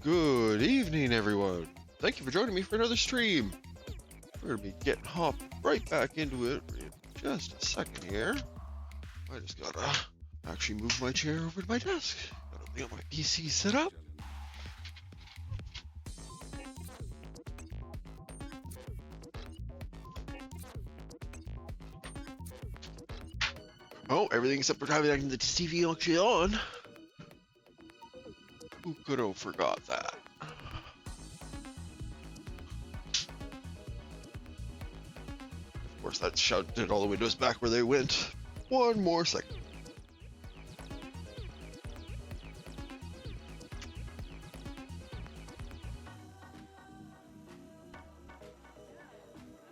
Good evening, everyone. Thank you for joining me for another stream. We're gonna be getting hopped right back into it in just a second here. I just gotta actually move my chair over to my desk. Gotta get my PC set up. Oh, everything except for having the TV actually on. Who could have forgot that? Of course, that shouted all the windows back where they went. One more second.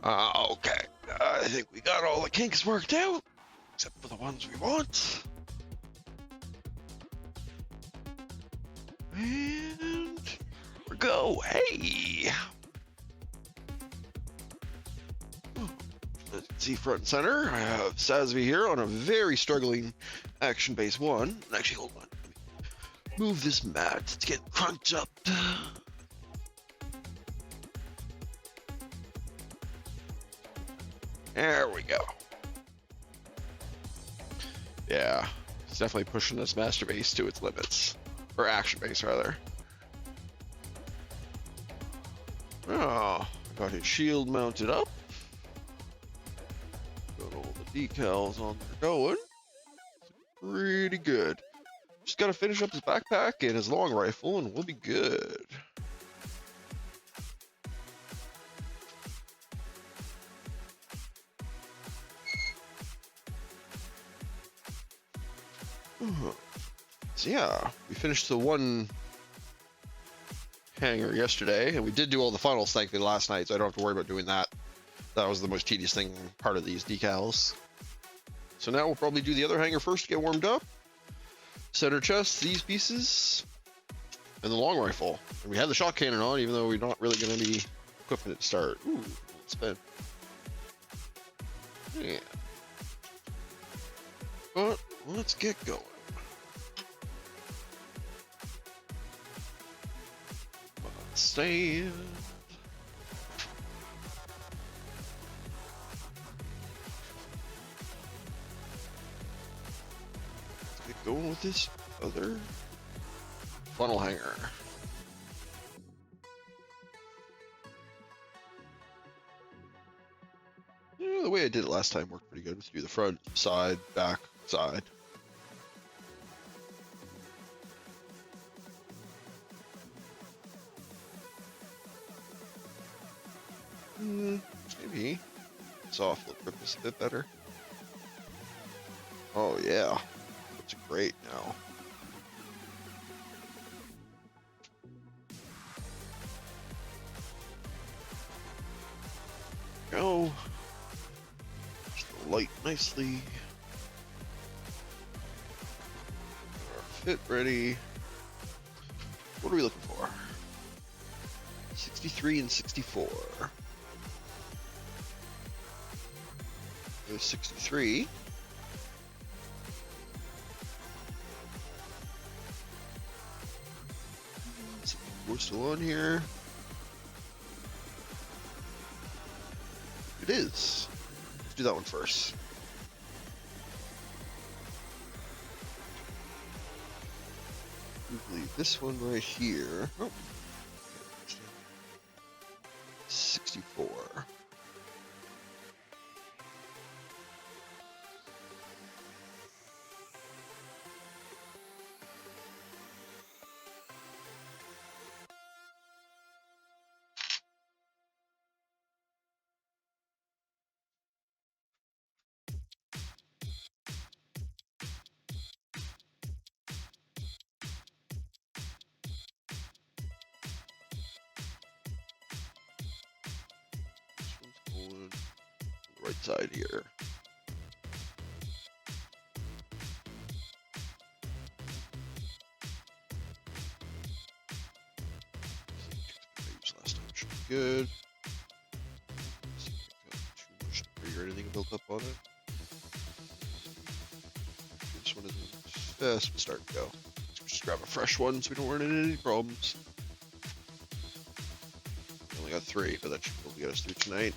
Okay. I think we got all the kinks worked out, except for the ones we want. And we go. Hey! Let's see, front and center. I have Sazabi here on a very struggling action base 1. Actually, hold on. Move this mat. Let's get crunched up. There we go. Yeah, it's definitely pushing this master base to its limits. Or action base, rather. Oh, got his shield mounted up. Got all the decals on there going. Pretty good. Just gotta finish up his backpack and his long rifle and we'll be good. So yeah, we finished the one hangar yesterday, and we did do all the funnels thankfully last night, so I don't have to worry about doing that. That was the most tedious thing, part of these decals. So now we'll probably do the other hangar first to get warmed up. Center chest, these pieces, and the long rifle. And we had the shot cannon on, even though we're not really going to be equipping it to start. Ooh, spin. Yeah. But let's get going. Stand. Let's get going with this other funnel hanger. Yeah, the way I did it last time worked pretty good. Let's do the front, side, back, side. Maybe soft will grip this a bit better. Oh yeah, looks great now. Go. Just light nicely. Our fit ready. What are we looking for? 63 and 64. There's 63. We're still on here. It is. Let's do that one first. Leave this one right here. Oh. 64. On the right side here. Last time should be good. See if I've got too much debris or anything built up on it. This one isn't fast, but start to go. Let's just grab a fresh one so we don't run into any problems. got 3, but that should probably get us through tonight.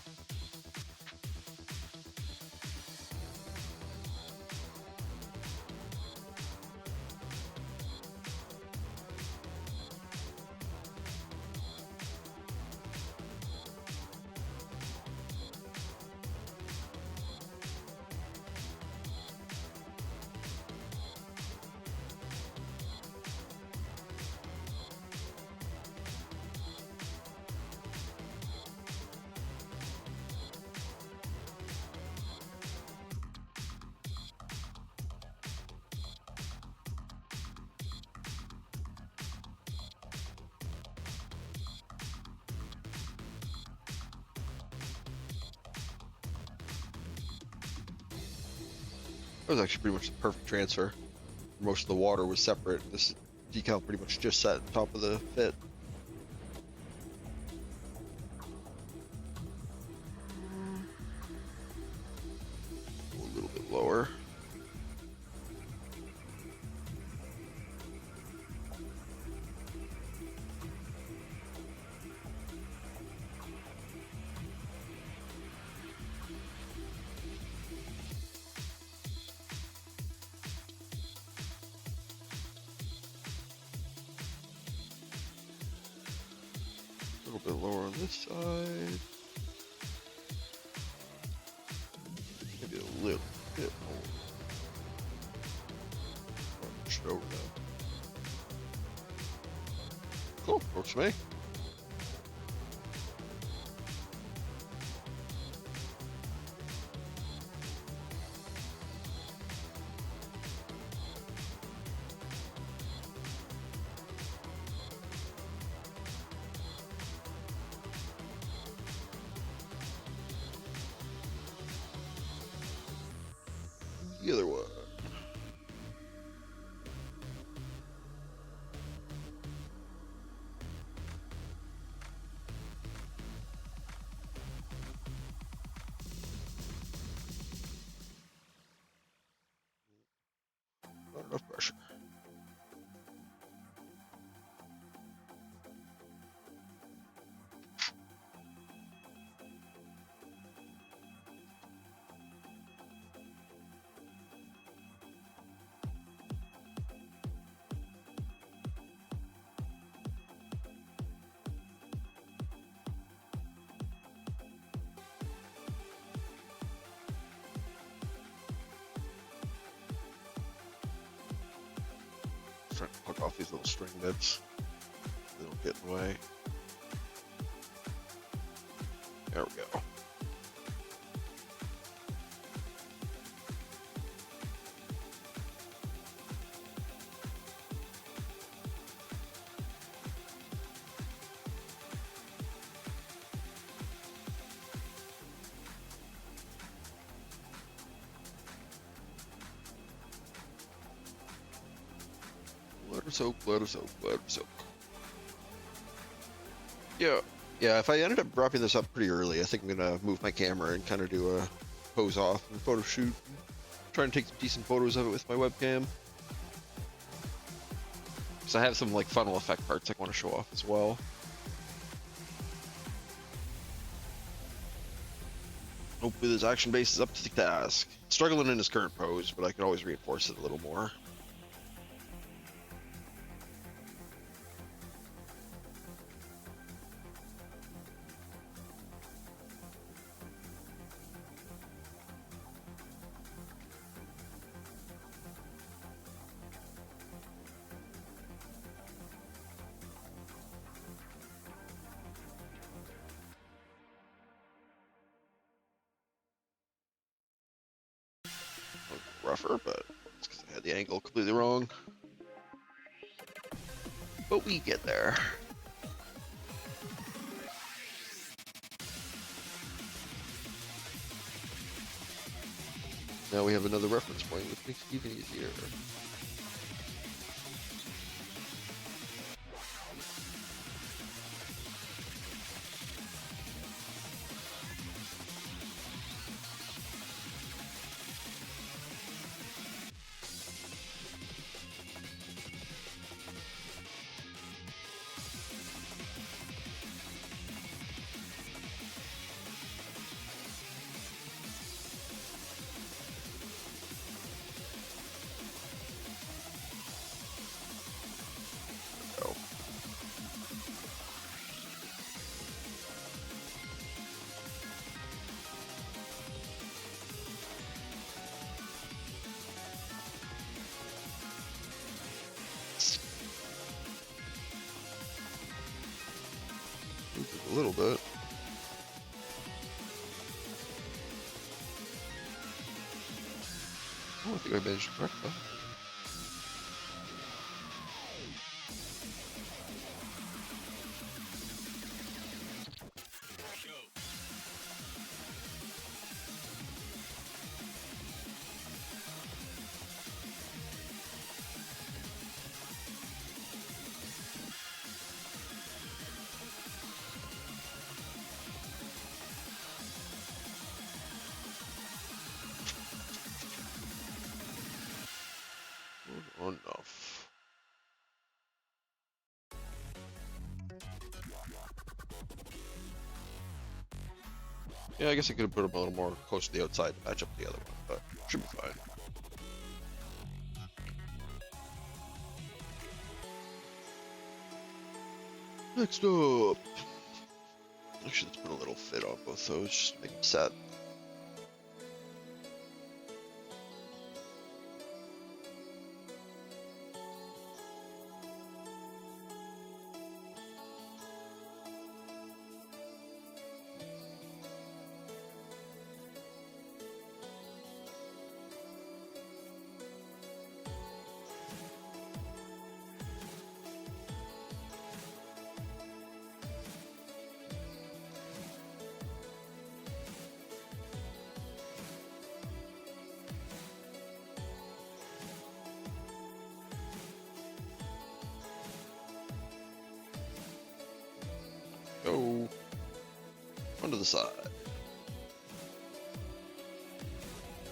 That was actually pretty much the perfect transfer. Most of the water was separate. This decal pretty much just sat at the top of the fit. Go a little bit lower. A little bit lower on this side. Maybe a little bit more. Push it over now. Cool, works for me. The other one. Not enough pressure. Trying to hook off these little string bits. They don't get in the way. There we go. Let her soak, let her soak, let her soak. Yeah, if I ended up dropping this up pretty early, I think I'm gonna move my camera and kind of do a pose off and photo shoot. Try and take some decent photos of it with my webcam. Because I have some like funnel effect parts I want to show off as well. Hopefully this action base is up to the task. Struggling in his current pose, but I can always reinforce it a little more. Rougher, but it's because I had the angle completely wrong. But we get there. Now we have another reference point, which makes it even easier. little bit. Oh, I think I managed to correct that. Enough. Yeah, I guess I could have put him a little more close to the outside to match up the other one, but should be fine. Next up. Actually, let's put a little fit on both those, just to make them set. Go. Onto the side.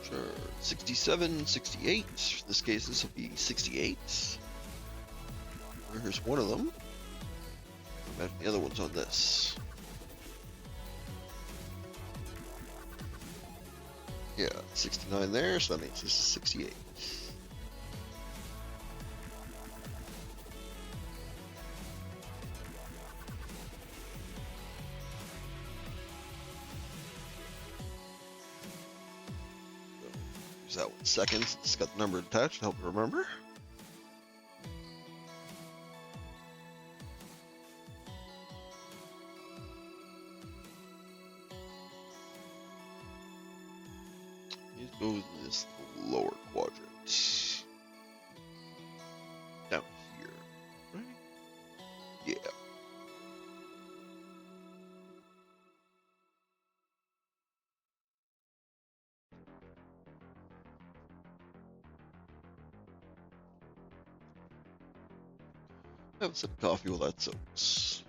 Sure. 67, 68. In this case, this will be 68. Here's one of them. Imagine the other one's on this. Yeah, 69 there, so that means this is 68. Use that 1 second. It's got the number attached to help you remember. It goes in this lower quadrant. Down here, right? Yeah. Have a sip of coffee while that soaks.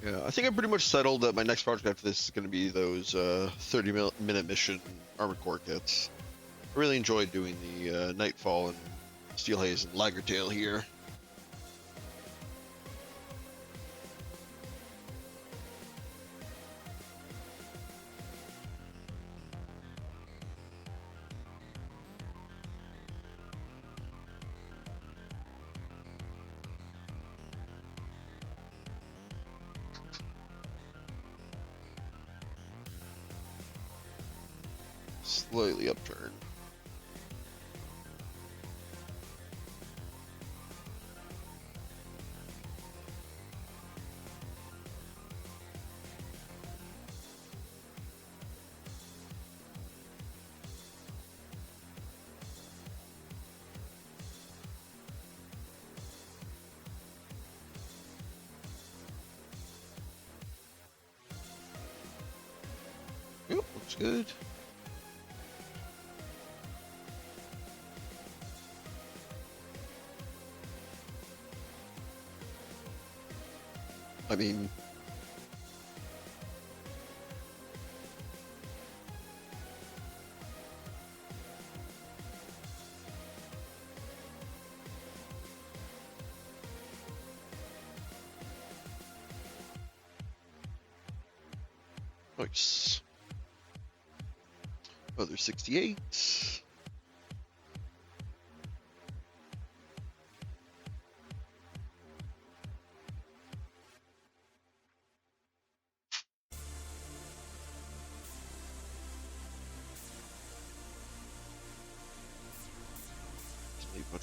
Yeah, I think I pretty much settled that my next project after this is going to be those 30-minute mission armored core kits. I really enjoyed doing the Nightfall and Steel Haze and Lagertail here. Slightly upturned. Yep, looks good. I mean, nice. Other 68.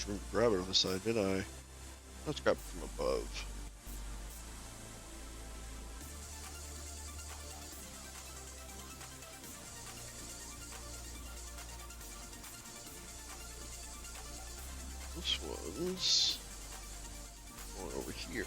much room to grab it on the side, did I? Let's grab it from above. This one's going over here.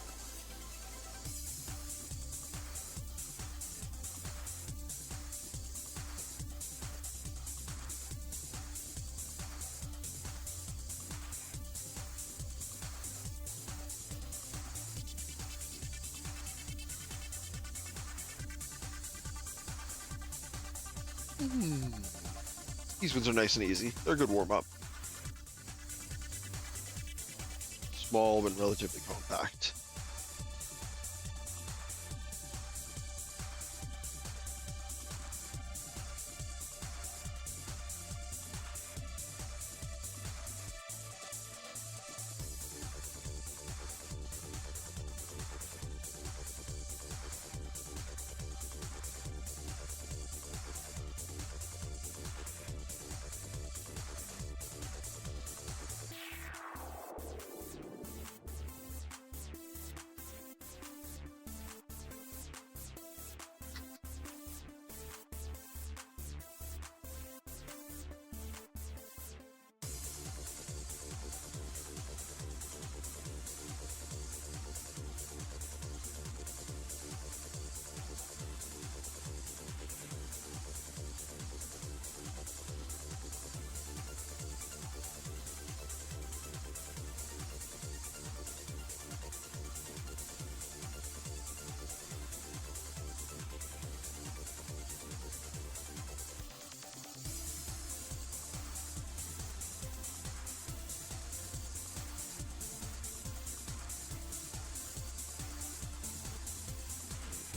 These ones are nice and easy. They're a good warm-up. Small but relatively compact.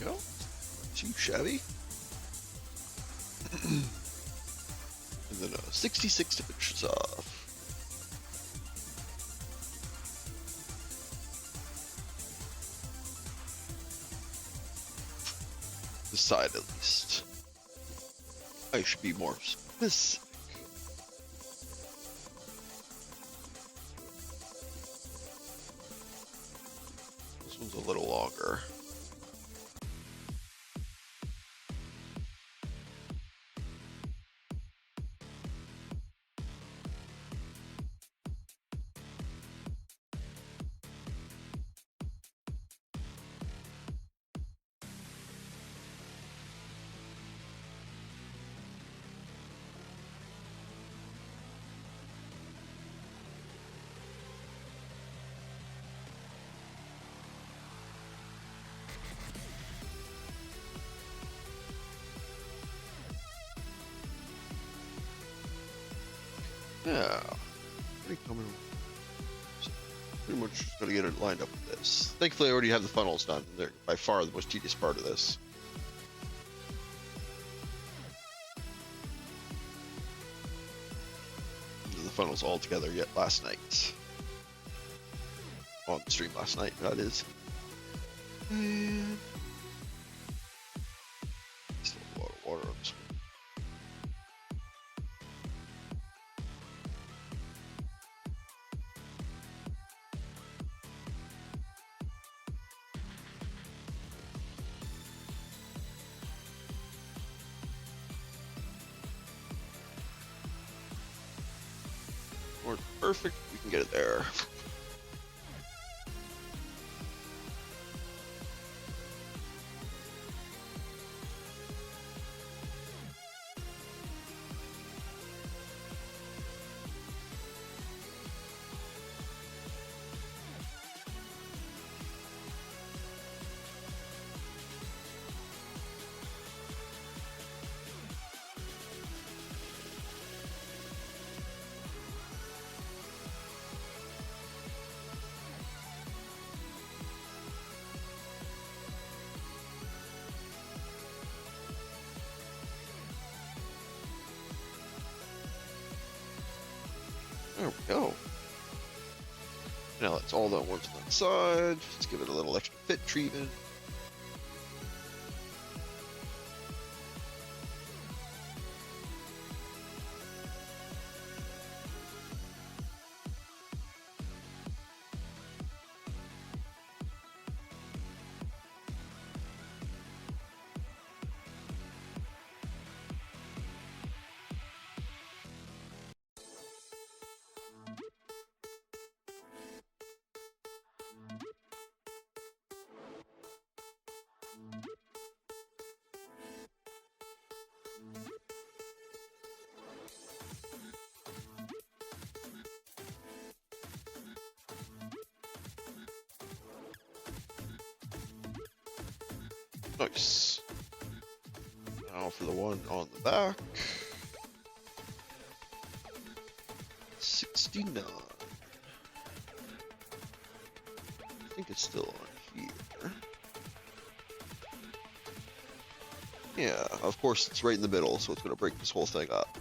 Go. Too shabby. And then 66 inches off. The side, at least. I should be more specific. This one's a little longer. Yeah, pretty common. Pretty much just gotta get it lined up with this. Thankfully, I already have the funnels done. They're by far the most tedious part of this. The funnels all together yet last night. On the stream last night, that is. And still a lot of water on this one. Perfect, we can get it there. There we go. Now that's all that works on that side. Let's give it a little extra fit treatment. Nice. Now for the one on the back. 69. I think it's still on here. Yeah, of course it's right in the middle, so it's going to break this whole thing up.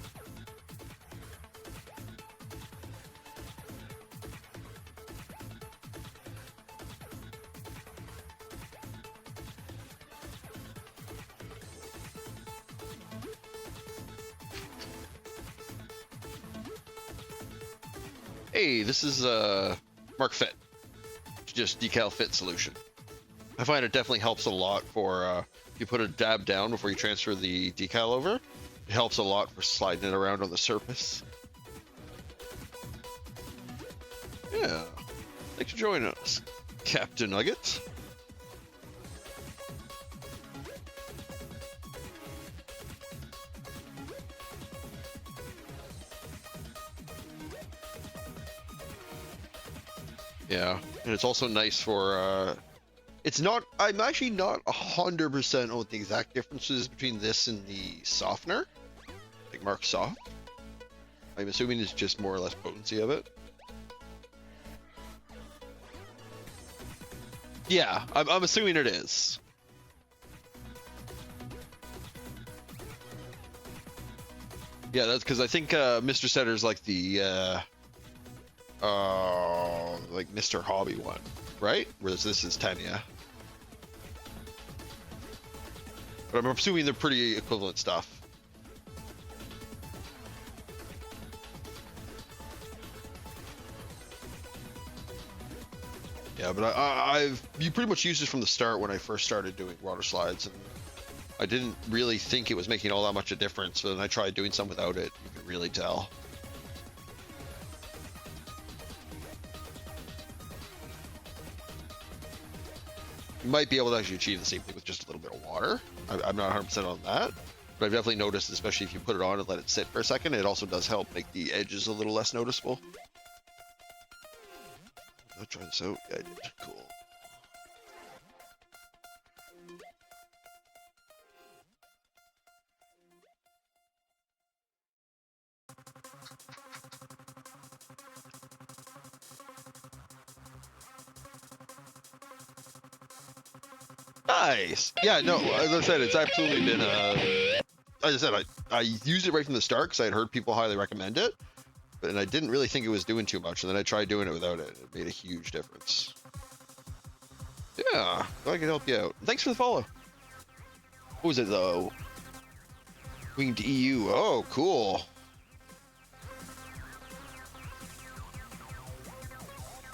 Hey, this is Mark Fit, just decal fit solution. I find it definitely helps a lot for if you put a dab down before you transfer the decal over. It helps a lot for sliding it around on the surface. Yeah, thanks for joining us, Captain Nugget. Yeah, and it's also nice for, it's not, I'm actually not 100% on what the exact differences between this and the softener, like Mark Soft. I'm assuming it's just more or less potency of it. Yeah, I'm assuming it is. Yeah, that's because I think Mr. Setter's like the like Mr. Hobby one, right? Whereas this is Tanya. But I'm assuming they're pretty equivalent stuff. Yeah, but you pretty much used it from the start when I first started doing water slides, and I didn't really think it was making all that much a difference. But then I tried doing some without it. You can really tell. You might be able to actually achieve the same thing with just a little bit of water. I'm not 100% on that, but I've definitely noticed, especially if you put it on and let it sit for a second, it also does help make the edges a little less noticeable. I'll try this out. Yeah, I did. Cool. Nice. Yeah, no, as I said, it's absolutely been as I said, I used it right from the start because I had heard people highly recommend it, but I didn't really think it was doing too much, and then I tried doing it without it. It made a huge difference. Yeah, glad I could help you out. Thanks for the follow. What was it though? Winged EU. Oh, cool.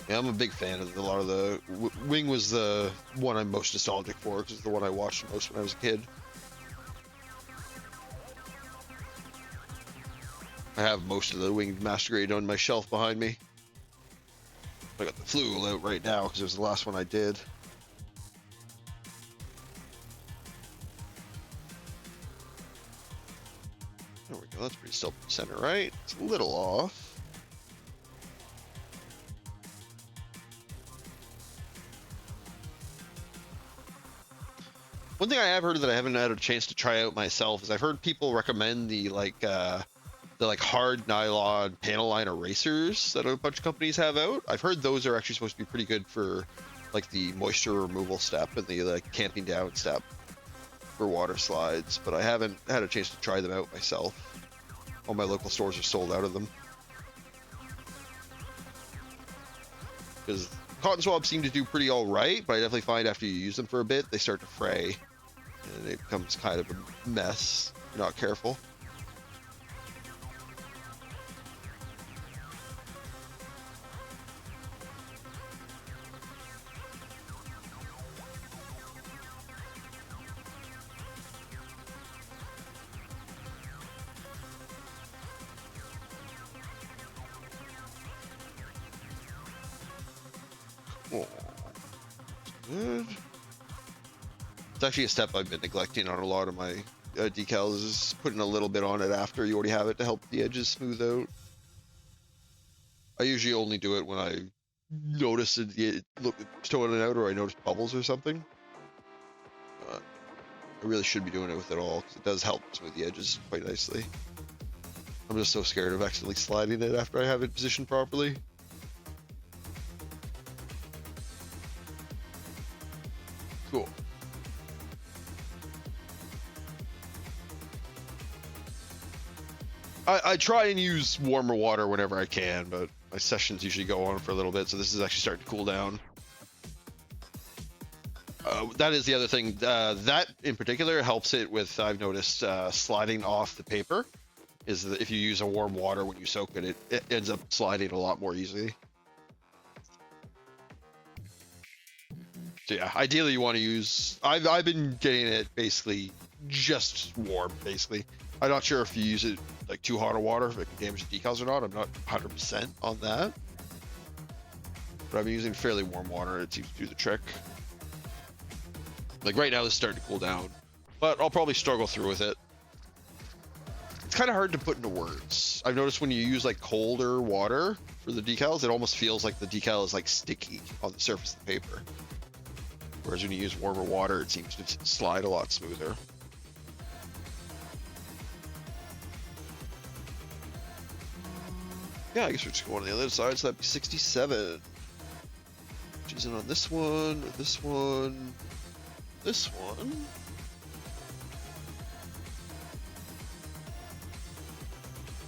Yeah, I'm a big fan of a lot of the Wing was the one I'm most nostalgic for because it's the one I watched most when I was a kid. I have most of the Winged Master Grade on my shelf behind me. I got the Flugel out right now because it was the last one I did. There we go. That's pretty still center, right? It's a little off. One thing I have heard that I haven't had a chance to try out myself is I've heard people recommend the hard nylon panel line erasers that a bunch of companies have out. I've heard those are actually supposed to be pretty good for like the moisture removal step and the like camping down step for water slides, but I haven't had a chance to try them out myself. All my local stores are sold out of them. Because cotton swabs seem to do pretty all right, but I definitely find after you use them for a bit, they start to fray. And it becomes kind of a mess if you're not careful. Oh, good. It's actually a step I've been neglecting on a lot of my decals, is putting a little bit on it after you already have it to help the edges smooth out. I usually only do it when I notice it toning out or I notice bubbles or something. I really should be doing it with it all, because it does help smooth the edges quite nicely. I'm just so scared of accidentally sliding it after I have it positioned properly. Cool. I try and use warmer water whenever I can, but my sessions usually go on for a little bit, so this is actually starting to cool down. That is the other thing. That in particular helps it with, I've noticed, sliding off the paper. Is that if you use a warm water when you soak it, it ends up sliding a lot more easily. So yeah, ideally you want to use. I've been getting it basically just warm. Basically, I'm not sure if you use it like too hot of water if it can damage the decals or not. I'm not 100% on that, but I've been using fairly warm water. It seems to do the trick. Like right now, this is starting to cool down, but I'll probably struggle through with it. It's kind of hard to put into words. I've noticed when you use like colder water for the decals, it almost feels like the decal is like sticky on the surface of the paper. Whereas when you use warmer water, it seems to slide a lot smoother. Yeah, I guess we're just going on the other side, so that'd be 67. Which isn't on this one, or this one, this one.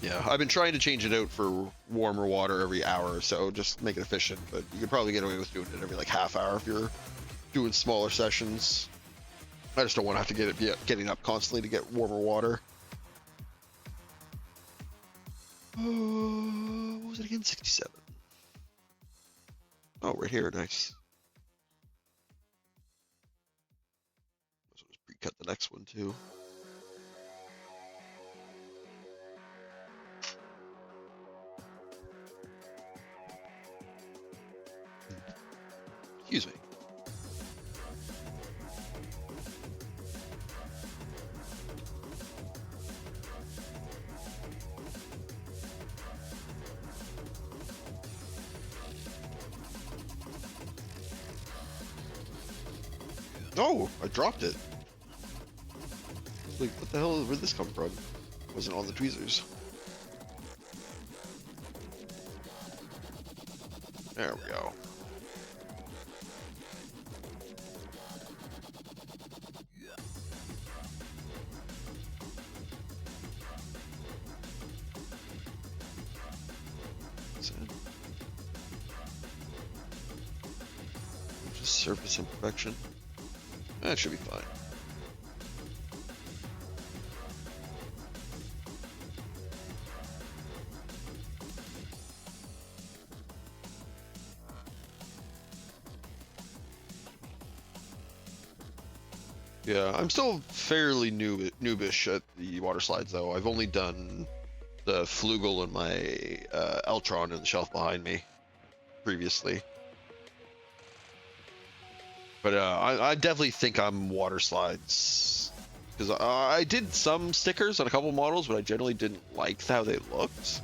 Yeah, I've been trying to change it out for warmer water every hour or so, just make it efficient, but you could probably get away with doing it every like half hour if you're doing smaller sessions. I just don't want to have to getting up constantly to get warmer water. What was it again? 67. Oh, right here, nice. So just pre-cut the next one too. Excuse me. Oh, I dropped it. Like, what the hell? Where'd this come from? It wasn't on the tweezers. There we go. Just surface imperfection. That should be fine. Yeah, I'm still fairly noobish at the water slides, though. I've only done the Flugel and my Eltron in the shelf behind me previously. But I definitely think I'm water slides. Because I did some stickers on a couple models, but I generally didn't like how they looked.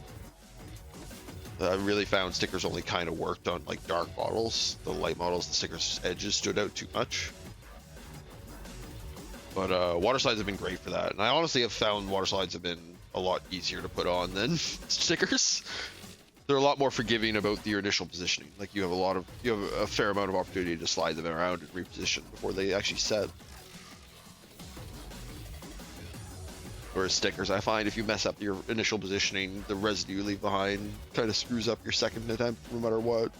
I really found stickers only kind of worked on like dark models. The light models, the stickers edges stood out too much. But water slides have been great for that. And I honestly have found water slides have been a lot easier to put on than stickers. They're a lot more forgiving about your initial positioning. Like you have a fair amount of opportunity to slide them around and reposition before they actually set. Whereas stickers, I find if you mess up your initial positioning, the residue you leave behind kind of screws up your second attempt no matter what.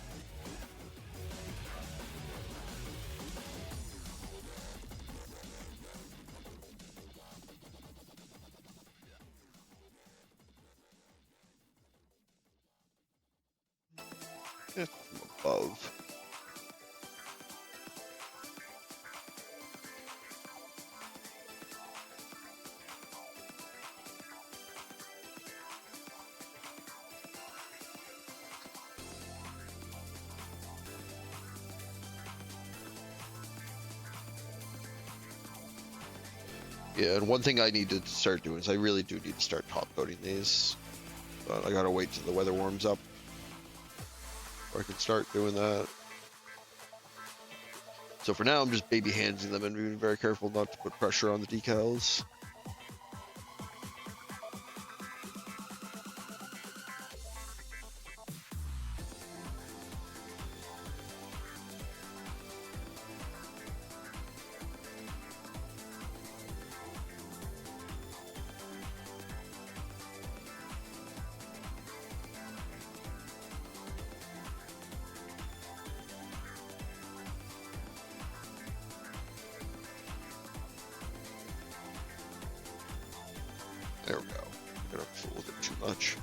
Yeah, from above. Yeah, and one thing I need to start doing is I really do need to start top coating these. But I gotta wait till the weather warms up before I can start doing that. So for now, I'm just baby handing them and being very careful not to put pressure on the decals. There we go. I'm gonna fool with it too much.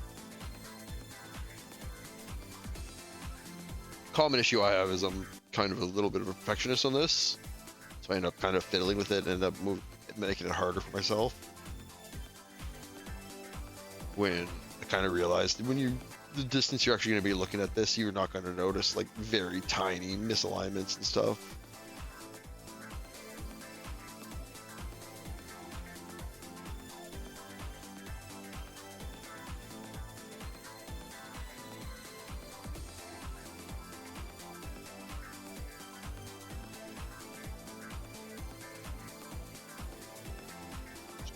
Common issue I have is I'm kind of a little bit of a perfectionist on this, so I end up kind of fiddling with it and end up making it harder for myself. When I kind of realized the distance you're actually going to be looking at this, you're not going to notice like very tiny misalignments and stuff.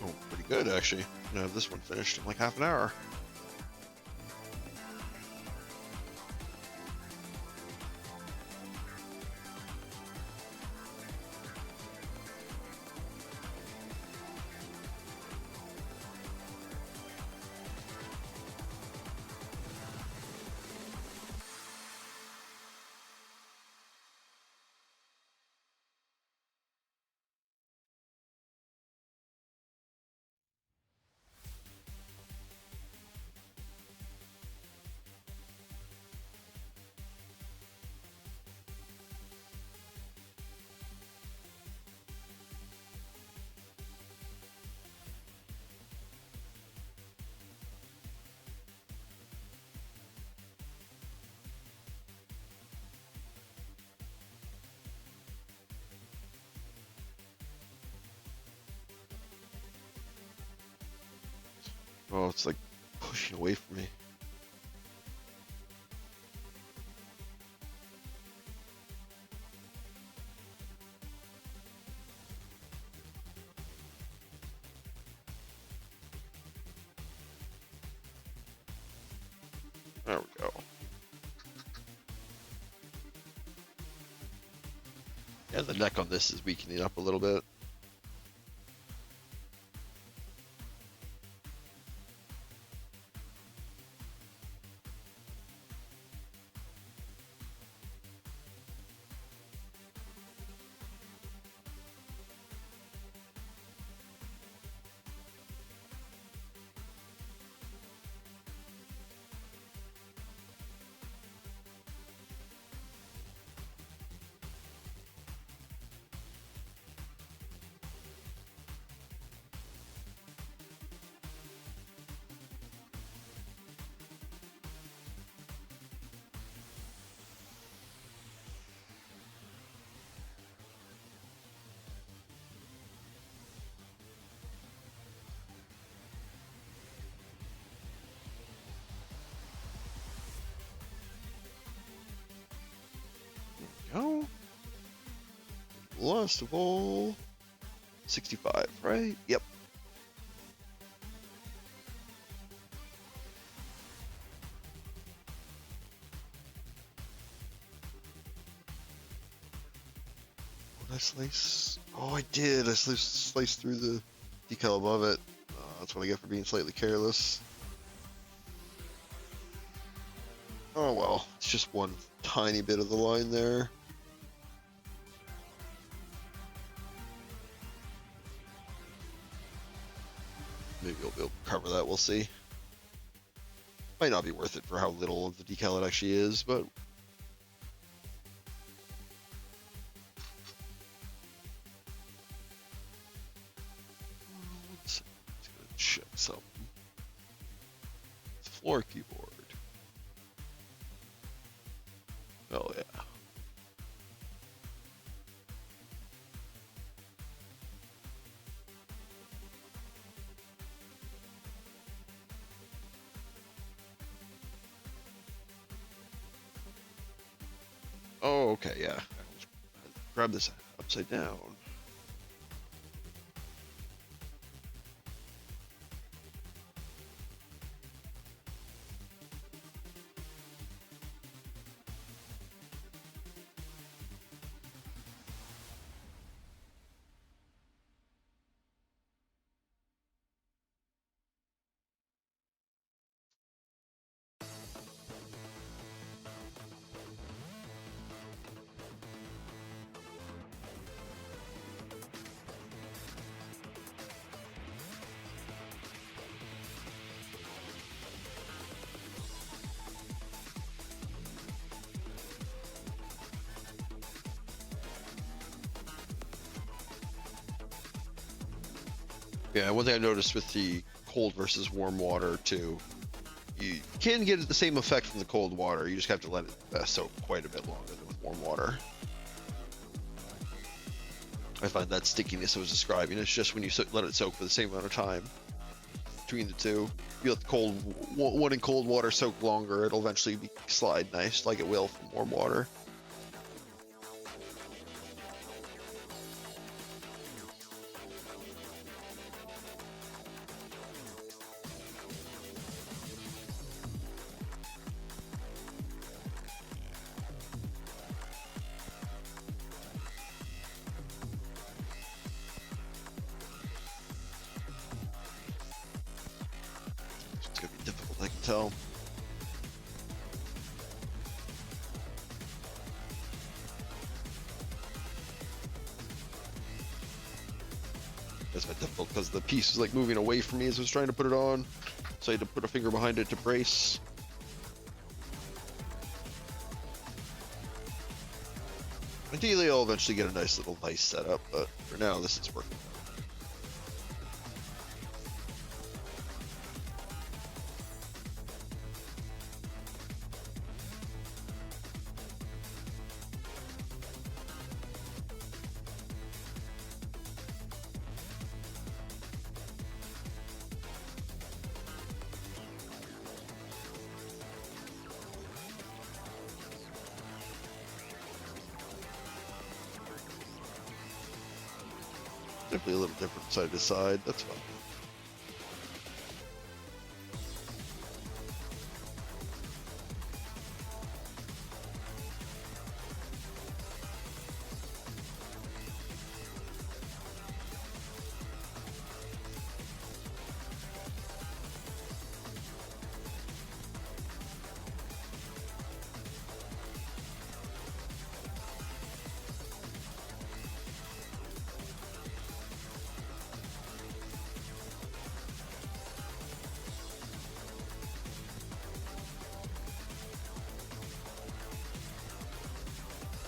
Oh, pretty good actually. I'm gonna have this one finished in like half an hour. Oh, it's like pushing away from me. There we go. Yeah, the neck on this is weakening up a little bit. Go. Last of all, 65, right? Yep. Did I slice? Oh, I did. I sliced through the decal above it. That's what I get for being slightly careless. Oh well, it's just one tiny bit of the line there. Maybe I'll be able to cover that, we'll see. Might not be worth it for how little of the decal it actually is, but let's go check something. Floor keyboard. Oh yeah. Oh, okay, yeah. Grab this Upside down. Yeah, one thing I noticed with the cold versus warm water too, you can get the same effect from the cold water. You just have to let it soak quite a bit longer than with warm water. I find that stickiness I was describing, it's just when you let it soak for the same amount of time between the two. You let the cold one in cold water soak longer, it'll eventually slide nice like it will from warm water. It's gonna be difficult, I can tell. That's been difficult because the piece was like moving away from me as I was trying to put it on. So I had to put a finger behind it to brace. Ideally, I'll eventually get a nice little vise setup, but for now, this is working. Definitely a little different side to side. That's fine.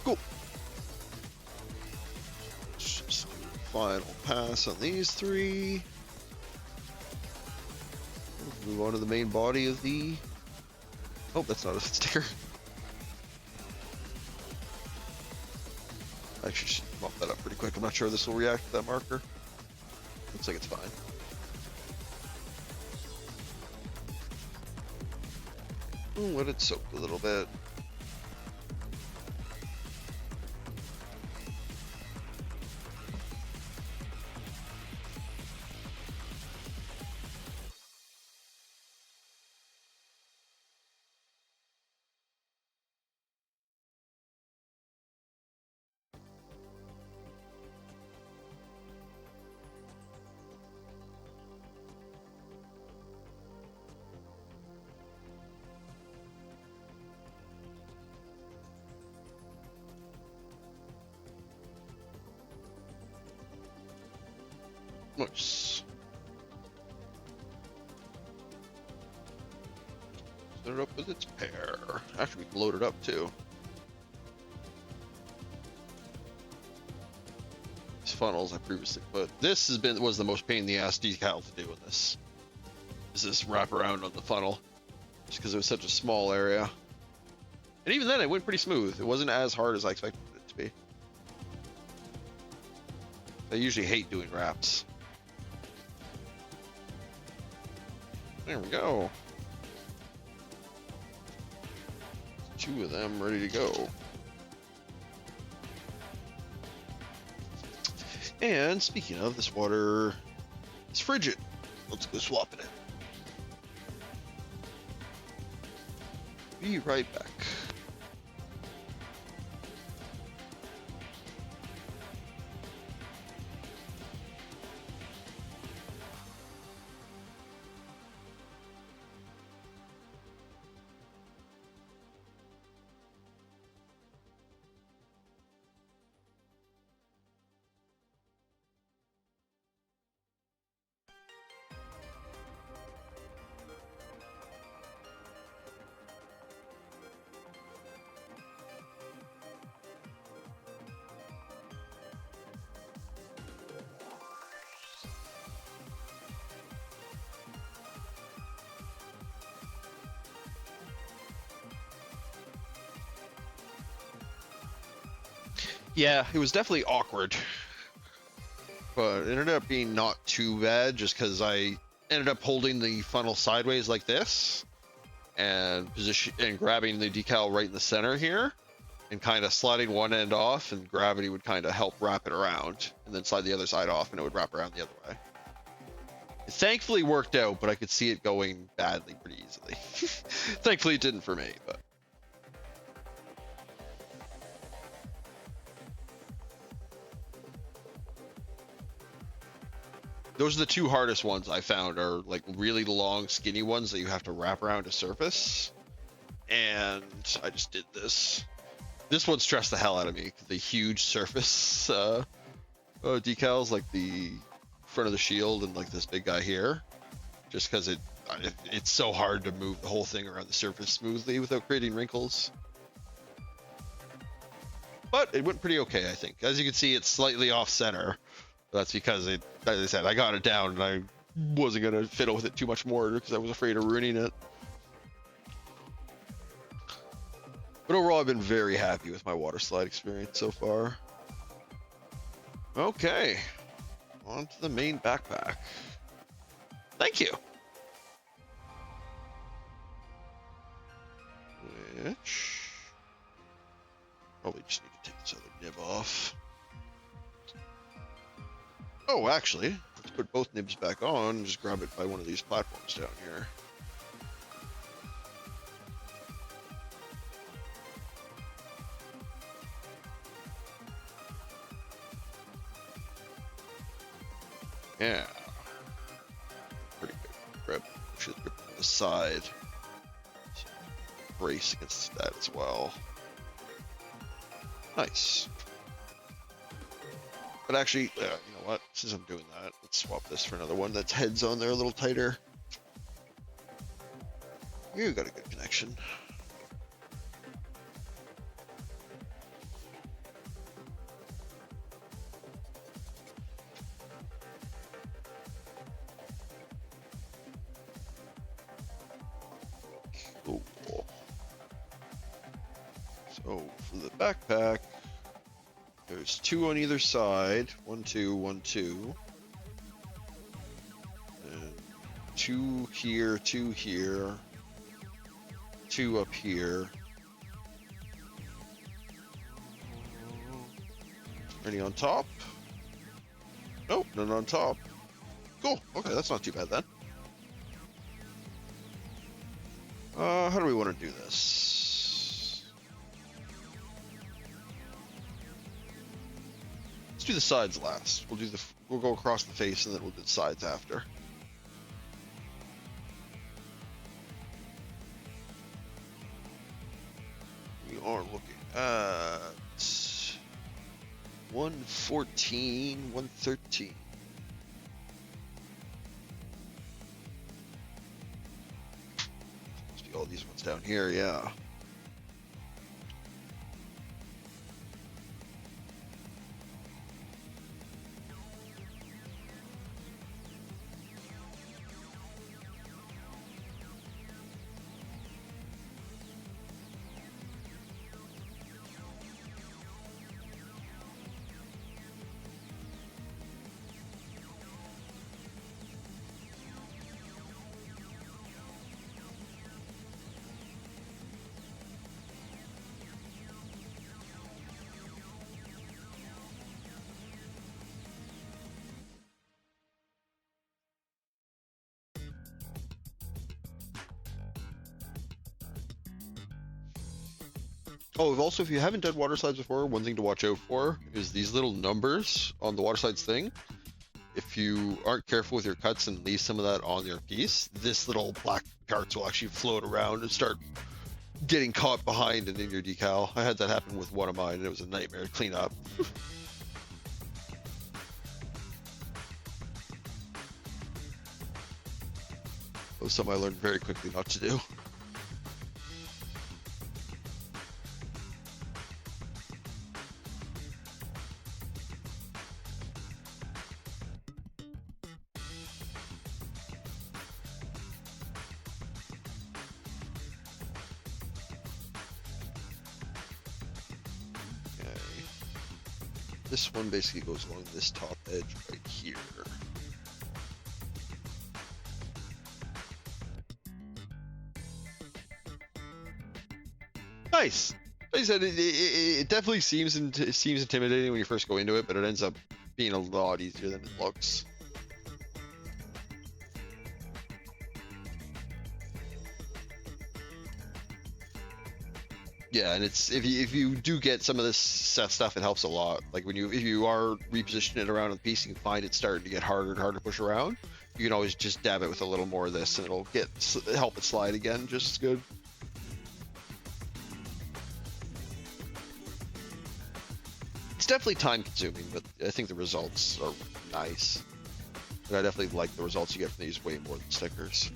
Cool. Just do a final pass on these three. Move on to the main body of the... Oh, that's not a sticker. I actually should bump that up pretty quick. I'm not sure this will react to that marker. Looks like it's fine. Let it soak a little bit. Nice. Set it up with its pair. Actually, we can load it up too. These funnels I previously put. This was the most pain in the ass decal to do in this. Is this wrap around on the funnel? Just because it was such a small area. And even then, it went pretty smooth. It wasn't as hard as I expected it to be. I usually hate doing wraps. There we go. 2 of them ready to go. And speaking of, this water is frigid. Let's go swap it in. Be right back. Yeah, it was definitely awkward, but it ended up being not too bad just because I ended up holding the funnel sideways like this and grabbing the decal right in the center here and kind of sliding one end off, and gravity would kind of help wrap it around, and then slide the other side off and it would wrap around the other way. It thankfully worked out, but I could see it going badly pretty easily. Thankfully it didn't for me, but those are the two hardest ones I found, are like really long, skinny ones that you have to wrap around a surface. And I just did this. This one stressed the hell out of me. The huge surface decals, like the front of the shield and like this big guy here, just because it's so hard to move the whole thing around the surface smoothly without creating wrinkles. But it went pretty okay, I think. As you can see, it's slightly off center. That's because as I said, I got it down and I wasn't going to fiddle with it too much more because I was afraid of ruining it. But overall, I've been very happy with my water slide experience so far. Okay, on to the main backpack. Thank you. Which, probably just need to take this other nib off. Oh, actually, let's put both nibs back on and just grab it by one of these platforms down here. Yeah. Pretty good grip. Should grip on the side. So brace against that as well. Nice. But actually, you know what? Since I'm doing that, let's swap this for another one that's heads on there a little tighter. You got a good connection. Cool. So for the backpack, there's two on either side. 1, 2, 1, 2. And 2 here, 2 here. 2 up here. Any on top? Nope, none on top. Cool. Okay, that's not too bad then. How do we want to do this? Let's do the sides last. We'll go across the face and then we'll do the sides after. We are looking at 114, 113. Must be all these ones down here, yeah. Oh, also, if you haven't done water slides before, one thing to watch out for is these little numbers on the water slides thing. If you aren't careful with your cuts and leave some of that on your piece, this little black parts will actually float around and start getting caught behind and in your decal. I had that happen with one of mine, and it was a nightmare to clean up. It was something I learned very quickly not to do. This one basically goes along this top edge right here. Nice. Like I said, it definitely seems intimidating when you first go into it, but it ends up being a lot easier than it looks. Yeah, and it's if you do get some of this stuff, it helps a lot. Like when if you are repositioning it around the piece, and you find it starting to get harder and harder to push around, you can always just dab it with a little more of this, and it'll help it slide again just as good. It's definitely time consuming, but I think the results are nice. And I definitely like the results you get from these way more than stickers.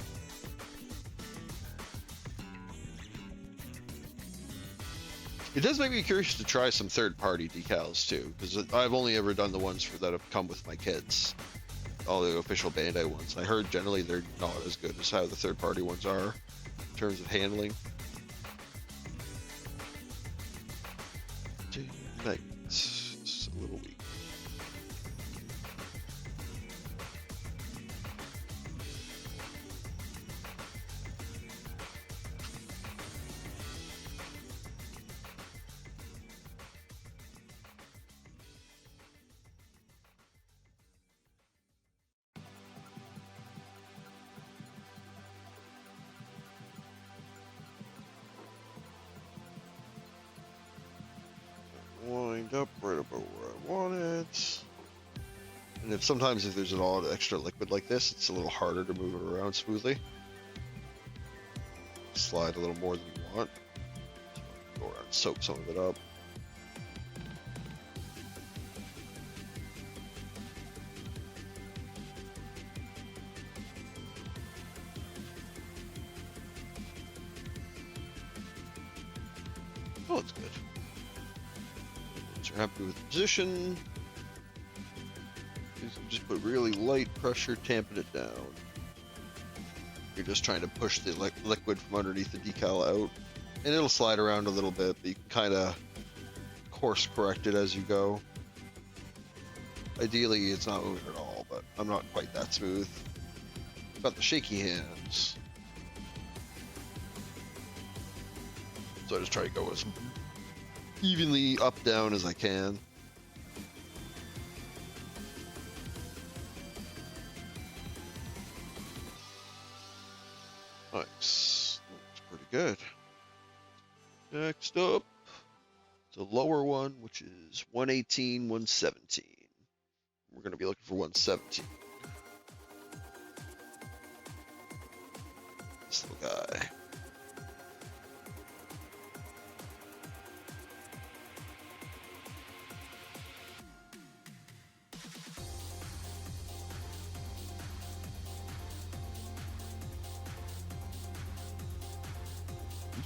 It does make me curious to try some third-party decals too, because I've only ever done the ones that have come with my kids, all the official Bandai ones. I heard generally they're not as good as how the third-party ones are in terms of handling. It's a little weak. Lined up right about where I want it. And if there's a lot of extra liquid like this, it's a little harder to move it around smoothly. Slide a little more than you want. Go around and soak some of it up. Oh, that's good. Once you're happy with the position, you can just put really light pressure, tamping it down. You're just trying to push the liquid from underneath the decal out, and it'll slide around a little bit, but you can kind of course correct it as you go. Ideally, it's not moving at all, but I'm not quite that smooth. Got the shaky hands. So I just try to go as evenly up down as I can. Nice. Looks pretty good. Next up, the lower one, which is 118, 117. We're going to be looking for 117. This little guy.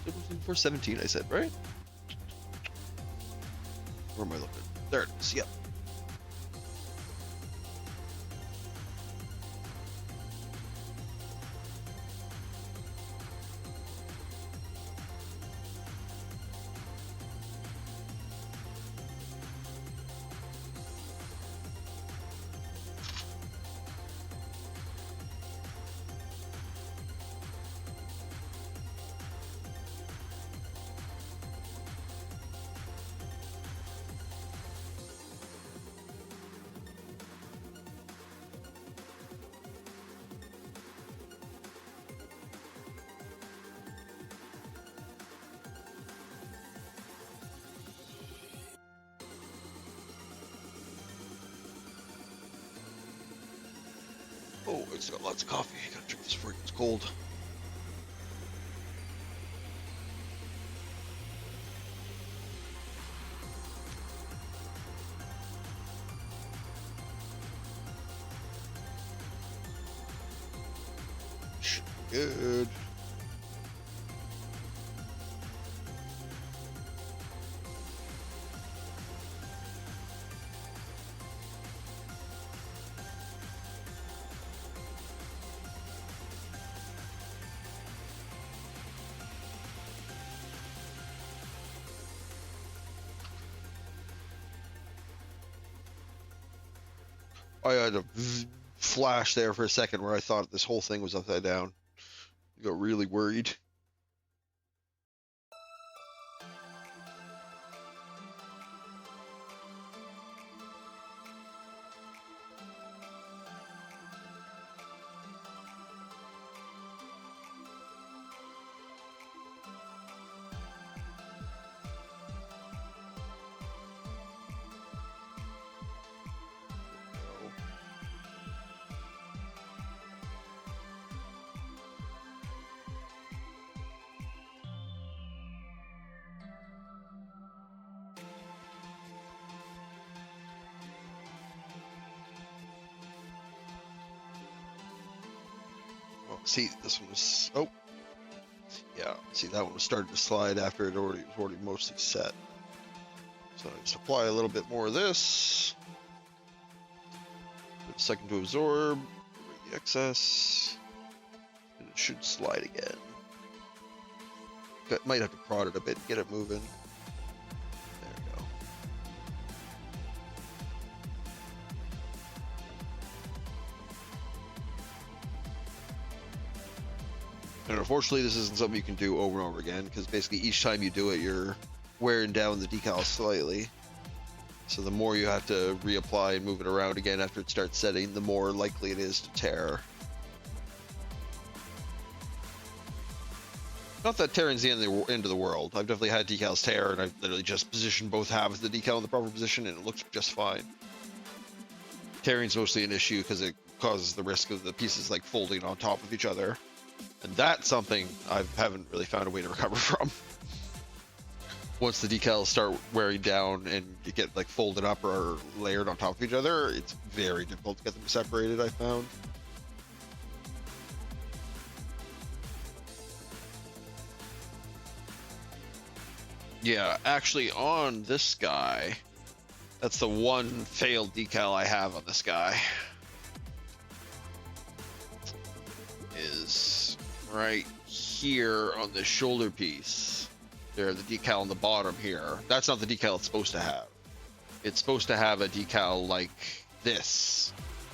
It was in 417, I said, right? Where am I looking? There it is, yep. Oh, it's got lots of coffee. Gotta drink this before it gets cold. Good. I had a flash there for a second where I thought this whole thing was upside down. I got really worried. Oh, see, this one was. Oh, yeah. See, that one was starting to slide after it was already mostly set. So I just apply a little bit more of this. Give it a second to absorb. Remove the excess. And it should slide again. Might have to prod it a bit and get it moving. There we go. And unfortunately, this isn't something you can do over and over again, because basically each time you do it, you're wearing down the decal slightly. So the more you have to reapply and move it around again after it starts setting, the more likely it is to tear. Not that tearing's the end of the world. I've definitely had decals tear, and I've literally just positioned both halves of the decal in the proper position, and it looks just fine. Tearing's mostly an issue because it causes the risk of the pieces like folding on top of each other. And that's something I haven't really found a way to recover from. Once the decals start wearing down and you get like folded up or layered on top of each other, it's very difficult to get them separated, I found. Yeah, actually on this guy, that's the one failed decal I have on this guy. Is right here on the shoulder piece. There, the decal on the bottom here. That's not the decal it's supposed to have. It's supposed to have a decal like this,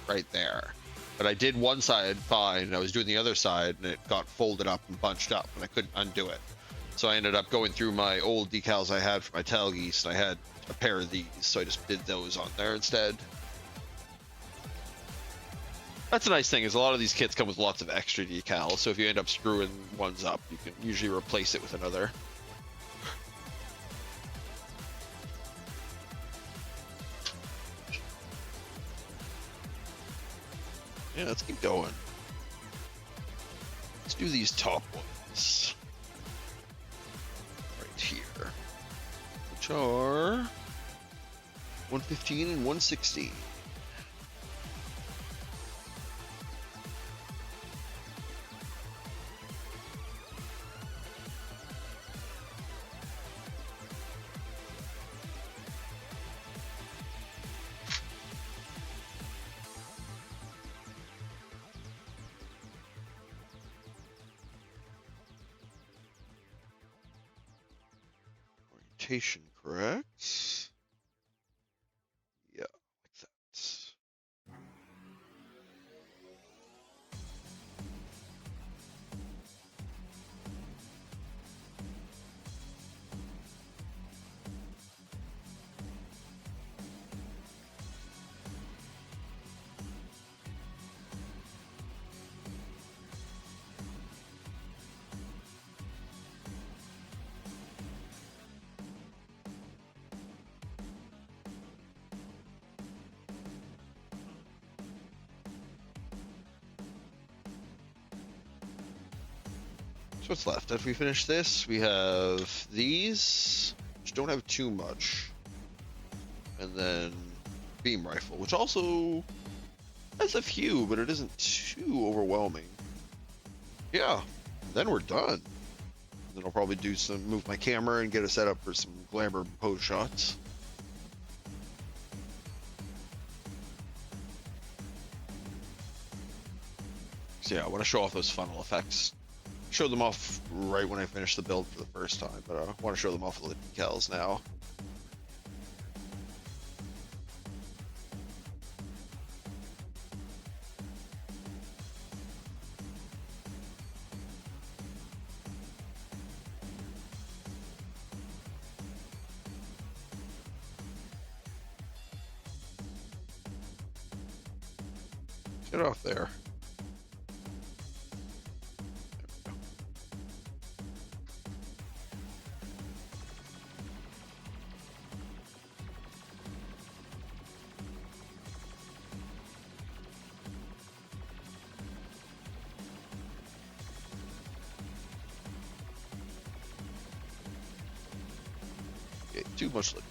right there. But I did one side fine, and I was doing the other side, and it got folded up and bunched up, and I couldn't undo it. So I ended up going through my old decals I had for my tail geese, and I had a pair of these, so I just did those on there instead. That's a nice thing, is a lot of these kits come with lots of extra decals, so if you end up screwing ones up, you can usually replace it with another. Yeah, let's keep going. Let's do these top ones. Right here. Which are 115 and 160. Orientation correct. Yeah, like that. So what's left? If we finish this, we have these, which don't have too much. And then beam rifle, which also has a few, but it isn't too overwhelming. Yeah, then we're done. Then I'll probably move my camera and get it set up for some glamour pose shots. So yeah, I want to show off those funnel effects. Show them off right when I finish the build for the first time, but I want to show them off with the decals now. Get off there. Okay, too much liquid.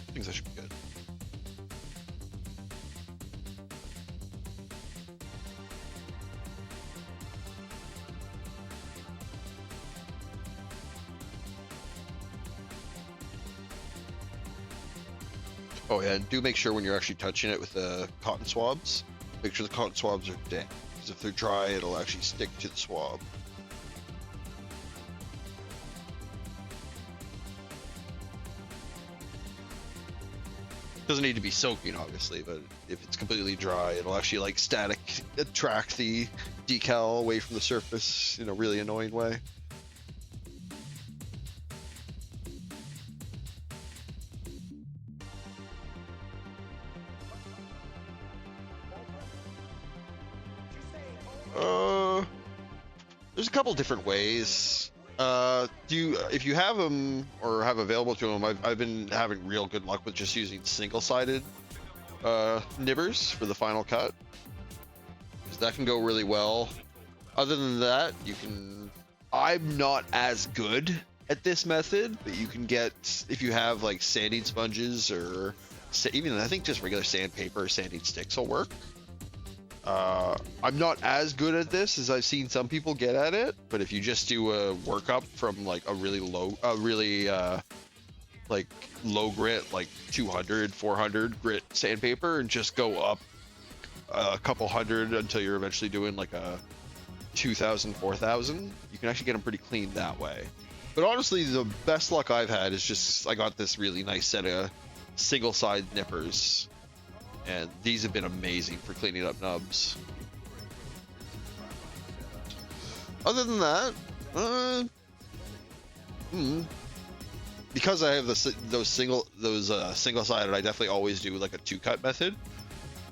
I think that should be good. Oh yeah, and do make sure when you're actually touching it with the cotton swabs, make sure the cotton swabs are damp, because if they're dry, it'll actually stick to the swab. Doesn't need to be soaking, obviously, but if it's completely dry, it'll actually like static attract the decal away from the surface in a really annoying way. There's a couple different ways. If you have them or have available to them, I've been having real good luck with just using single-sided nibbers for the final cut, because that can go really well. Other than that, I'm not as good at this method, but you can get, if you have like sanding sponges or even I think just regular sandpaper or sanding sticks will work. I'm not as good at this as I've seen some people get at it, but if you just do a workup from like a really low, like low grit, like 200, 400 grit sandpaper, and just go up a couple hundred until you're eventually doing like a 2000, 4000, you can actually get them pretty clean that way. But honestly, the best luck I've had is just, I got this really nice set of single side nippers, and these have been amazing for cleaning up nubs. Other than that, because I have those single-sided, I definitely always do like a 2-cut method,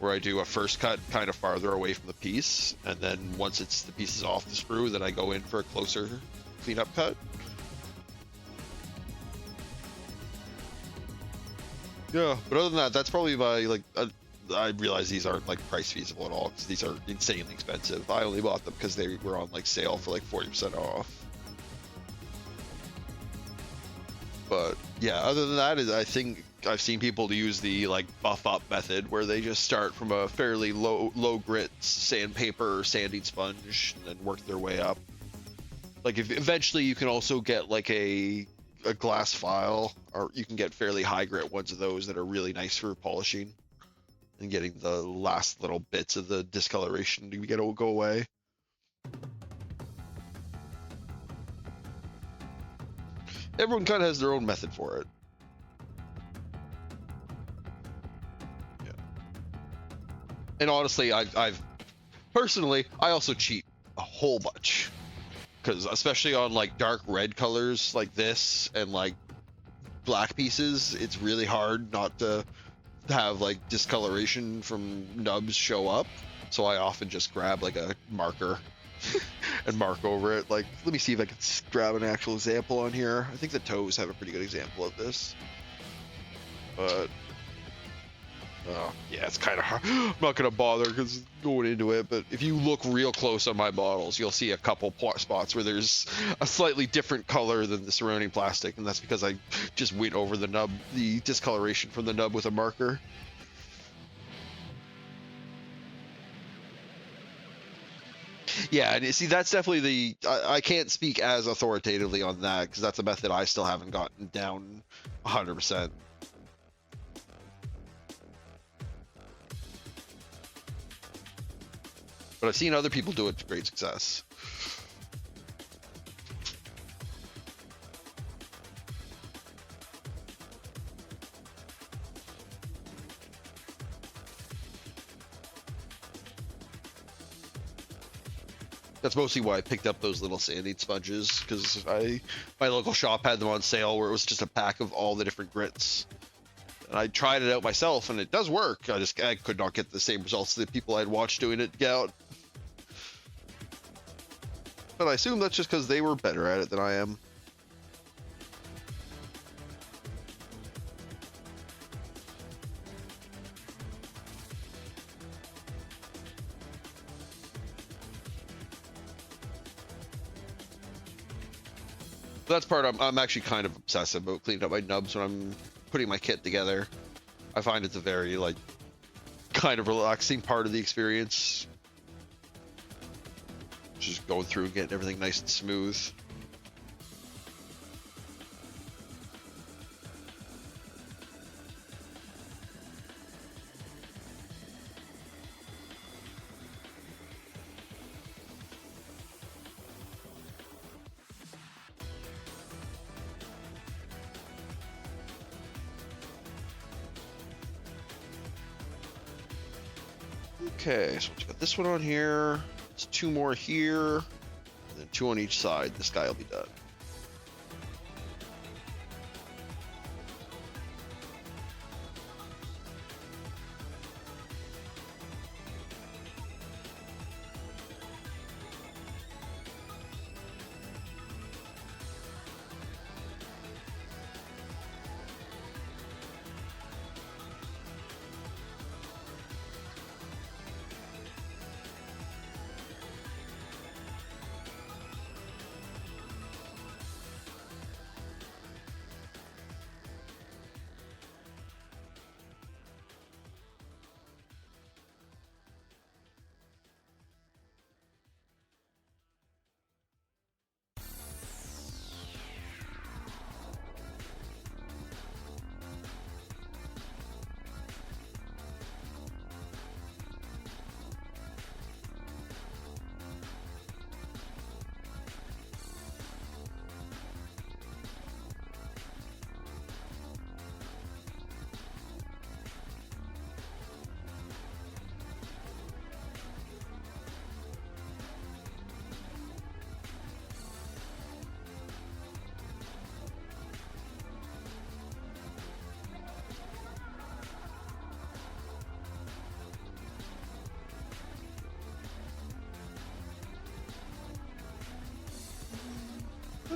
where I do a first cut kind of farther away from the piece, and then once the piece is off the sprue, then I go in for a closer cleanup cut. Yeah, but other than that, that's probably my like. I realize these aren't like price feasible at all, because these are insanely expensive. I only bought them because they were on like sale for like 40% off. But yeah, other than that, I think I've seen people use the like buff up method, where they just start from a fairly low grit sandpaper or sanding sponge and then work their way up. Like if eventually you can also get like a glass file, or you can get fairly high grit ones of those that are really nice for polishing and getting the last little bits of the discoloration to go away. Everyone kind of has their own method for it. Yeah. And honestly, I've personally, I also cheat a whole bunch. because especially on like dark red colors like this and like black pieces, it's really hard not to have like discoloration from nubs show up. So I often just grab like a marker and mark over it. Like, let me see if I can grab an actual example on here. I think the toes have a pretty good example of this. But yeah, it's kind of hard. I'm not gonna bother because going into it. But if you look real close on my bottles, you'll see a couple spots where there's a slightly different color than the surrounding plastic, and that's because I just went over the nub, the discoloration from the nub with a marker. Yeah, and you see, that's definitely the. I can't speak as authoritatively on that because that's a method I still haven't gotten down 100%. But I've seen other people do it to great success. That's mostly why I picked up those little sanding sponges, because my local shop had them on sale where it was just a pack of all the different grits. And I tried it out myself and it does work. I could not get the same results that people I'd watched doing it get out. But I assume that's just because they were better at it than I am. That's part I'm actually kind of obsessive about cleaning up my nubs when I'm putting my kit together. I find it's a very like kind of relaxing part of the experience. Just going through and getting everything nice and smooth. Okay, so we got this one on here. There's 2 more here, and then 2 on each side. This guy will be done.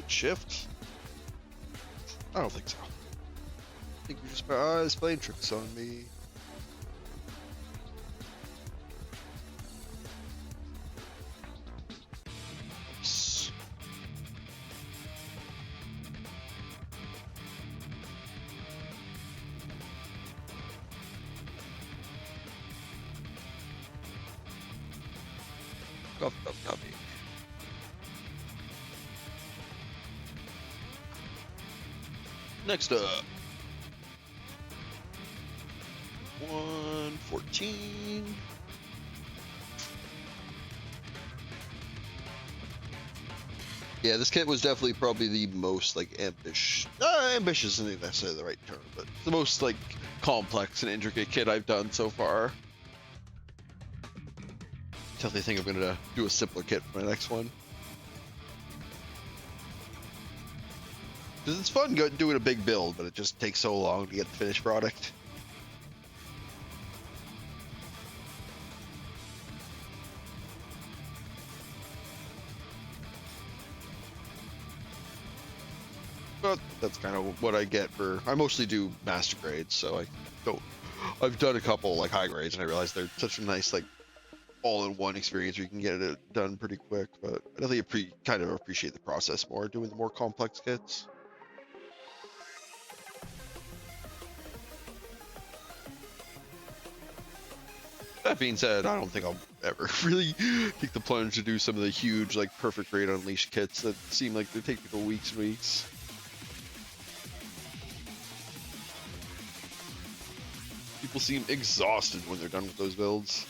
Shift? I don't think so. I think you're just playing tricks on me. Oops. Copy. Next up, 114. Yeah, this kit was definitely probably the most like ambitious. Ambitious isn't necessarily the right term, but the most like complex and intricate kit I've done so far. Definitely think I'm gonna do a simpler kit for my next one. Because it's fun doing a big build, but it just takes so long to get the finished product. But that's kind of what I get for. I mostly do master grades, so I don't. I've done a couple like high grades, and I realized they're such a nice like all-in-one experience where you can get it done pretty quick. But I definitely kind of appreciate the process more, doing the more complex kits. That being said, I don't think I'll ever really take the plunge to do some of the huge, like, perfect grade Unleashed kits that seem like they take people weeks and weeks. People seem exhausted when they're done with those builds.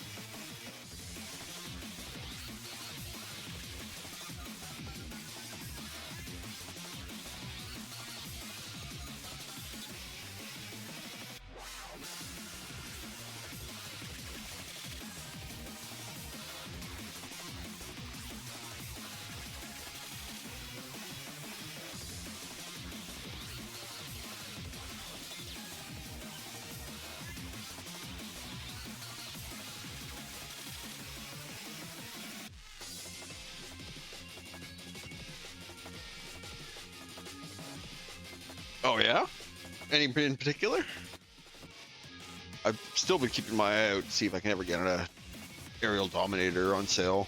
Oh yeah? Any in particular? I've still been keeping my eye out to see if I can ever get an aerial dominator on sale.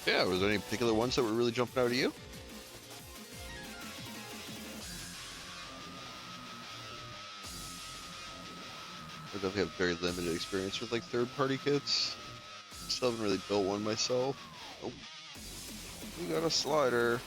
Yeah, was there any particular ones that were really jumping out at you? I definitely have very limited experience with like third-party kits. Still haven't really built one myself. Oh, we got a slider.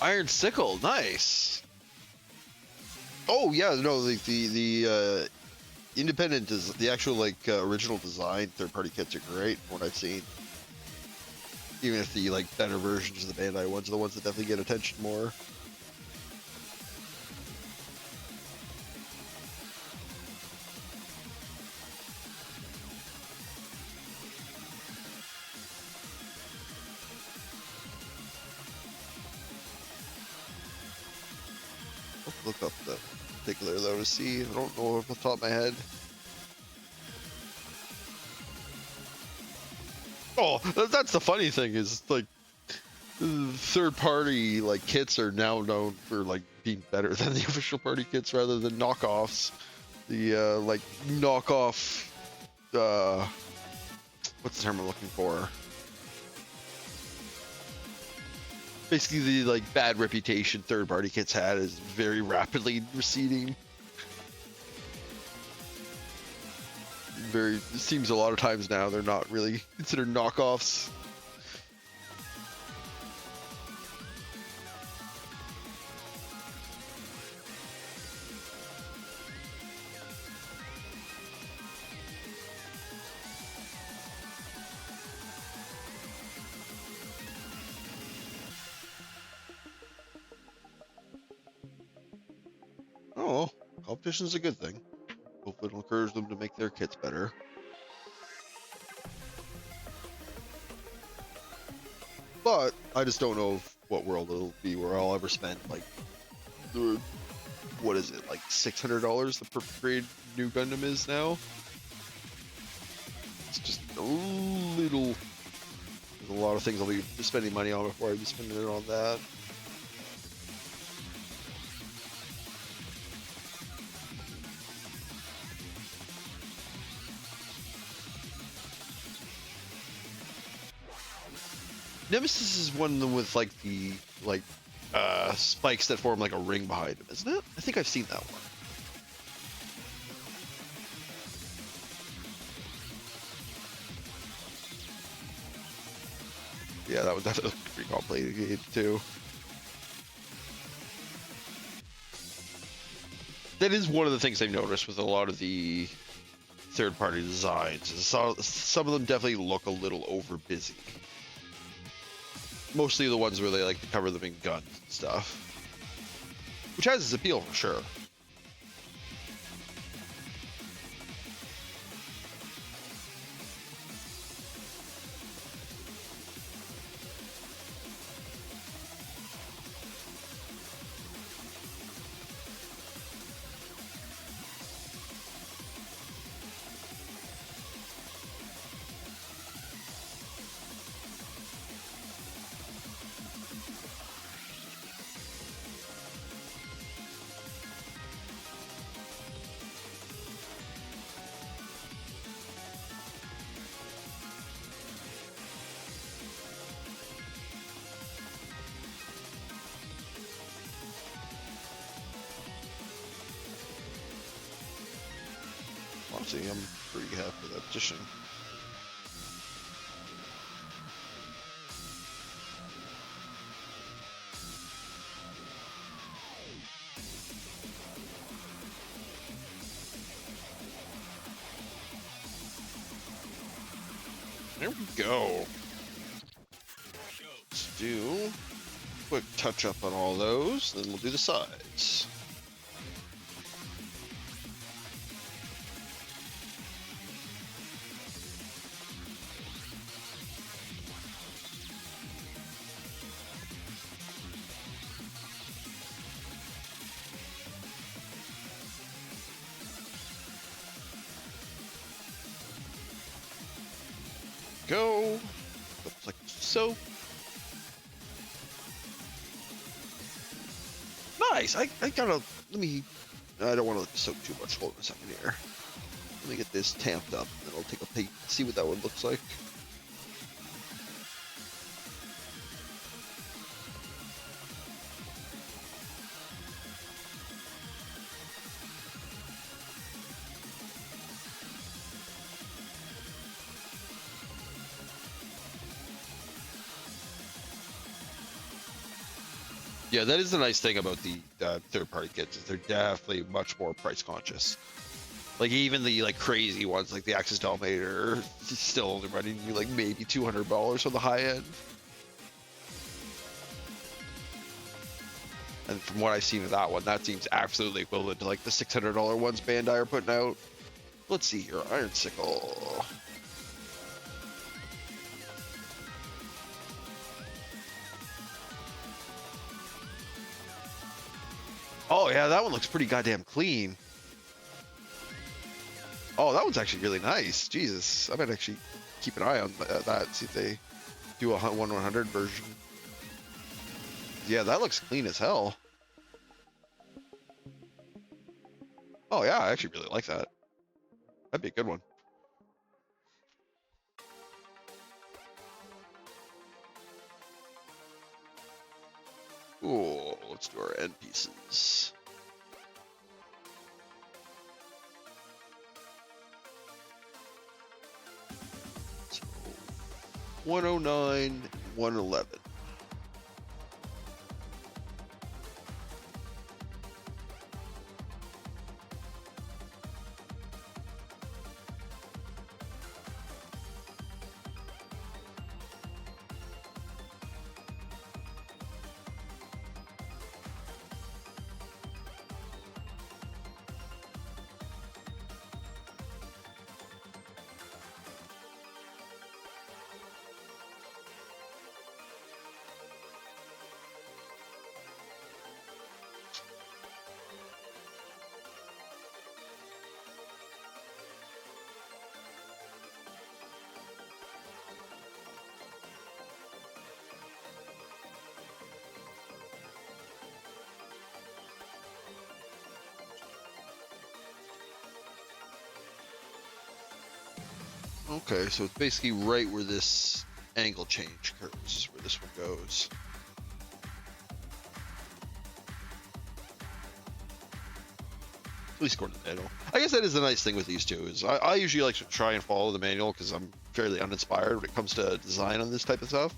Iron Sickle, nice. Oh yeah, no, the independent is the actual like original design third-party kits are great. From what I've seen, even if the like better versions of the Bandai ones are the ones that definitely get attention more. Let's look up the particular though to see. I don't know off the top of my head. Oh, that's the funny thing is like third party like kits are now known for like being better than the official party kits rather than knockoffs. The like knockoff what's the term I'm looking for? Basically the like bad reputation third party kits had is very rapidly receding. It seems a lot of times now they're not really considered knockoffs. Oh, competition is a good thing. Hopefully it'll encourage them to make their kits better. But I just don't know what world it'll be where I'll ever spend like the what is it, like $600 the perfect grade new Gundam is now. It's just a little. There's a lot of things I'll be spending money on before I be spending it on that. Nemesis is one of them with like the spikes that form like a ring behind him, isn't it? I think I've seen that one. Yeah, that was definitely pretty complicated too. That is one of the things I've noticed with a lot of the third-party designs. Some of them definitely look a little over busy. Mostly the ones where they like to cover them in guns and stuff, which has its appeal for sure. Honestly, I'm pretty happy with that edition. There we go. Let's do a quick touch up on all those, then we'll do the sides. Go. Looks like so. Nice. I gotta let me. I don't want to let this soak too much. Hold on a second here. Let me get this tamped up, and then I'll take a peek, see what that one looks like. Yeah, that is the nice thing about the third-party kits, is they're definitely much more price conscious. Like even the like crazy ones, like the Axis Dominator, still only running you like maybe $200 on the high end. And from what I've seen of that one, that seems absolutely equivalent to like the $600 ones Bandai are putting out. Let's see here, Iron Sickle. Oh yeah, that one looks pretty goddamn clean. Oh, that one's actually really nice. Jesus, I might actually keep an eye on that, see if they do a 1/100 version. Yeah, that looks clean as hell. Oh yeah, I actually really like that. That'd be a good one. Ooh, let's do our end pieces. So, 109, 111. Okay, so it's basically right where this angle change occurs, where this one goes. At least according to the manual. I guess that is the nice thing with these two, is I usually like to try and follow the manual because I'm fairly uninspired when it comes to design on this type of stuff.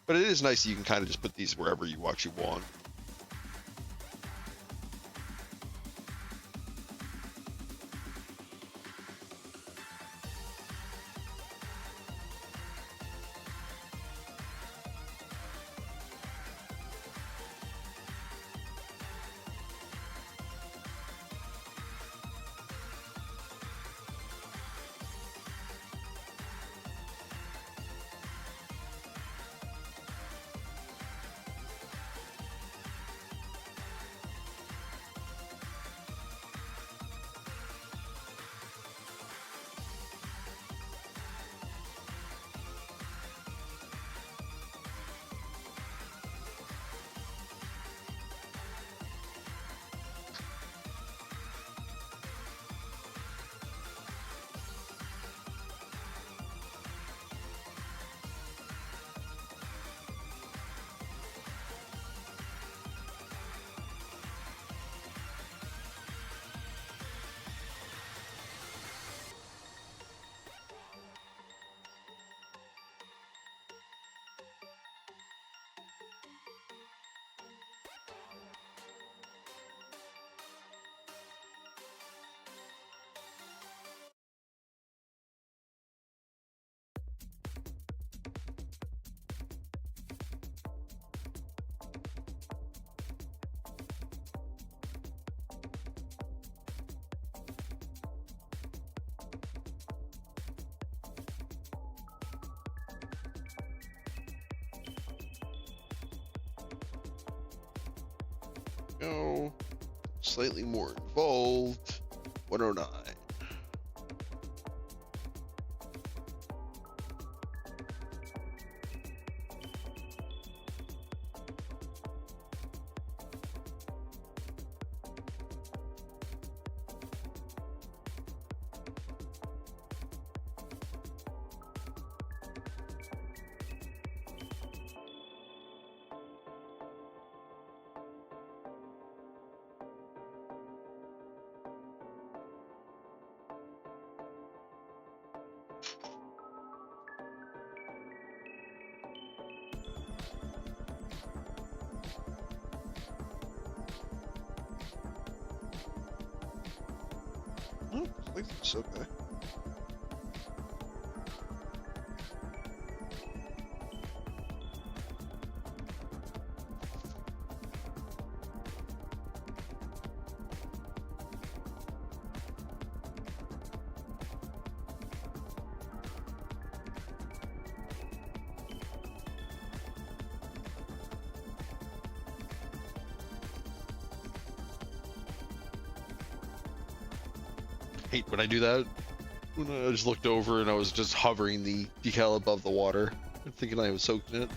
But it is nice that you can kind of just put these wherever you actually want. Go slightly more involved. 109. Oh, I think it's okay. Hate when I do that. When I just looked over and I was just hovering the decal above the water, thinking I was soaked in it.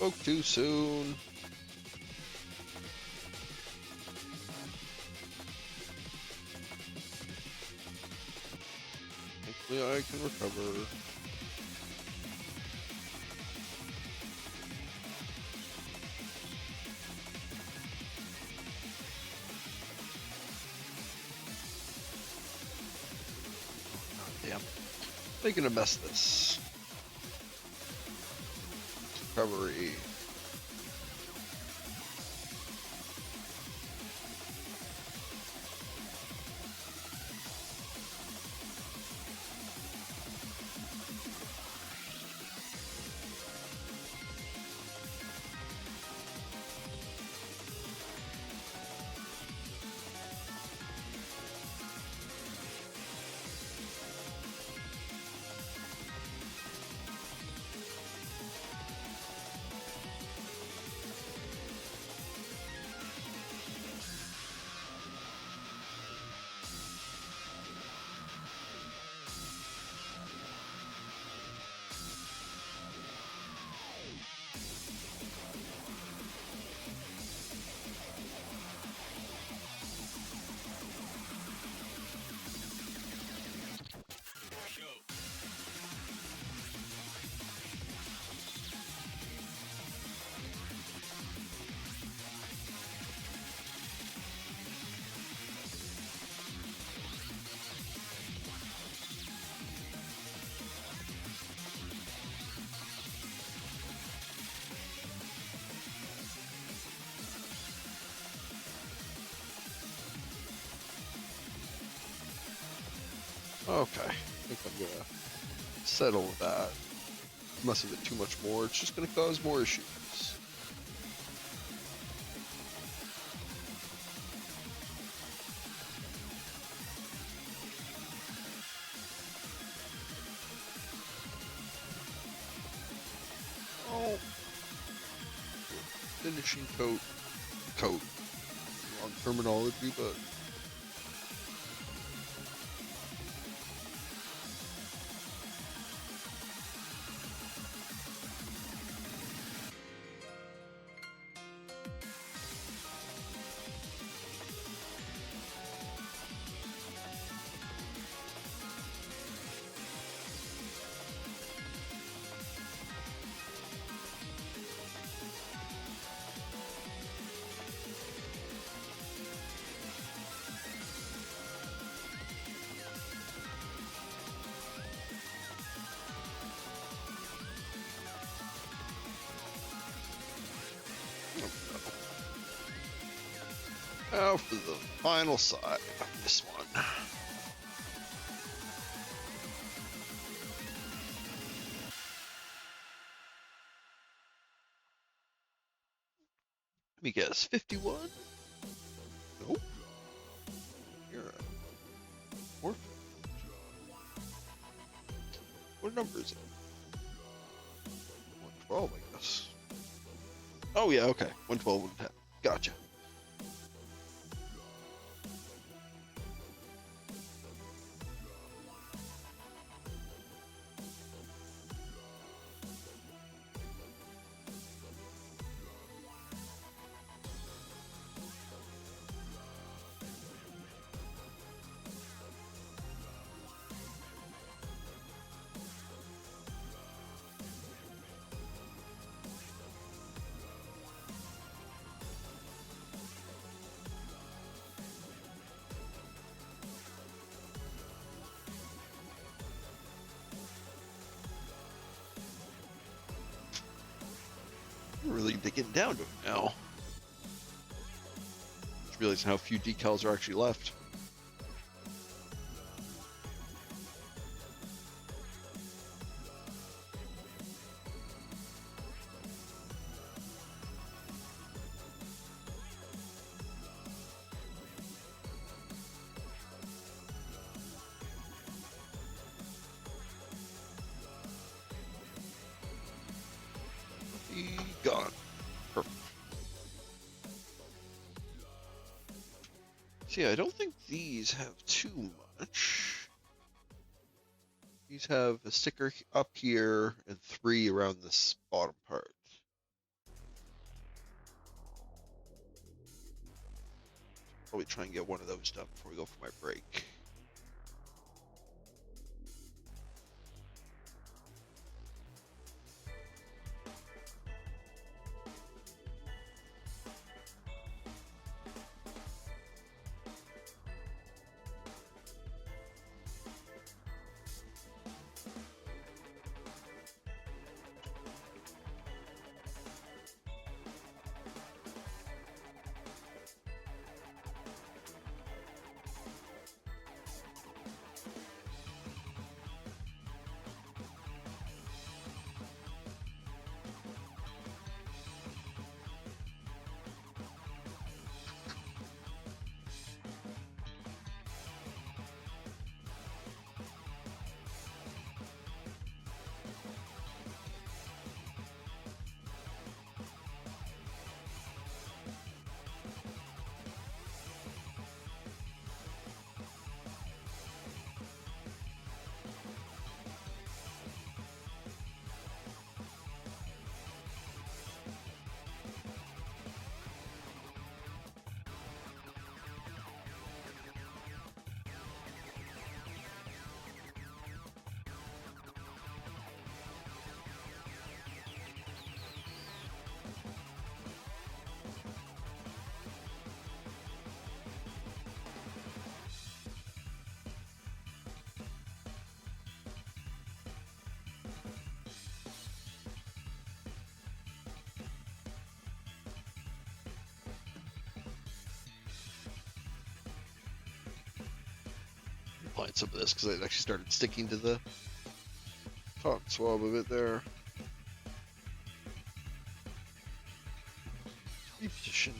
Spoke too soon. Hopefully I can recover. Damn. Making a mess of this. Recovery. Okay, I think I'm gonna settle with that. Messing with it too much more, it's just gonna cause more issues. Oh, finishing coat, wrong terminology, but now for the final side of this one. Let me guess, 51? Nope. You're a orphan. What number is it? 112, I guess. Oh yeah, okay. 112, 110. Gotcha. I'm really getting down to it now. Just realizing how few decals are actually left. Be gone. Perfect. See, I don't think these have too much. These have a sticker up here and 3 around this bottom part. Probably try and get one of those done before we go for my break. Applying some of this because it actually started sticking to the cotton swab of it there. Reposition.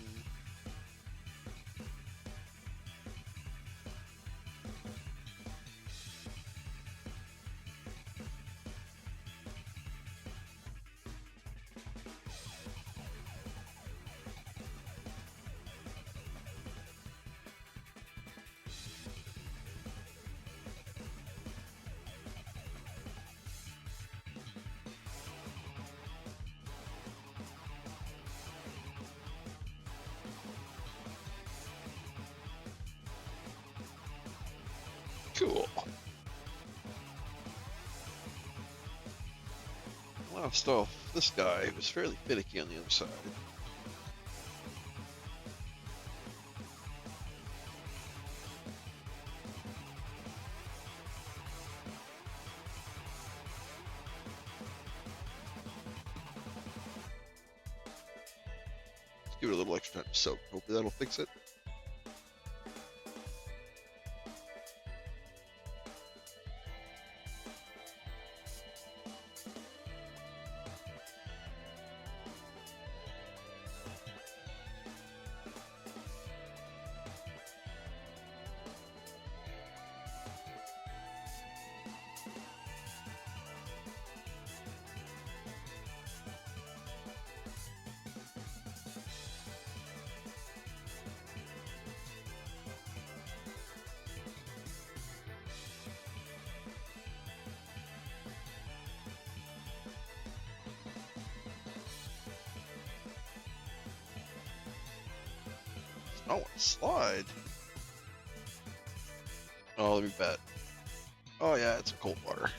Cool. Last off, this guy was fairly finicky on the other side. Let's give it a little extra time to soak. Hopefully that'll fix it. Oh, slide. Oh, let me bet. Oh yeah, it's cold water.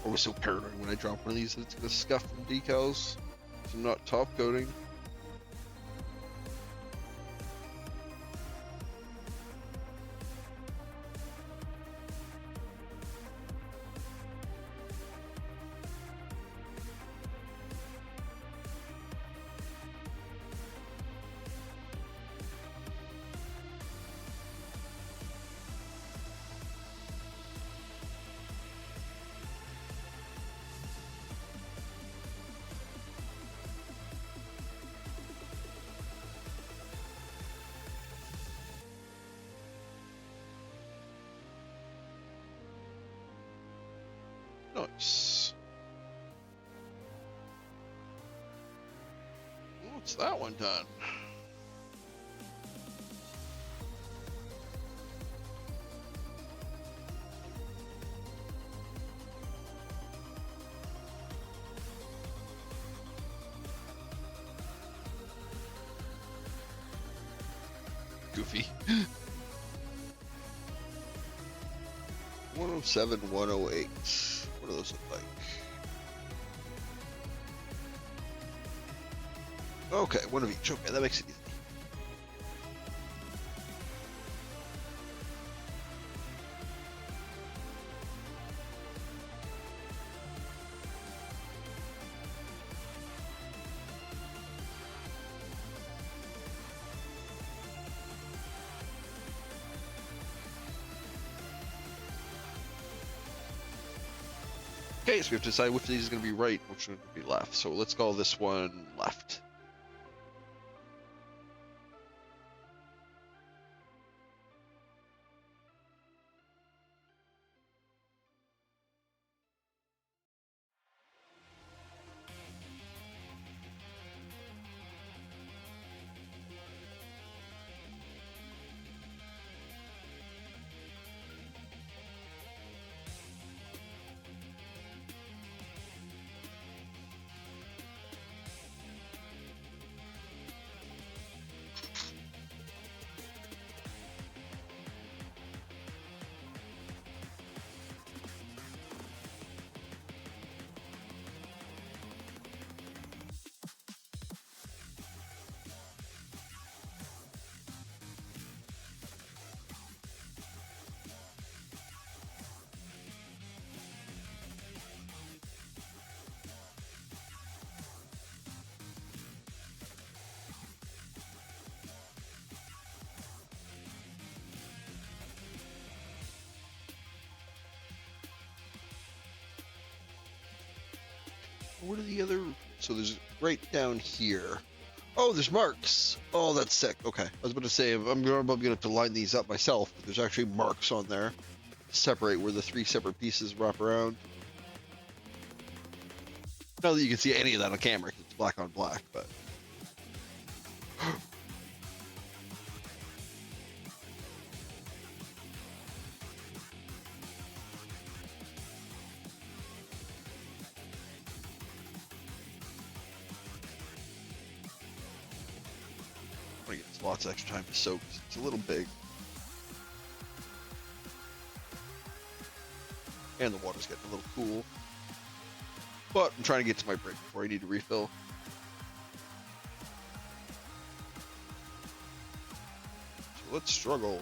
always so paranoid when I drop one of these that it's gonna scuff the decals. So I'm not top coating. Nice. What's that one done? Goofy. 107, 108. What do those look like? Okay, one of each. Okay, that makes it easy. Okay, so we have to decide which of these is going to be right, which one to be left. So let's call this one left. What are the other? So there's right down here. Oh, there's marks. Oh, that's sick. Okay, I was about to say I'm gonna have to line these up myself, but there's actually marks on there. Separate where the three separate pieces wrap around. Not that you can see any of that on camera, 'cause it's black on black, but. I get lots of extra time to soak. It's a little big. And the water's getting a little cool. But I'm trying to get to my break before I need to refill. So let's struggle.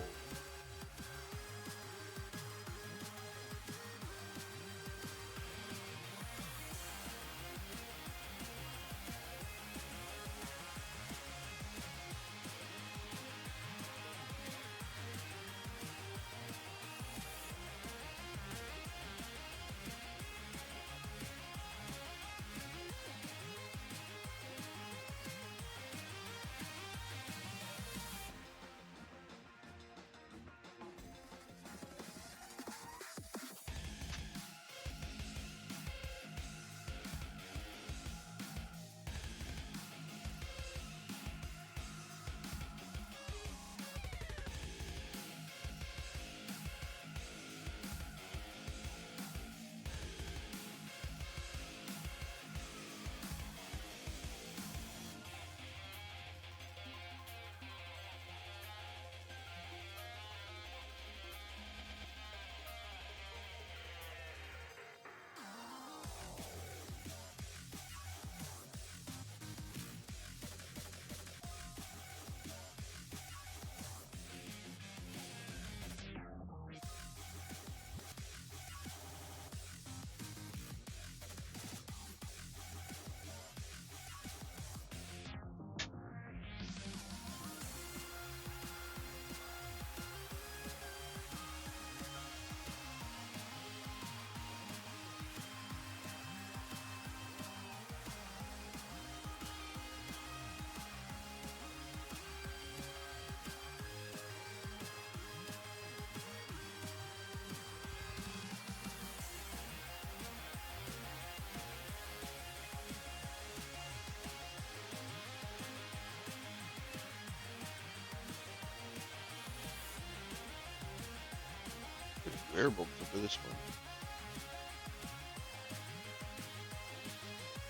air bubbles over this one.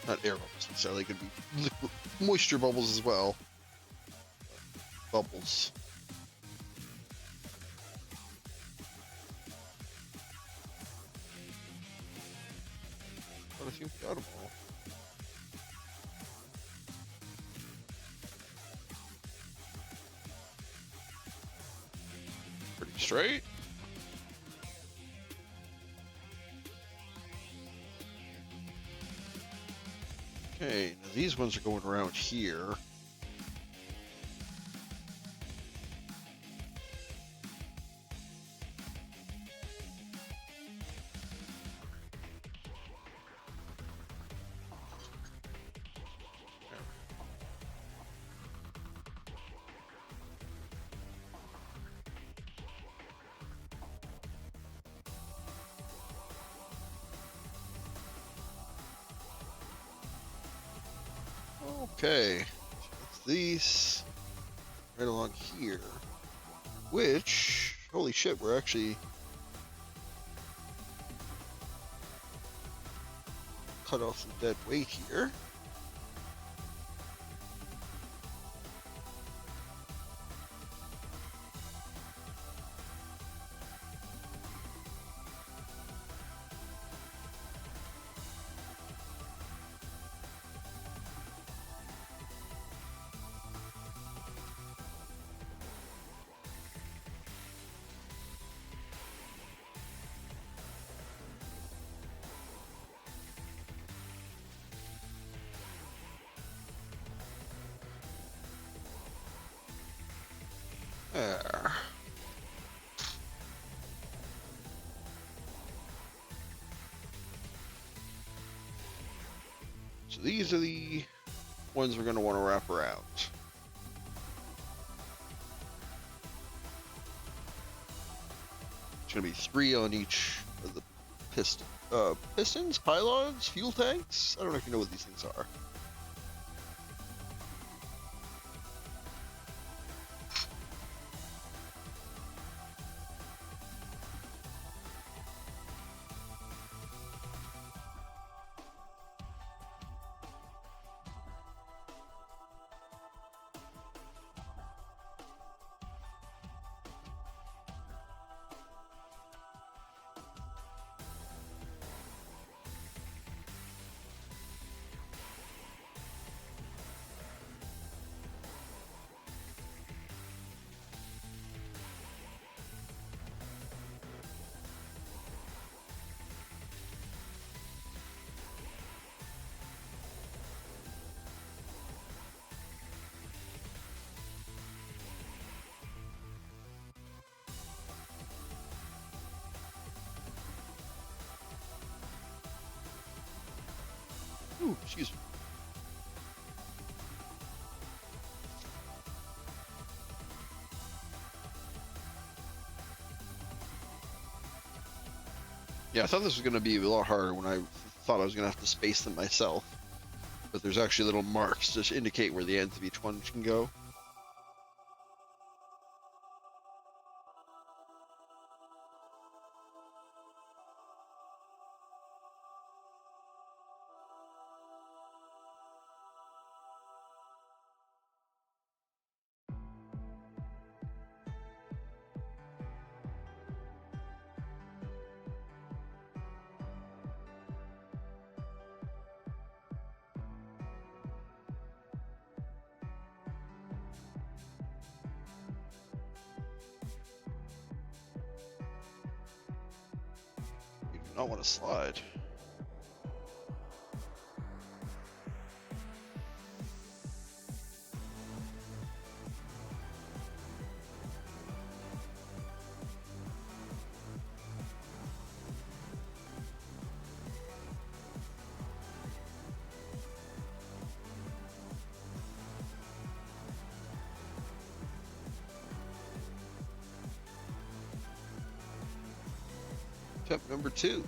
Not air bubbles necessarily, could be liquid, moisture bubbles as well. Bubbles. But I think we got them all. Pretty straight. Okay, now these ones are going around here. Okay, so these right along here, which, holy shit, we're actually cut off some dead weight here. There. So these are the ones we're going to want to wrap around. It's going to be 3 on each of the pistons, pylons, fuel tanks. I don't know if you know what these things are. Ooh, excuse me. Yeah, I thought this was going to be a lot harder when I thought I was going to have to space them myself. But there's actually little marks to indicate where the ends of each one can go. You do not want to slide. Step number 2.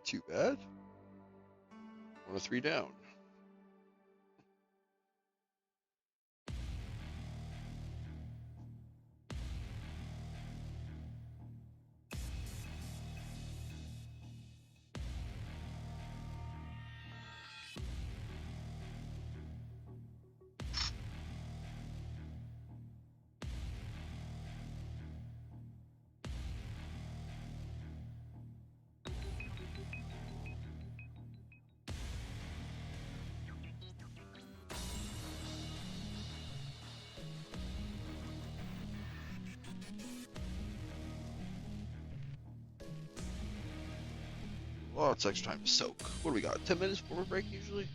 too bad. 1 of 3 down. Lots extra time to soak. What do we got? 10 minutes before we break usually?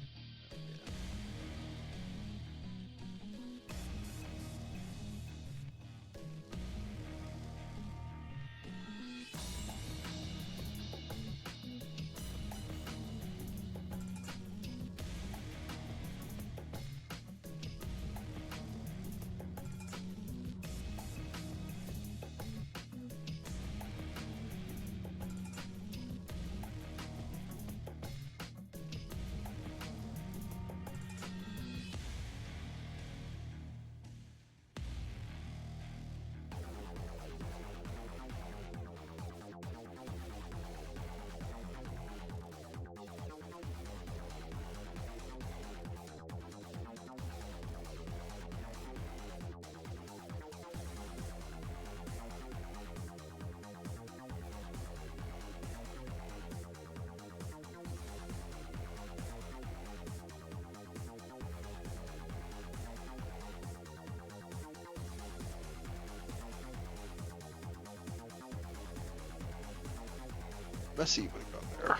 Messy what we got there.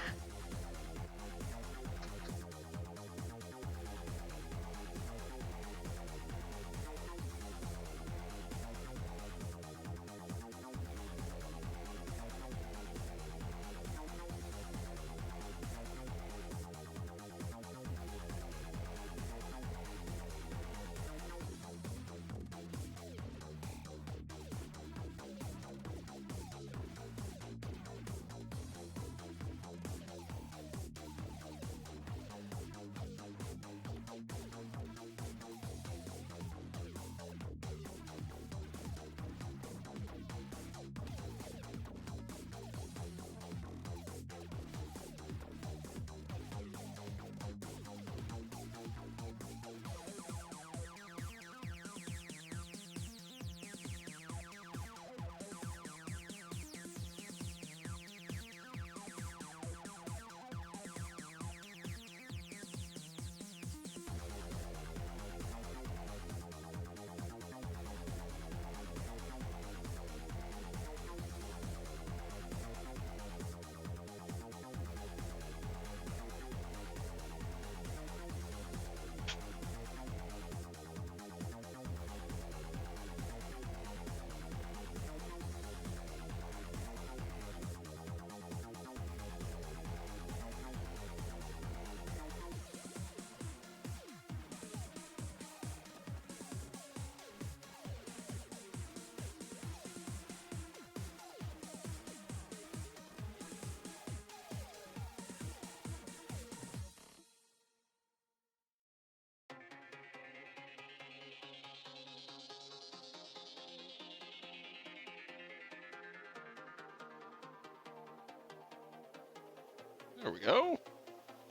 There we go.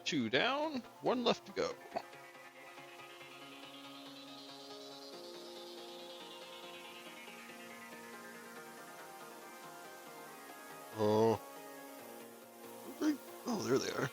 2 down, 1 left to go. Oh. Oh, there they are.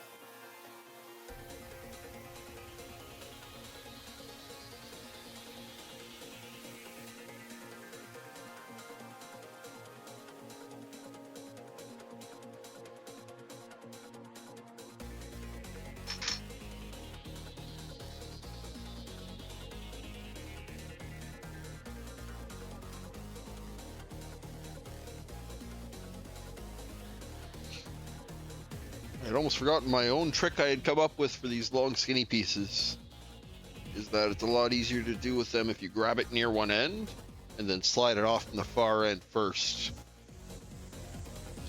I'd almost forgotten my own trick I had come up with for these long skinny pieces. Is that it's a lot easier to do with them if you grab it near one end and then slide it off from the far end first.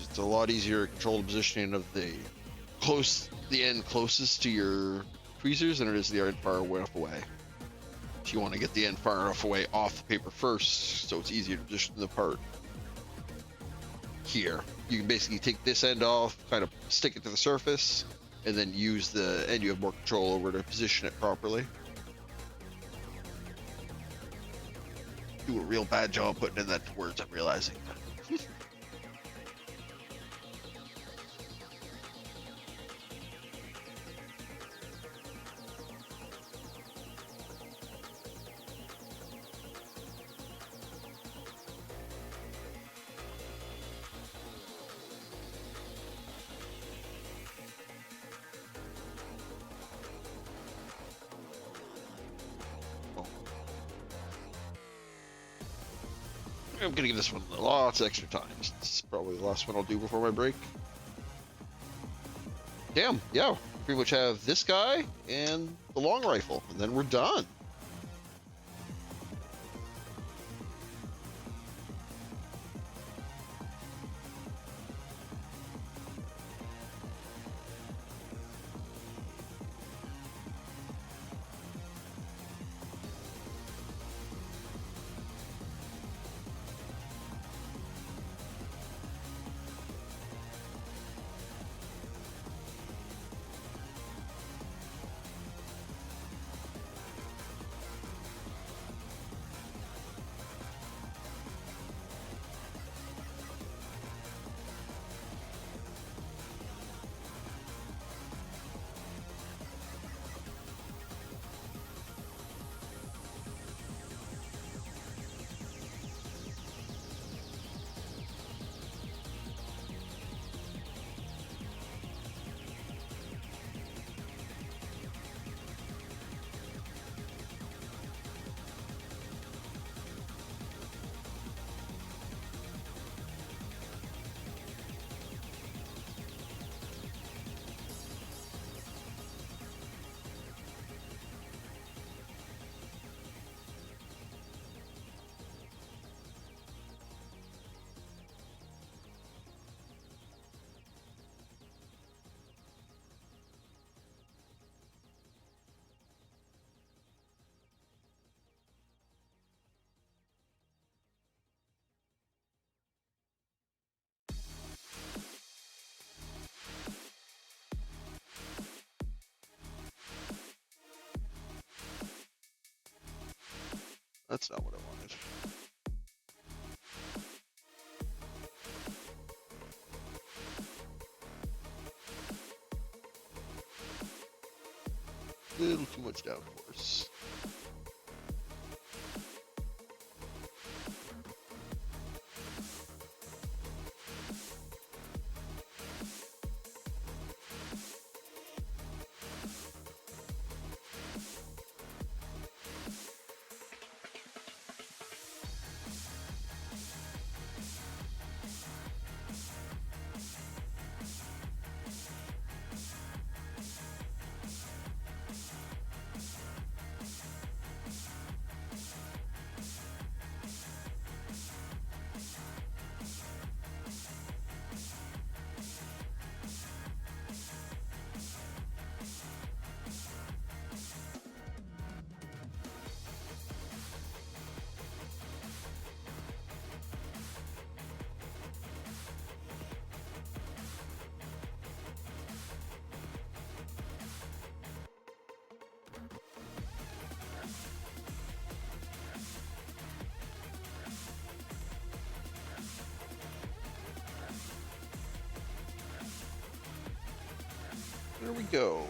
It's a lot easier to control the positioning of the the end closest to your tweezers than it is the end far enough away. So you want to get the end far enough away off the paper first, so it's easier to position the part. Here, you can basically take this end off, kind of stick it to the surface, and then use the end you have more control over to position it properly. Do a real bad job putting in that words, I'm realizing. I'm gonna give this one lots of extra time. This is probably the last one I'll do before my break. Damn, yeah, pretty much have this guy and the long rifle, and then we're done. That's not what I wanted. Little too much downforce. There we go.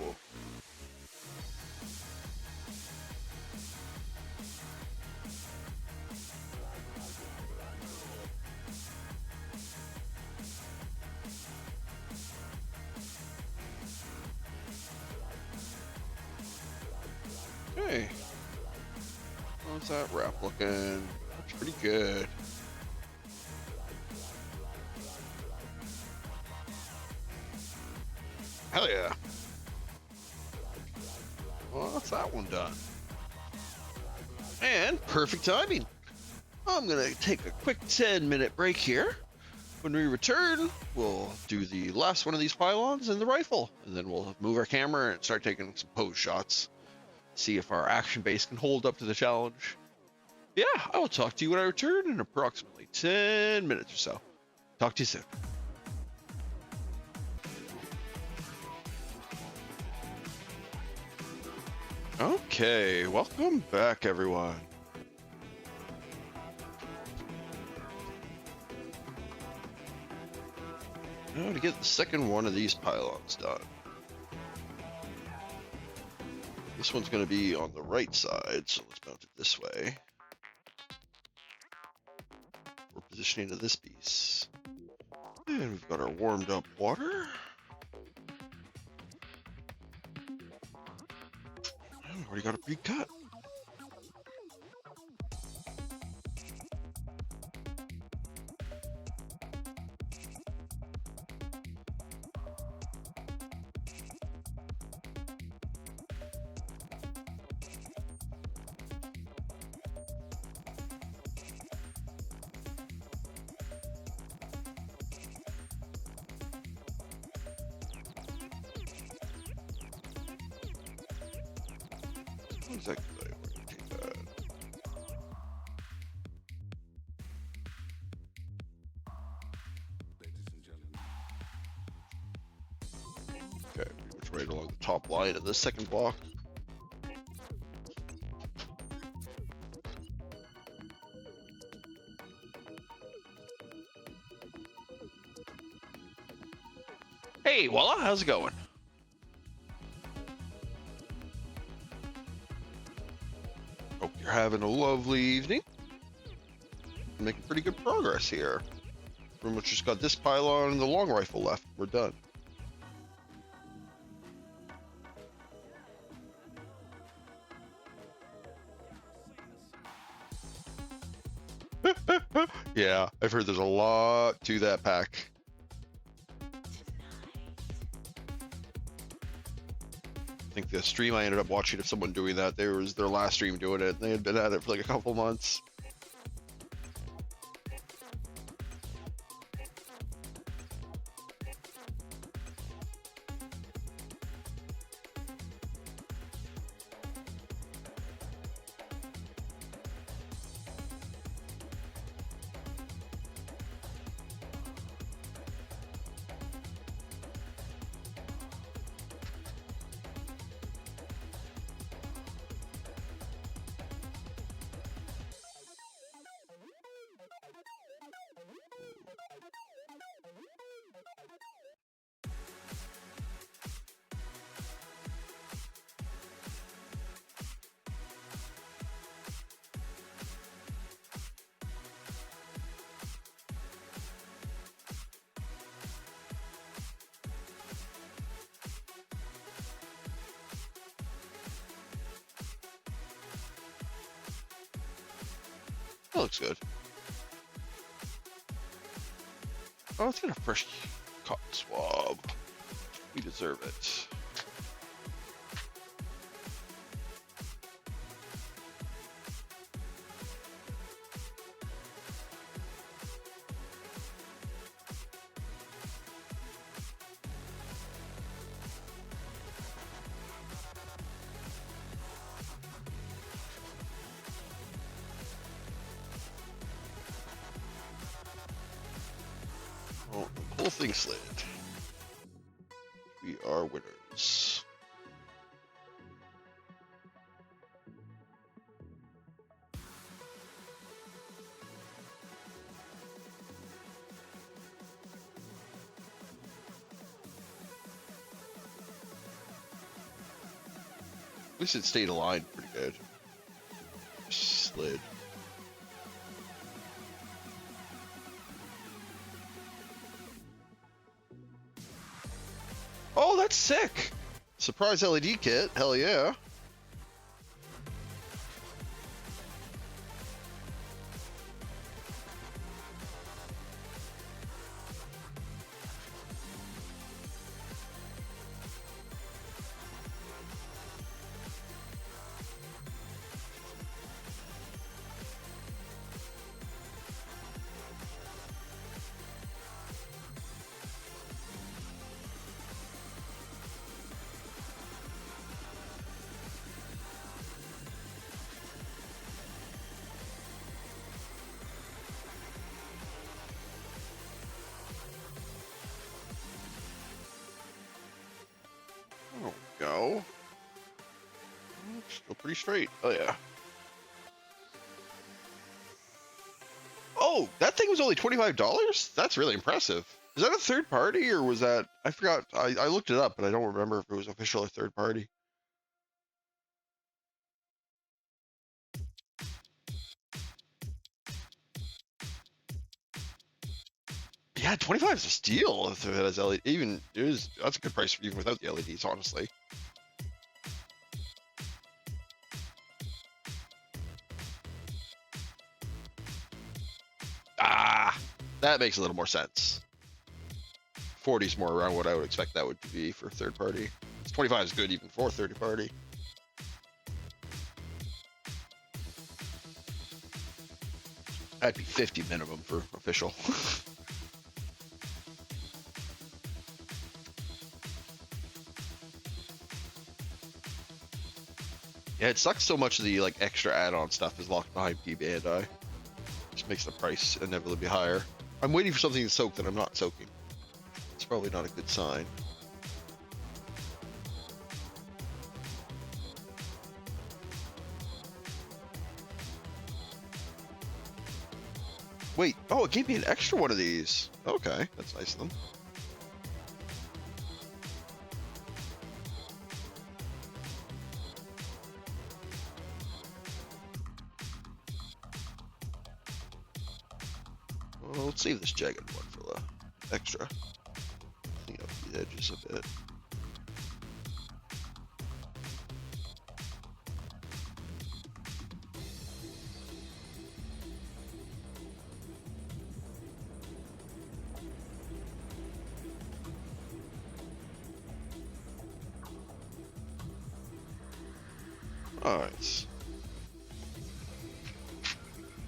Okay. How's that wrap looking? Looks pretty good. Hell yeah. Well, that's that one done. And perfect timing. I'm gonna take a quick 10-minute break here. When we return, we'll do the last one of these pylons and the rifle, and then we'll move our camera and start taking some pose shots. See if our action base can hold up to the challenge. Yeah, I will talk to you when I return in approximately 10 minutes or so. Talk to you soon. Okay, welcome back, everyone. Now to get the second one of these pylons done. This one's going to be on the right side, so let's mount it this way. We're positioning to this piece. And we've got our warmed up water. And already got a pre-cut. Exactly. We're going to take that. Okay, pretty much right along the top line of the second block. Hey, voila, how's it going? Hope you're having a lovely evening. Making pretty good progress here. Pretty much just got this pylon and the long rifle left. We're done. Yeah, I've heard there's a lot to that pack. I think the stream I ended up watching of someone doing that, there was their last stream doing it. They had been at it for like a couple months. That looks good. Oh, let's get a fresh cotton swab. We deserve it. Oh, the whole thing slid. We are winners. At least it stayed aligned pretty good. Slid. Oh, that's sick! Surprise LED kit, hell yeah. There we go. Still pretty straight. Oh yeah. Oh, that thing was only $25? That's really impressive. Is that a third party or was that, I forgot, I looked it up, but I don't remember if it was official or third party. Yeah, 25 is a steal if it has LED. Even that's a good price even without the LEDs, honestly. Ah, that makes a little more sense. 40 is more around what I would expect that would be for third party. 25 is good even for third party. That'd be 50 minimum for official. Yeah, it sucks so much of the like extra add-on stuff is locked behind P-Bandai. Just makes the price inevitably be higher. I'm waiting for something to soak that I'm not soaking. It's probably not a good sign. Wait, oh, it gave me an extra one of these. Okay, that's nice of them. Well, let's save this jagged one for the extra. Clean up the edges a bit. Alright.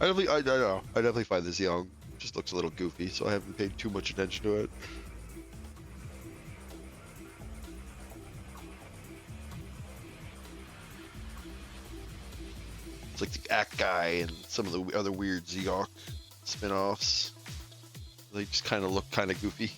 I know. I definitely find this young. Just looks a little goofy, so I haven't paid too much attention to it. It's like the Act Guy and some of the other weird Zeok spin-offs. They just kind of look kind of goofy.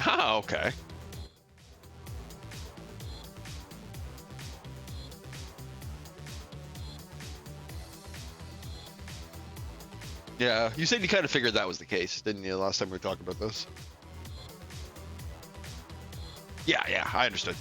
Ah, okay. Yeah, you said you kind of figured that was the case, didn't you, last time we were talking about this? Yeah, I understood.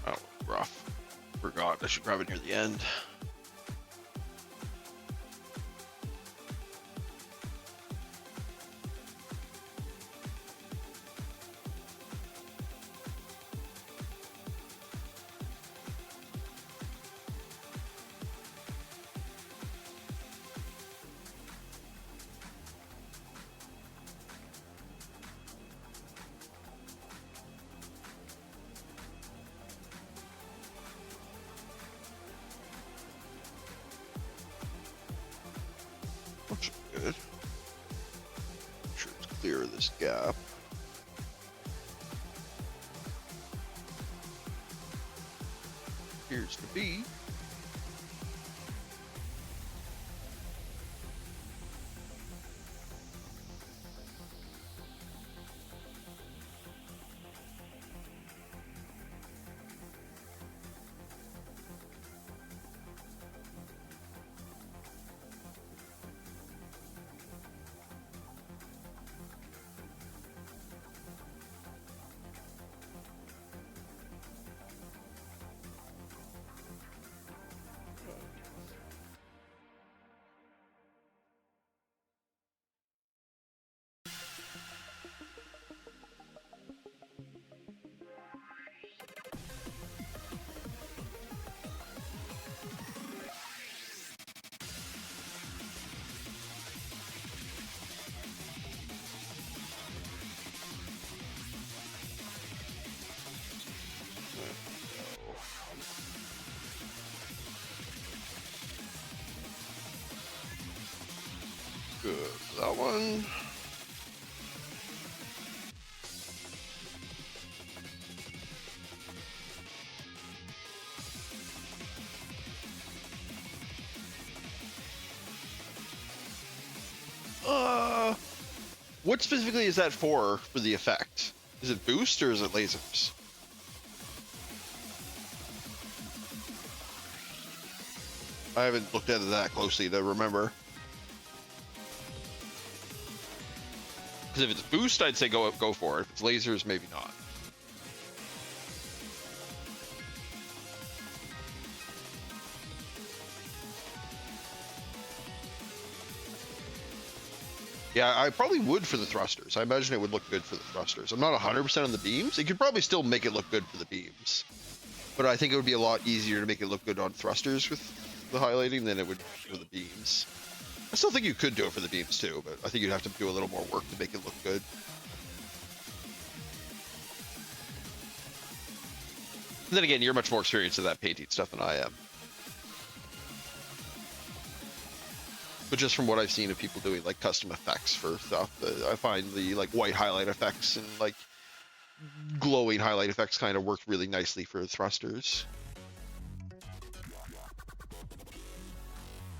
Oh, rough. Forgot, I should grab it near the end. Looks good. Make sure it's clear of this gap. Appears to be. Good. That one. What specifically is that for the effect? Is it boost or is it lasers? I haven't looked at it that closely to remember. Because if it's boost, I'd say go for it. If it's lasers, maybe not. Yeah, I probably would for the thrusters. I imagine it would look good for the thrusters. I'm not 100% on the beams. It could probably still make it look good for the beams. But I think it would be a lot easier to make it look good on thrusters with the highlighting than it would for the beams. I still think you could do it for the beams too, but I think you'd have to do a little more work to make it look good. And then again, you're much more experienced in that painting stuff than I am. But just from what I've seen of people doing like custom effects for stuff, I find the like white highlight effects and like glowing highlight effects kind of work really nicely for thrusters.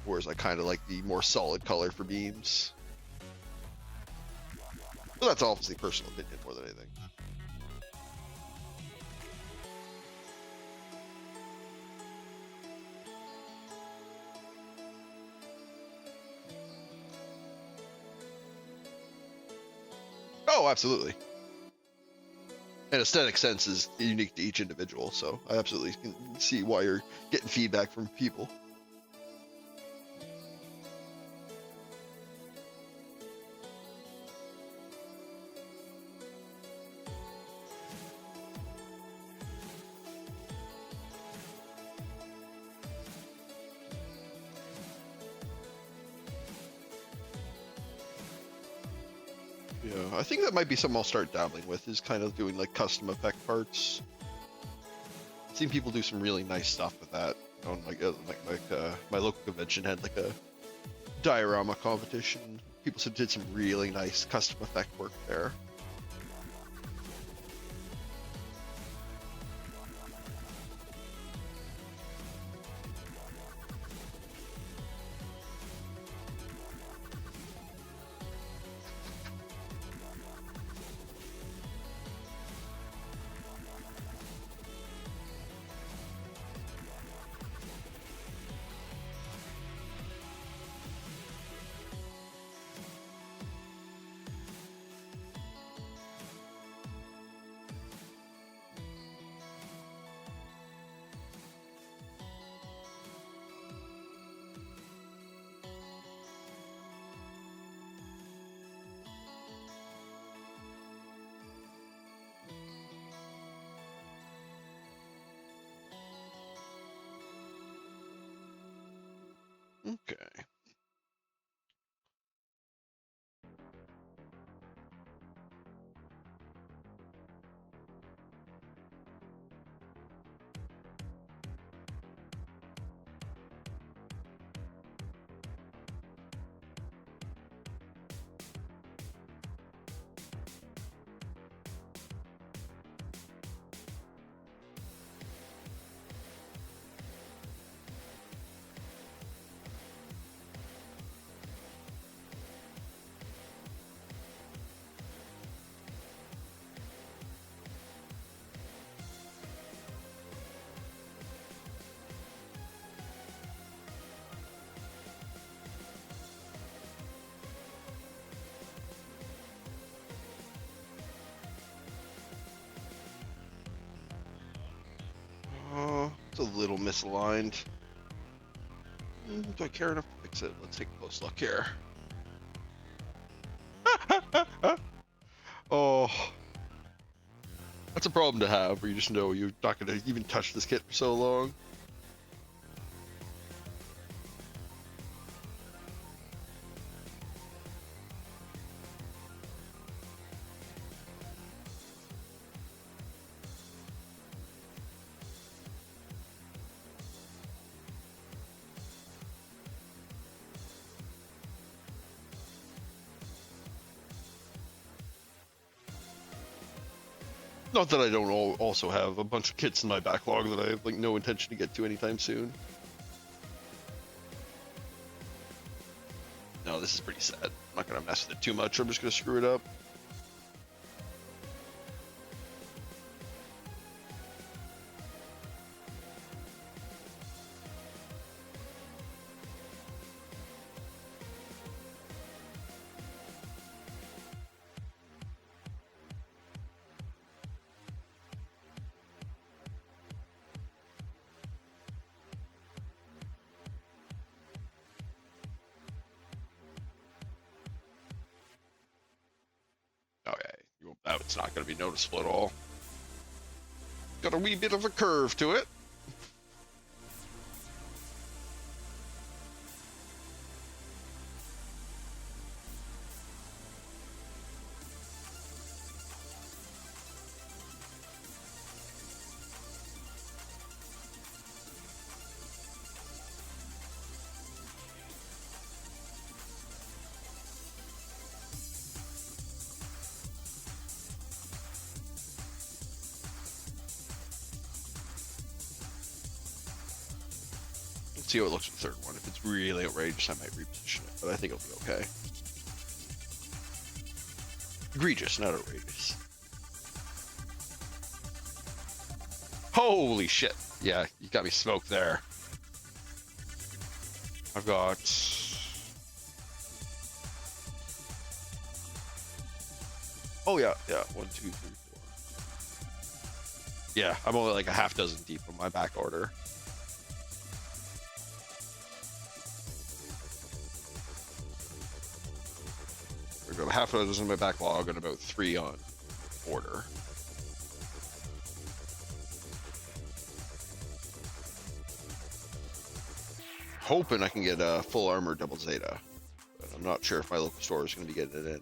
Whereas I kind of like the more solid color for beams. But that's obviously personal opinion more than anything. Oh, absolutely. And aesthetic sense is unique to each individual, so I absolutely can see why you're getting feedback from people. Yeah, I think that might be something I'll start dabbling with, is kind of doing like custom effect parts. I've seen people do some really nice stuff with that. On my local convention had like a diorama competition. People did some really nice custom effect work there. Okay. It's a little misaligned. Do I care enough to fix it? Let's take a close look here. Oh, that's a problem to have, where you just know you're not going to even touch this kit for so long. Not that I don't also have a bunch of kits in my backlog that I have like no intention to get to anytime soon. No, this is pretty sad. I'm not gonna mess with it too much. I'm just gonna screw it up. Okay, now it's not gonna be noticeable at all. Got a wee bit of a curve to it. Let's see how it looks with the third one. If it's really outrageous, I might reposition it, but I think it'll be okay. Egregious, not outrageous. Holy shit. Yeah, you got me smoked there. I've got... Oh yeah, 1, 2, 3, 4. Yeah, I'm only like a half dozen deep on my back order. We've got half a dozen in my backlog and about 3 on order. Hoping I can get a full armor double Zeta, but I'm not sure if my local store is going to be getting it in.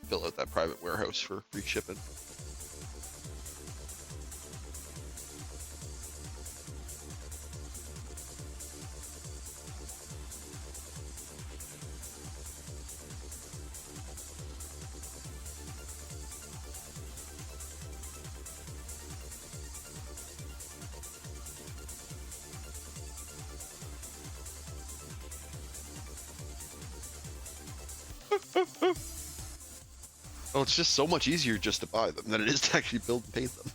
Fill out that private warehouse for free shipping. Oh, it's just so much easier just to buy them than it is to actually build and paint them.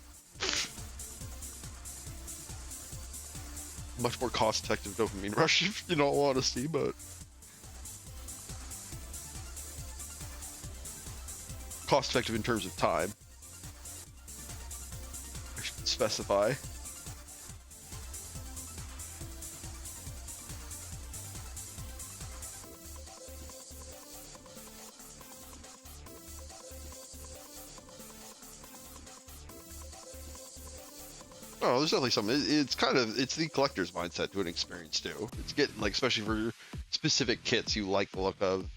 Much more cost-effective dopamine rush, in all honesty, but cost-effective in terms of time. I should specify. Oh, there's definitely something. It's the collector's mindset to an experience too. It's getting like, especially for specific kits you like the look of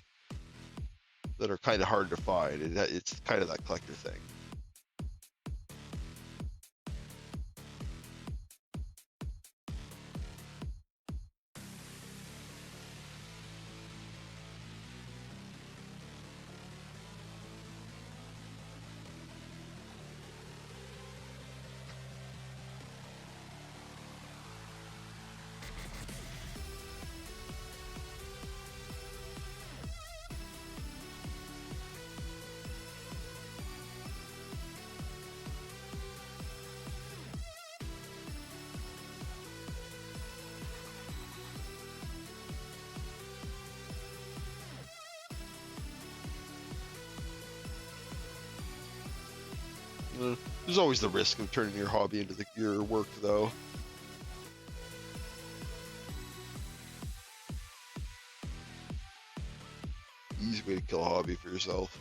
that are kind of hard to find. It's kind of that collector thing. There's always the risk of turning your hobby into your work, though. Easy way to kill a hobby for yourself.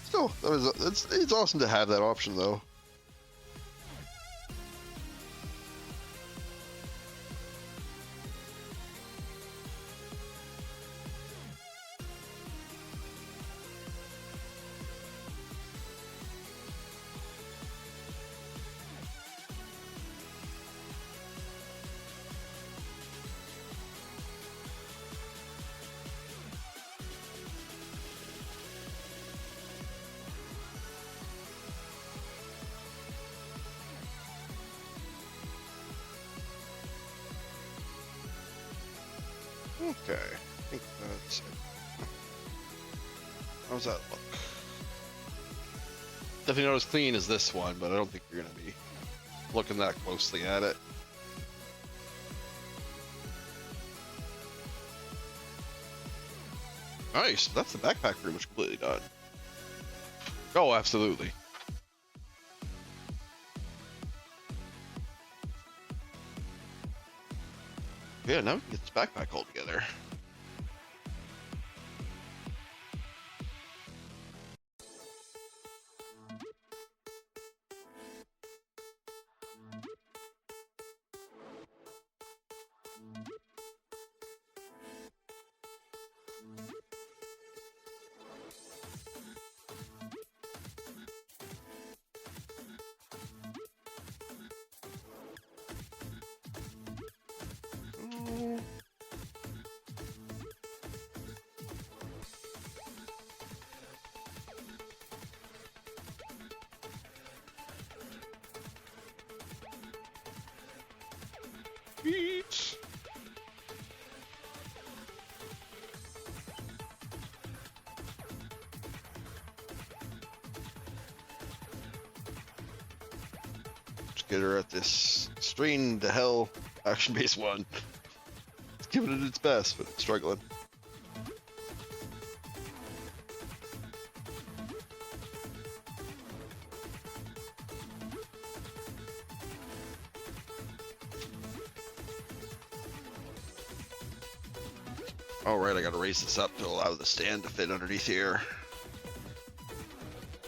Still, it's awesome to have that option, though. Okay, I think that's it. How's that look? Definitely not as clean as this one, but I don't think you're gonna be looking that closely at it. Nice, that's the backpack pretty much completely done. Oh, absolutely. Yeah, now we can get this backpack all together. Sweet. Let's get her at this strain to hell action-based one. It's giving it its best, but it's struggling. All right, I gotta raise this up to allow the stand to fit underneath here.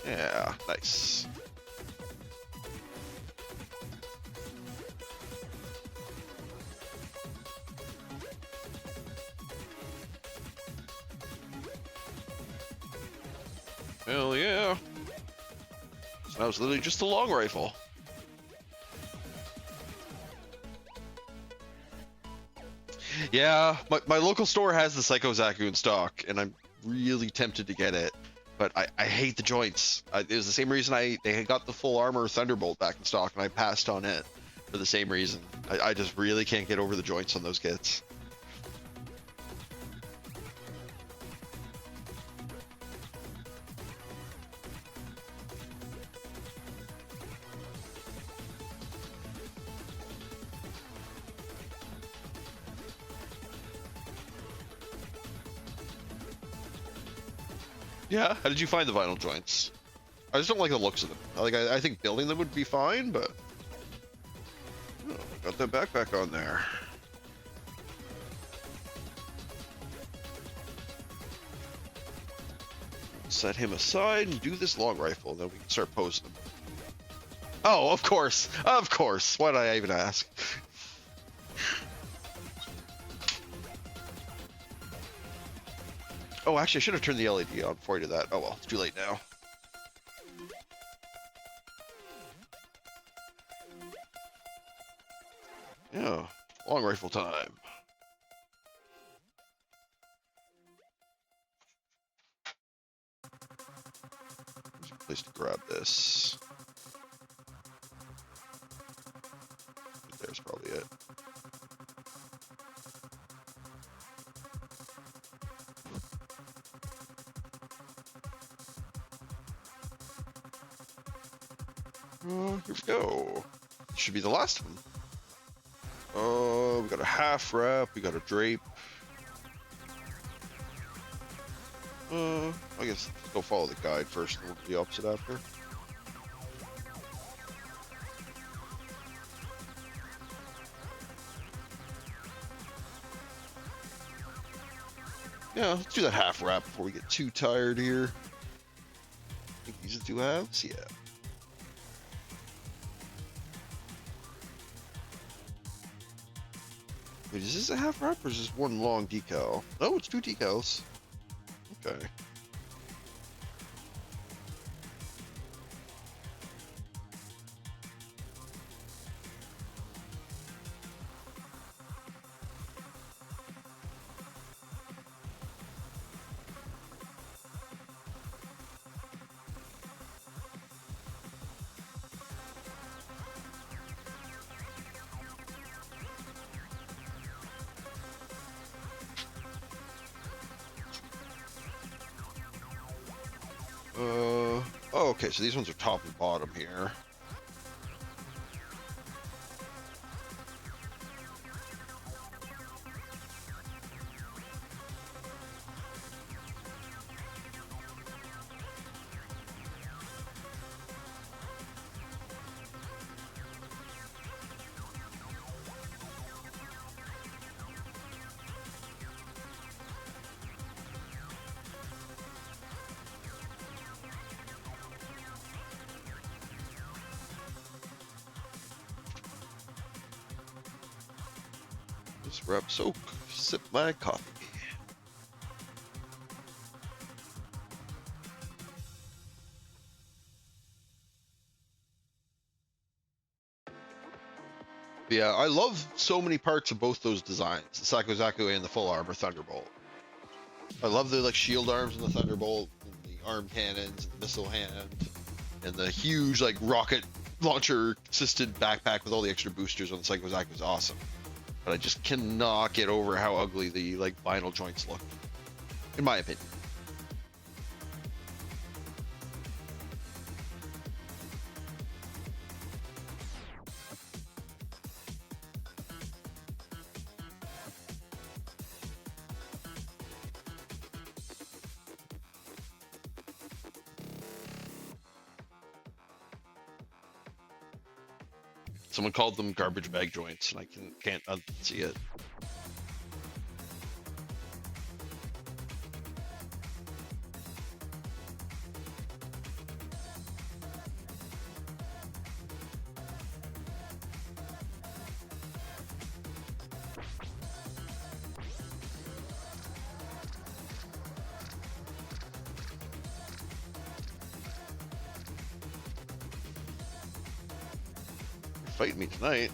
Yeah, nice. Hell yeah. So that was literally just a long rifle. Yeah, my local store has the Psycho Zaku in stock, and I'm really tempted to get it, but I hate the joints. It was the same reason they got the full armor Thunderbolt back in stock, and I passed on it for the same reason. I just really can't get over the joints on those kits. Yeah, how did you find the vinyl joints? I just don't like the looks of them. I think building them would be fine, but oh, got that backpack on there. Set him aside and do this long rifle, and then we can start posing them. Oh, of course, of course. Why did I even ask? Oh, actually, I should have turned the LED on before I did that. Oh well, it's too late now. Yeah, long rifle time. There's a place to grab this. There's probably it. Here we go. Should be the last one. Oh, we got a half wrap. We got a drape. I guess let's go follow the guide first, and we'll do the opposite after. Yeah, let's do that half wrap before we get too tired here. I think these are 2 halves. Yeah. Wait, is this a half wrap or is this one long decal? Oh, it's 2 decals. Okay. Oh, okay, so these ones are top and bottom here. Just rub soak, sip my coffee. Yeah, I love so many parts of both those designs, the Sakozaku and the full armor Thunderbolt. I love the like shield arms in the Thunderbolt, and the arm cannons, and the missile hand, and the huge like rocket launcher assisted backpack with all the extra boosters on the Sakozaku is awesome. But I just cannot get over how ugly the like vinyl joints look, in my opinion. Someone called them garbage bag joints, and I can't unsee it. You're fighting me tonight.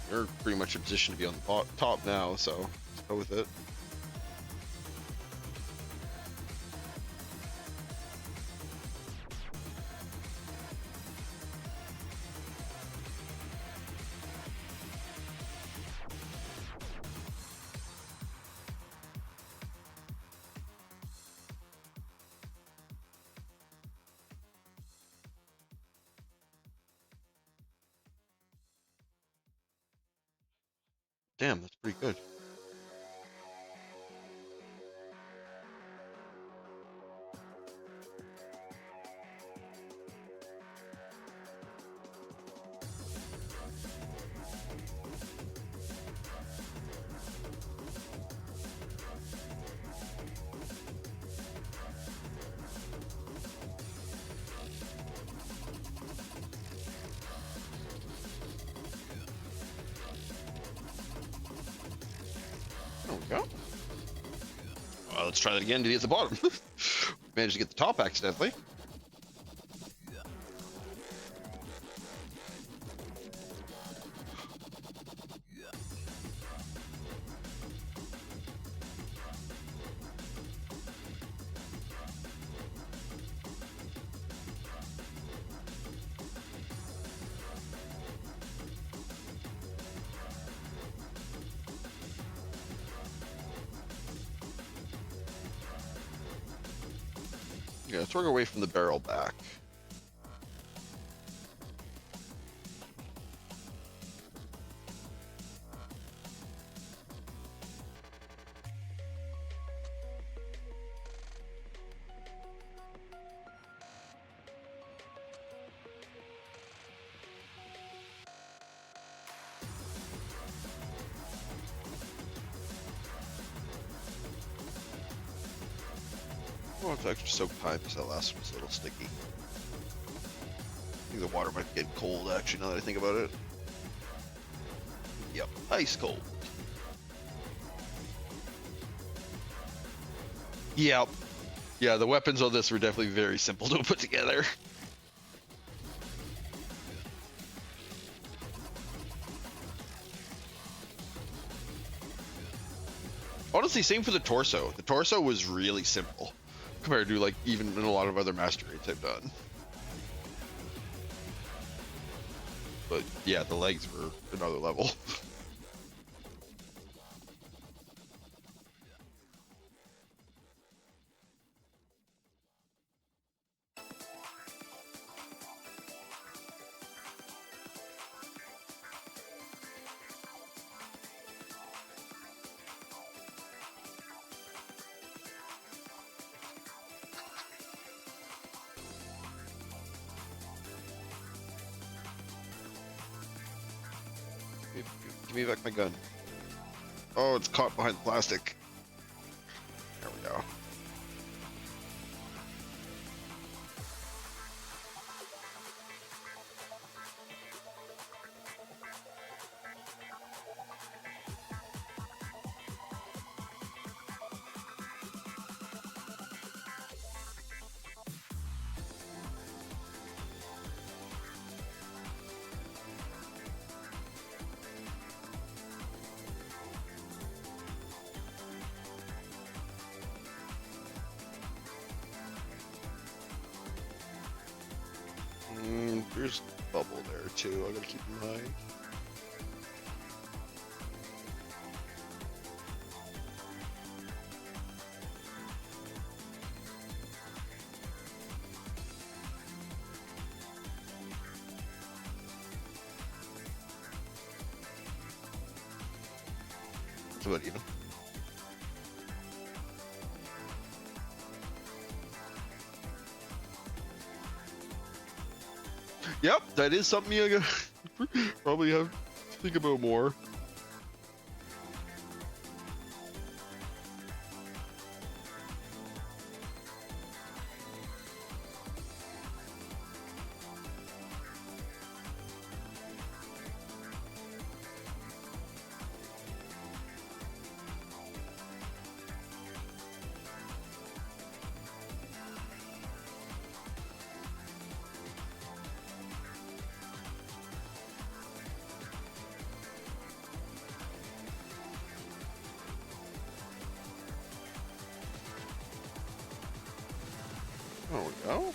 You're pretty much in position to be on the top now, so let's go with it. Damn, that's pretty good. There we go. Let's try that again to get the bottom. Managed to get the top accidentally. Yeah, let's work our way from the barrel back. Oh, it's extra soak time because that last one was a little sticky. I think the water might get cold actually now that I think about it. Yep, ice cold. Yep. Yeah, the weapons on this were definitely very simple to put together. Honestly, same for the torso. The torso was really simple compared to like even in a lot of other master rates I've done. But yeah, the legs were another level. Give me back my gun. Oh, it's caught behind the plastic. There we go. There's a bubble there too. I gotta keep in mind. That's about even. Yep, that is something you gotta probably have to think about more. There we go.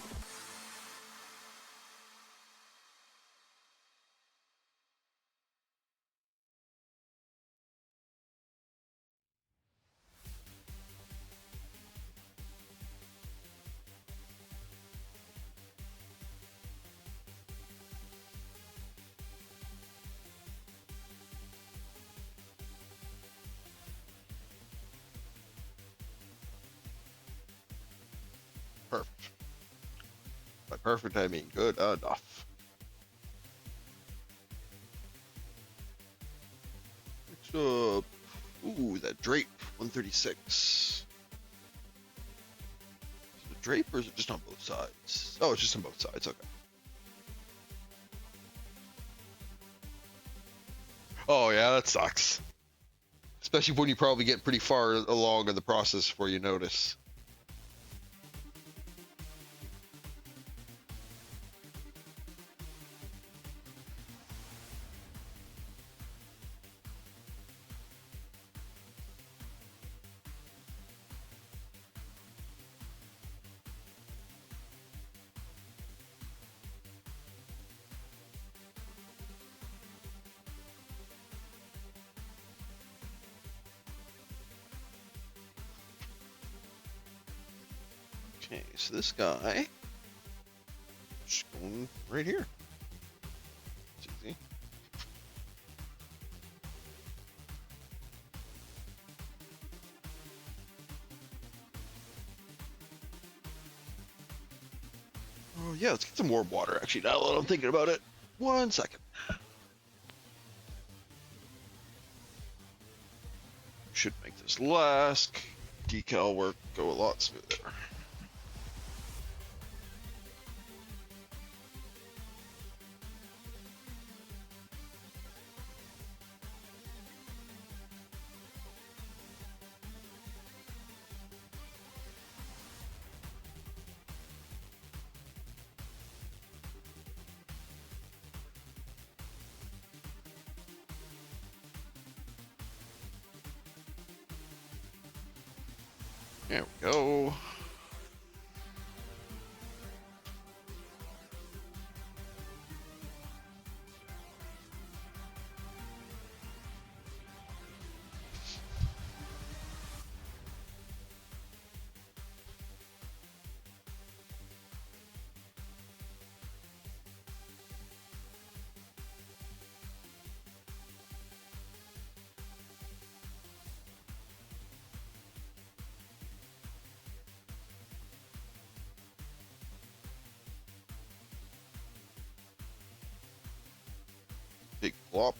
Perfect. By perfect, I mean good enough. Next up, ooh, that drape, 136. Is it a drape or is it just on both sides? Oh, it's just on both sides. Okay. Oh yeah, that sucks. Especially when you probably get pretty far along in the process before you notice. Okay, so this guy, just going right here. It's easy. Oh yeah, let's get some warm water. Actually, now that I'm thinking about it, 1 second. Should make this last decal work go a lot smoother. There we go. Plop.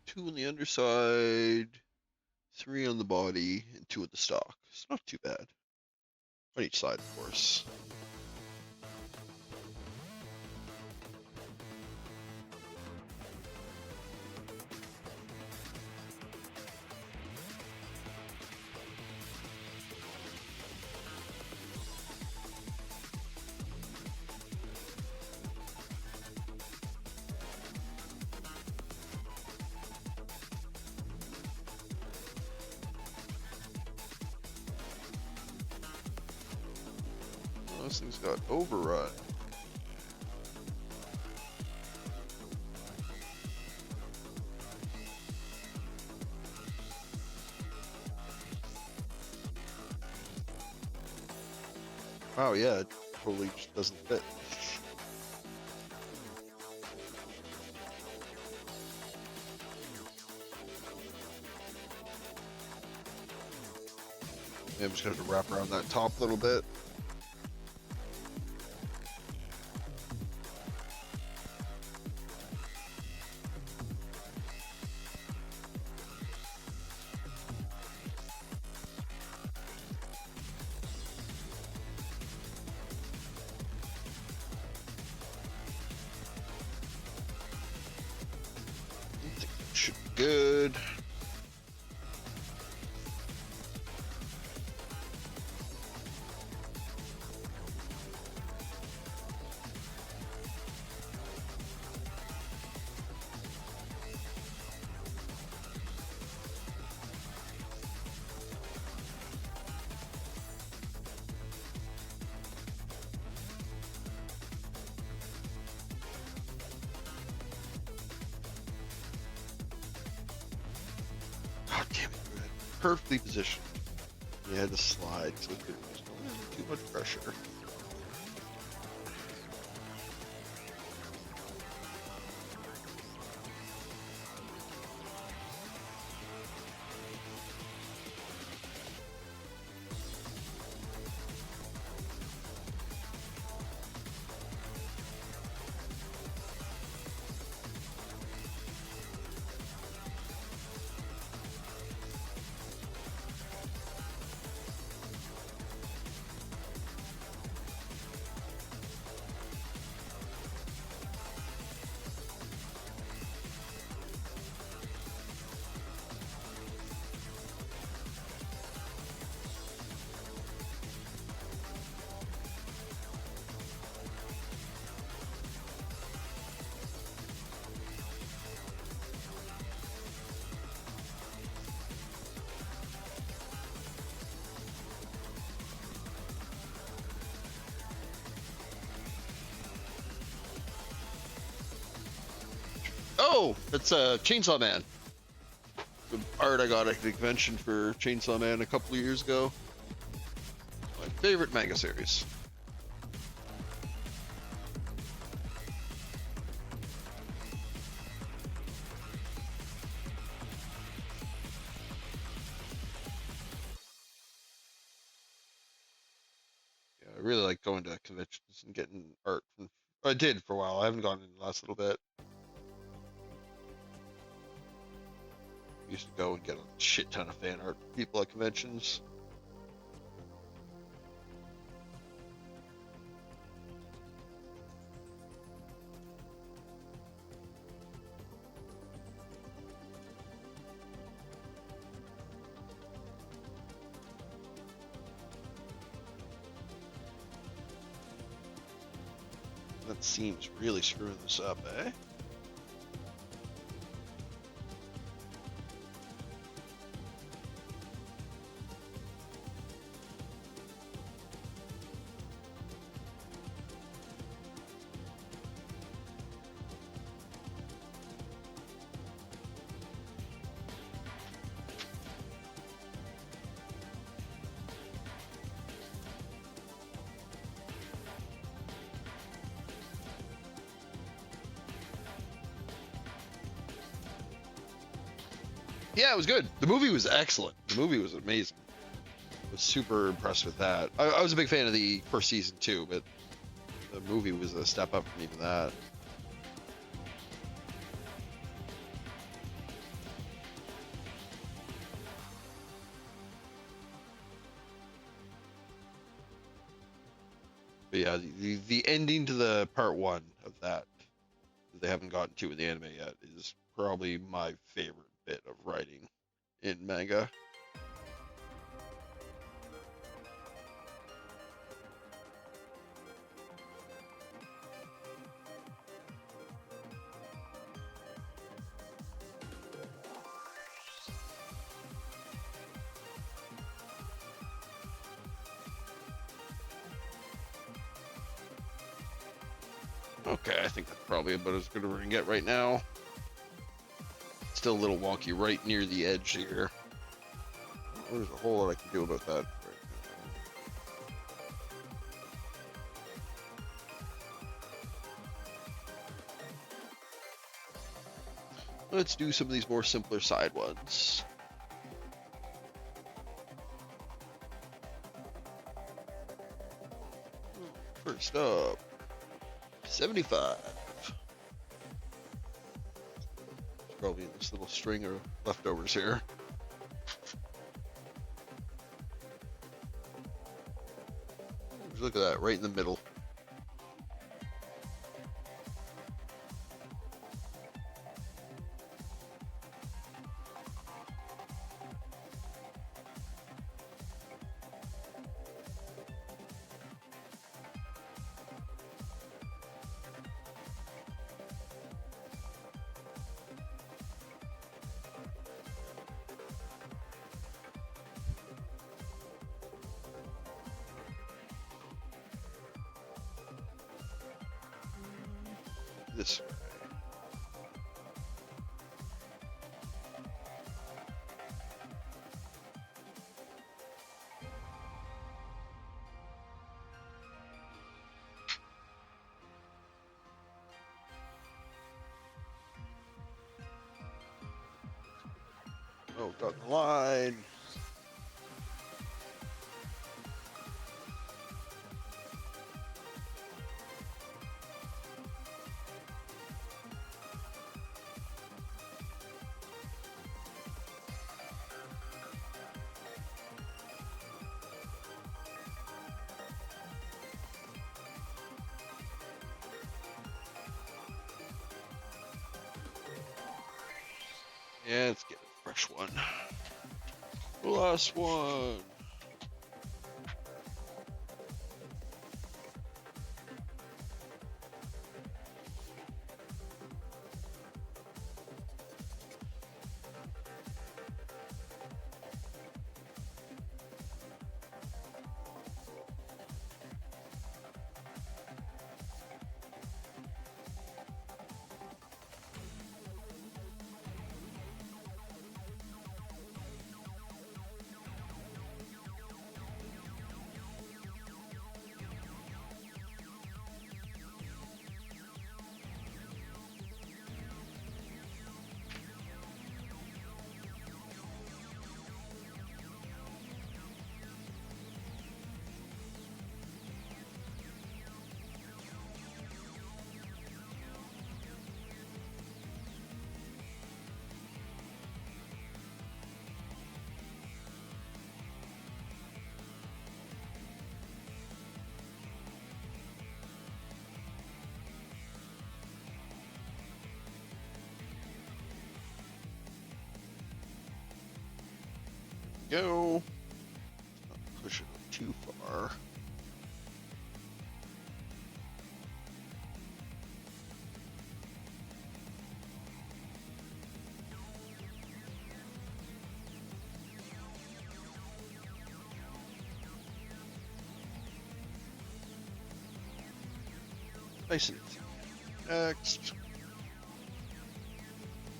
Two on the underside, 3 on the body, and 2 at the stock. It's not too bad. On each side, of course. Oh, this thing's got overrun. Oh yeah, it totally just doesn't fit. Yeah, I'm just gonna have to wrap around that top a little bit. Should be good. God damn it, man. Perfectly positioned. You had to slide, so it couldn't too much pressure. Oh, it's Chainsaw Man. The art I got at the convention for Chainsaw Man a couple of years ago. My favorite manga series. Yeah, I really like going to conventions and getting art from. I did for a while. I haven't gone in the last little bit. Used to go and get a shit ton of fan art from people at conventions. That seems really screwing this up, eh? Yeah, it was good. The movie was excellent. The movie was amazing. I was super impressed with that. I was a big fan of the first season too, but the movie was a step up from even that. But yeah, the ending to the part one of that they haven't gotten to in the anime yet is probably my favorite bit of writing in manga. Okay, I think that's probably about as good as we're gonna get right now. Still a little wonky right near the edge here. There's a whole lot I can do about that right now. Let's do some of these more simpler side ones. First up, 75. Probably this little string of leftovers here. Look at that, right in the middle. This way. Oh, got the line. Yeah, let's get a fresh one. The last one. Go. Not pushing it too far. Nice and easy. Next.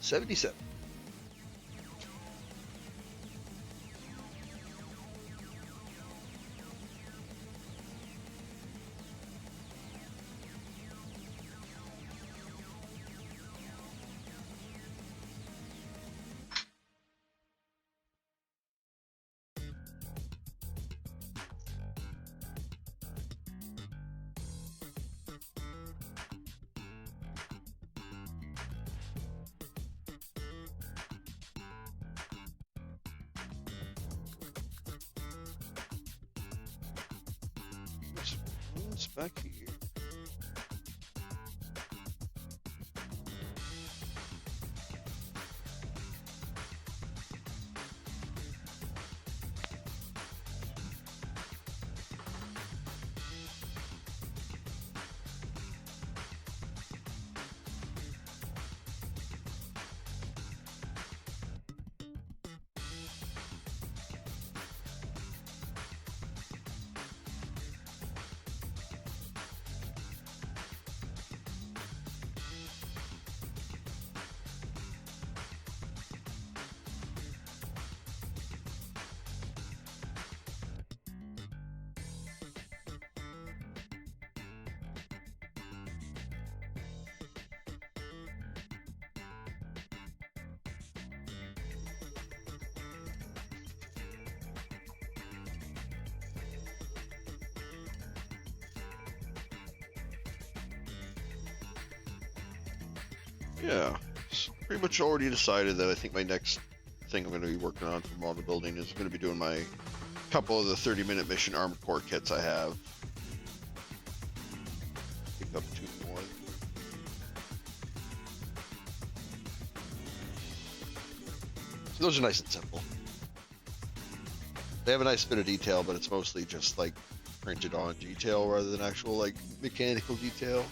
77. this back here. Yeah, it's pretty much already decided that I think my next thing I'm going to be working on for model building is going to be doing my couple of the 30-minute mission armored core kits I have. Pick up 2 more. So those are nice and simple. They have a nice bit of detail, but it's mostly just like printed on detail rather than actual like mechanical detail.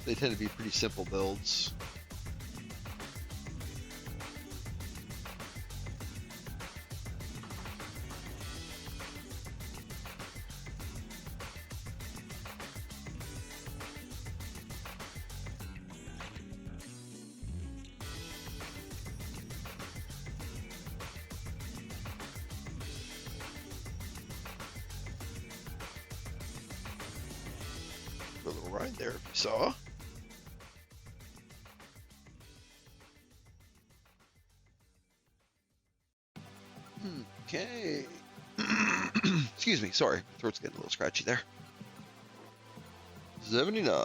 They tend to be pretty simple builds. A little ride there, if you saw. Okay. Excuse me, sorry. My throat's getting a little scratchy there. 79.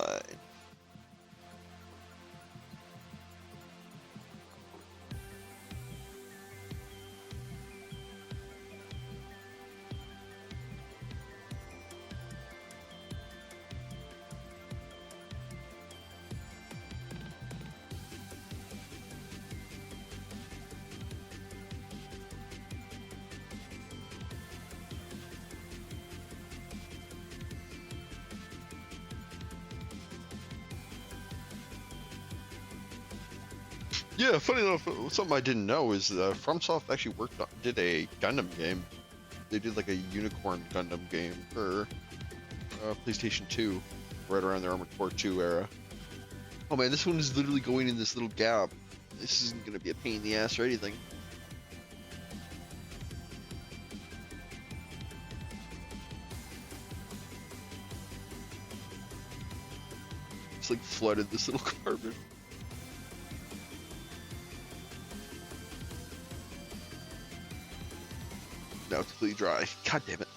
Yeah, funny enough, something I didn't know is FromSoft actually did a Gundam game. They did like a unicorn Gundam game for PlayStation 2, right around the Armored Core 2 era. Oh man, this one is literally going in this little gap. This isn't going to be a pain in the ass or anything. It's like flooded this little carbon. Now it's completely dry. God damn it.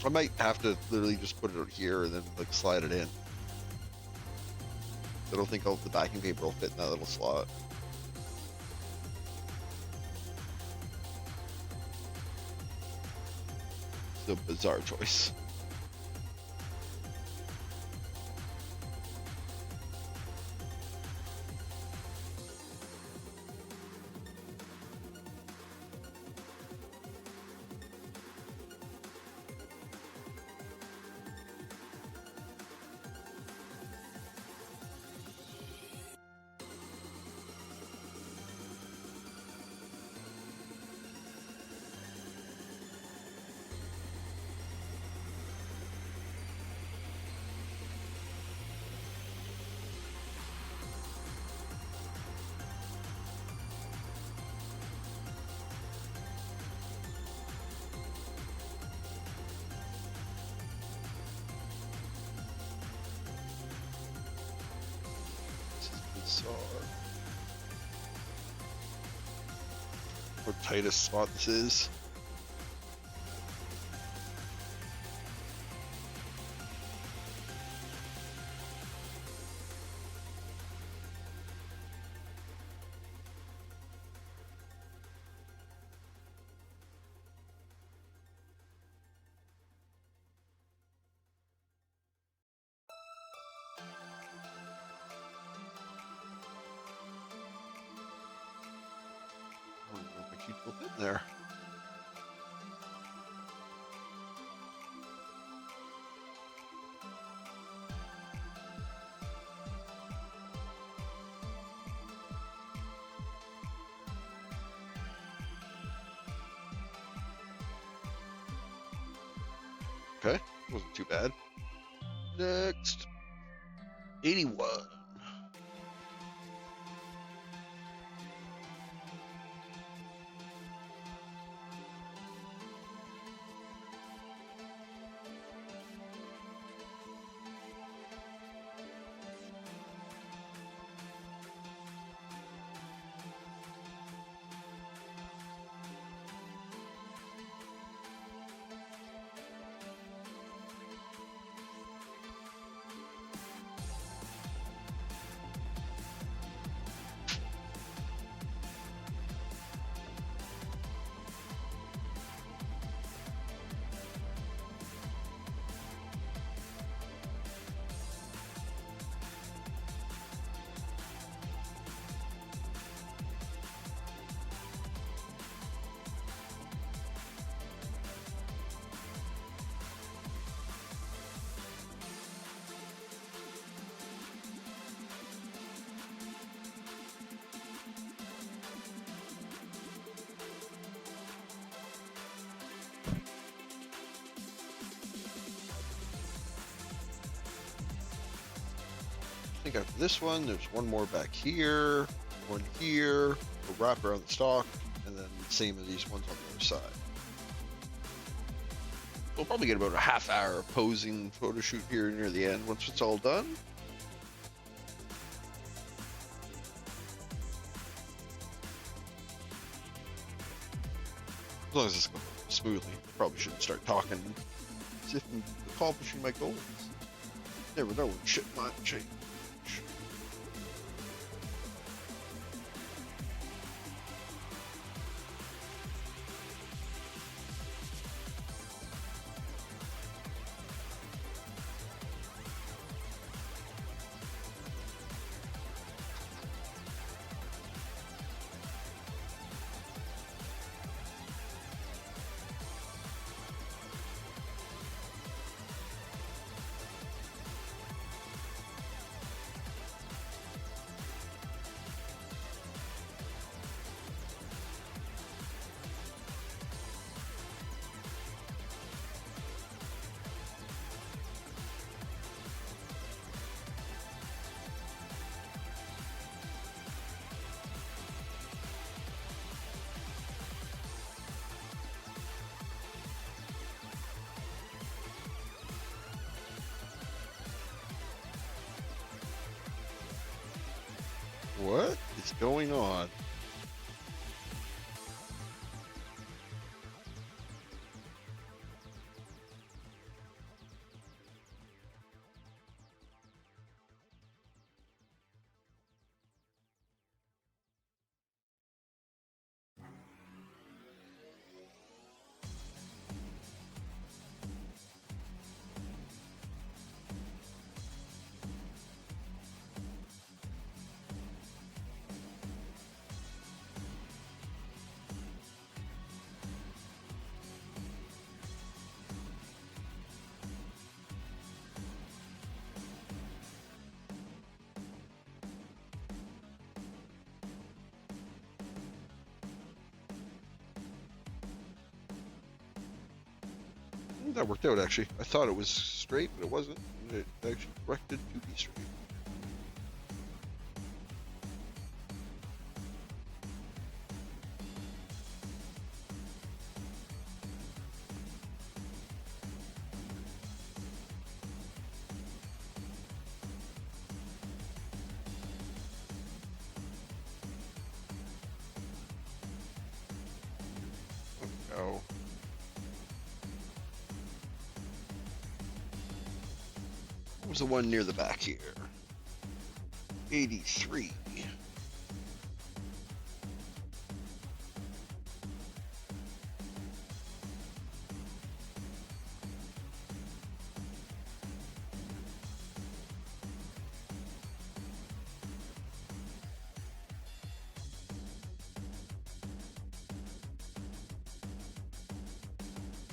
I might have to literally just put it out here and then like slide it in. I don't think the backing paper will fit in that little slot. It's a bizarre choice. are. How tightest spot this is. My cute little bit there. Okay, wasn't too bad. Next, 81. I think after this one, there's one more back here, one here, a wrap around the stock, and then the same as these ones on the other side. We'll probably get about a half hour of posing photo shoot here near the end once it's all done. As long as it's going smoothly, probably shouldn't start talking as if I'm accomplishing my goals. Never know when shit might change. What is going on? That worked out actually. I thought it was straight, but it wasn't. It actually corrected to be straight. go. What was the one near the back here? 83.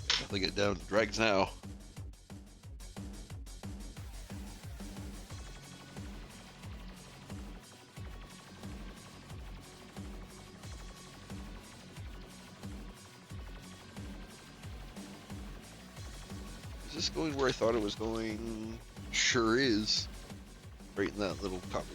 Definitely get down to the dregs now. Is this going where I thought it was going? Sure is. Right in that little copy.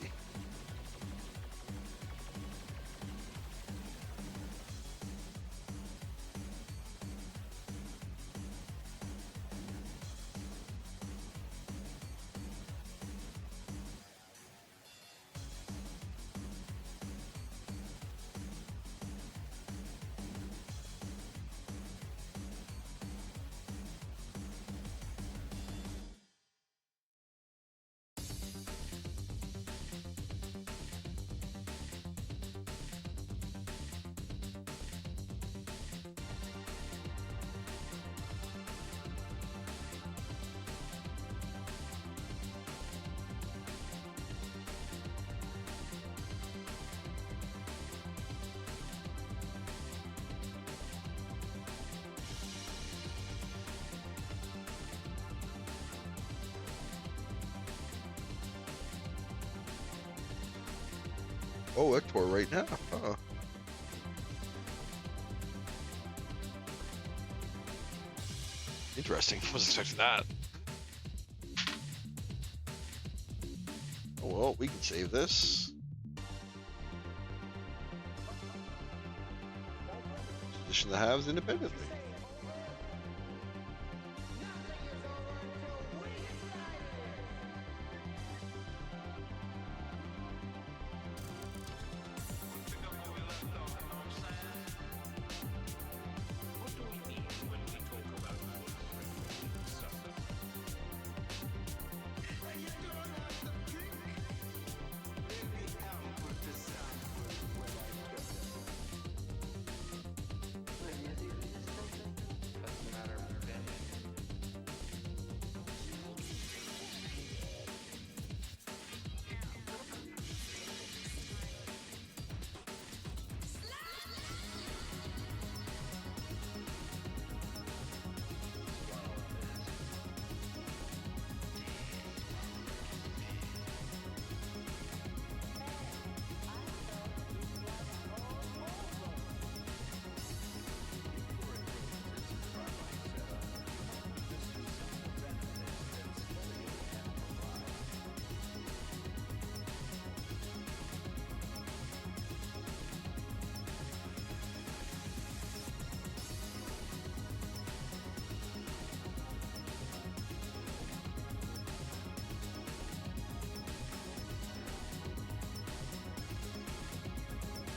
Oh, Ector right now. Huh. Interesting. Wasn't expecting that. Oh well, we can save this. Position the halves independently.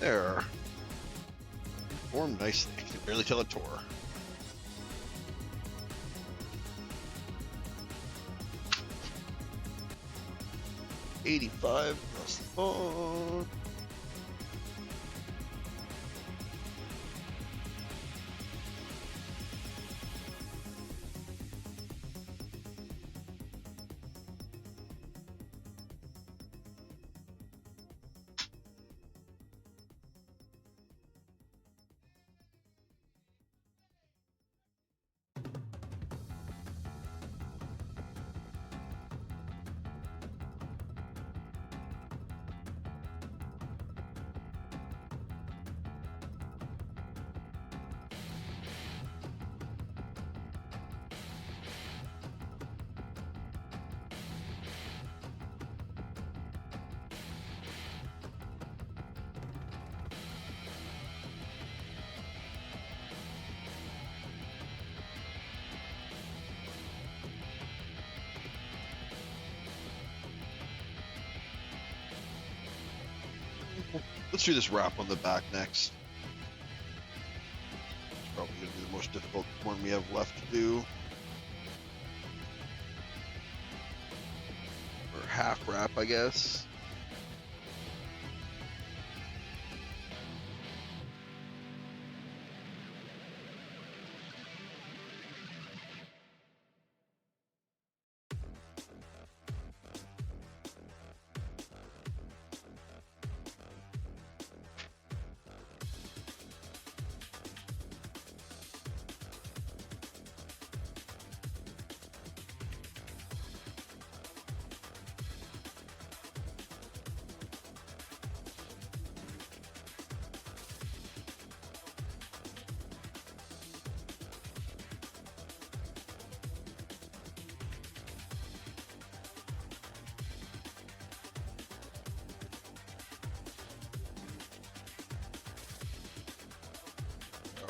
There. Formed nicely. I can barely tell it tore. $85 plus the bond. Let's do this wrap on the back next. Probably going to be the most difficult one we have left to do. Or half wrap, I guess.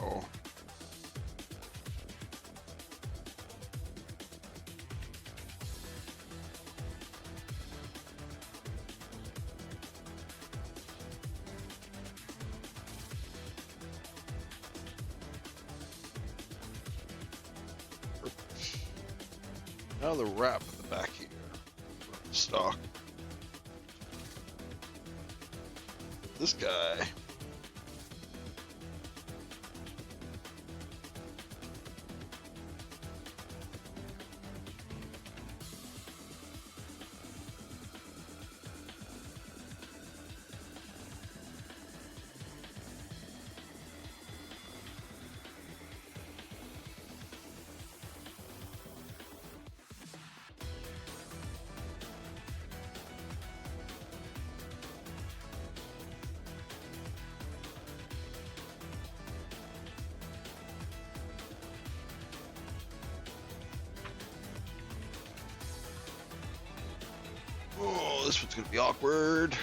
Oh. Now the wrap at the back here. Stock. This guy. Oh, this one's gonna be awkward.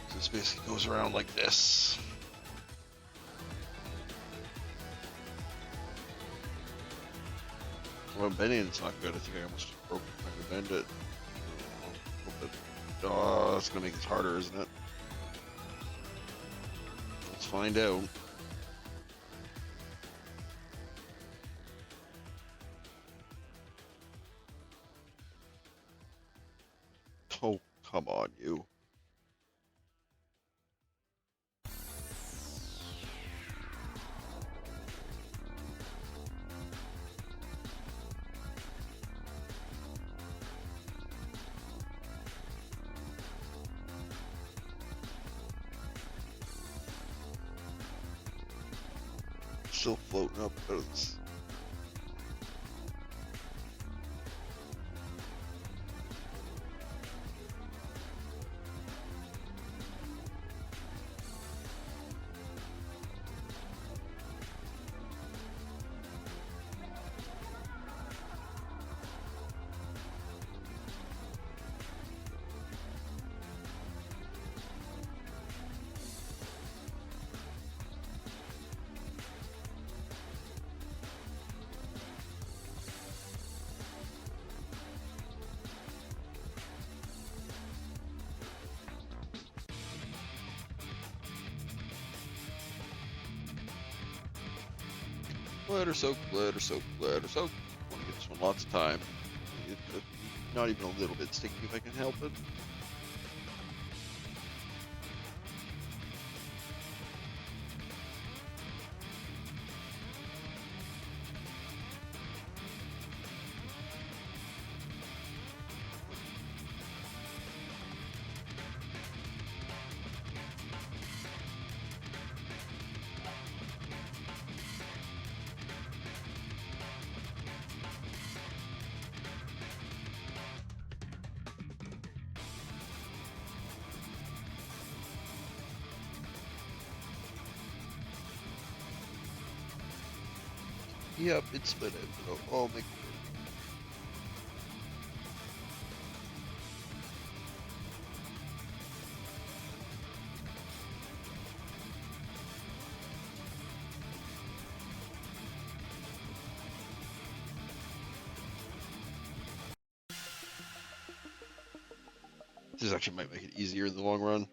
So this basically goes around like this. Well, bending it's not good. I think I almost broke. I could bend it. Oh, that's gonna make this harder, isn't it? Let's find out. Oh, come on, you. Still floating up out of this. Glitter soak, glitter soak, glitter soak. I want to give this one lots of time. Not even a little bit sticky if I can help it. Yep, it's split out. I'll make This actually might make it easier in the long run.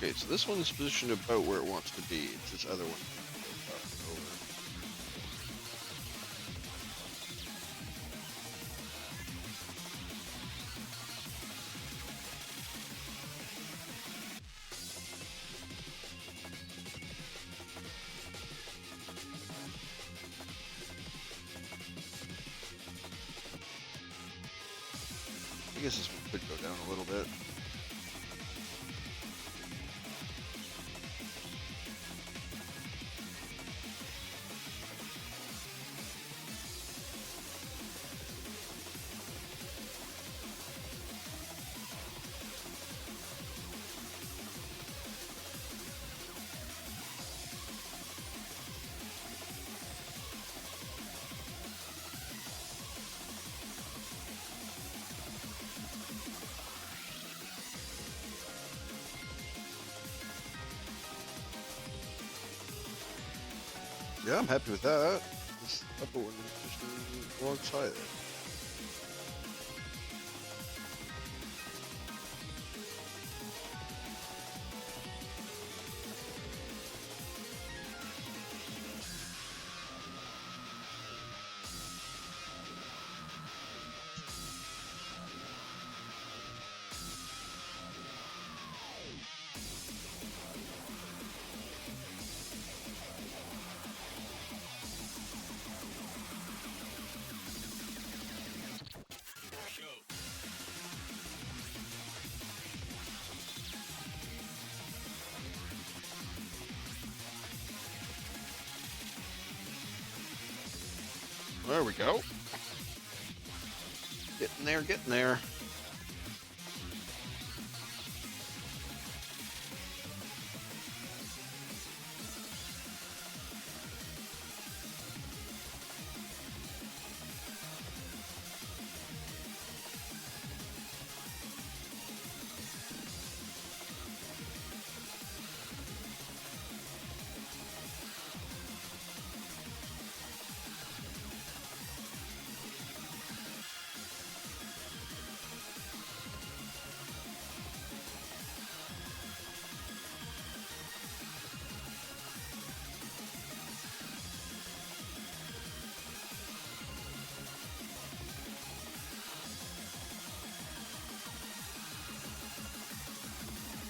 Okay, so this one's positioned about where it wants to be. It's this other one. I guess this one could go down a little bit. Yeah, I'm happy with that. This upper one is just alongside it. There we go. Getting there, getting there.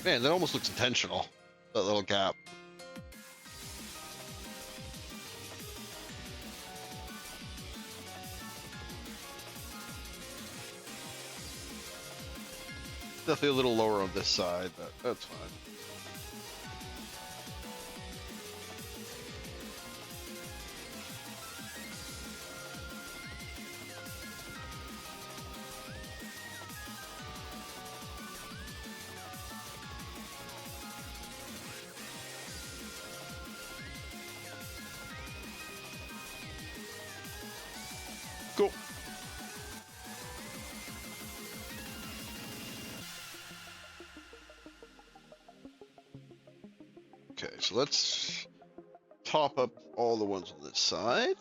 Man, that almost looks intentional. That little gap. Definitely a little lower on this side, but that's fine. Cool. Okay, so let's top up all the ones on this side.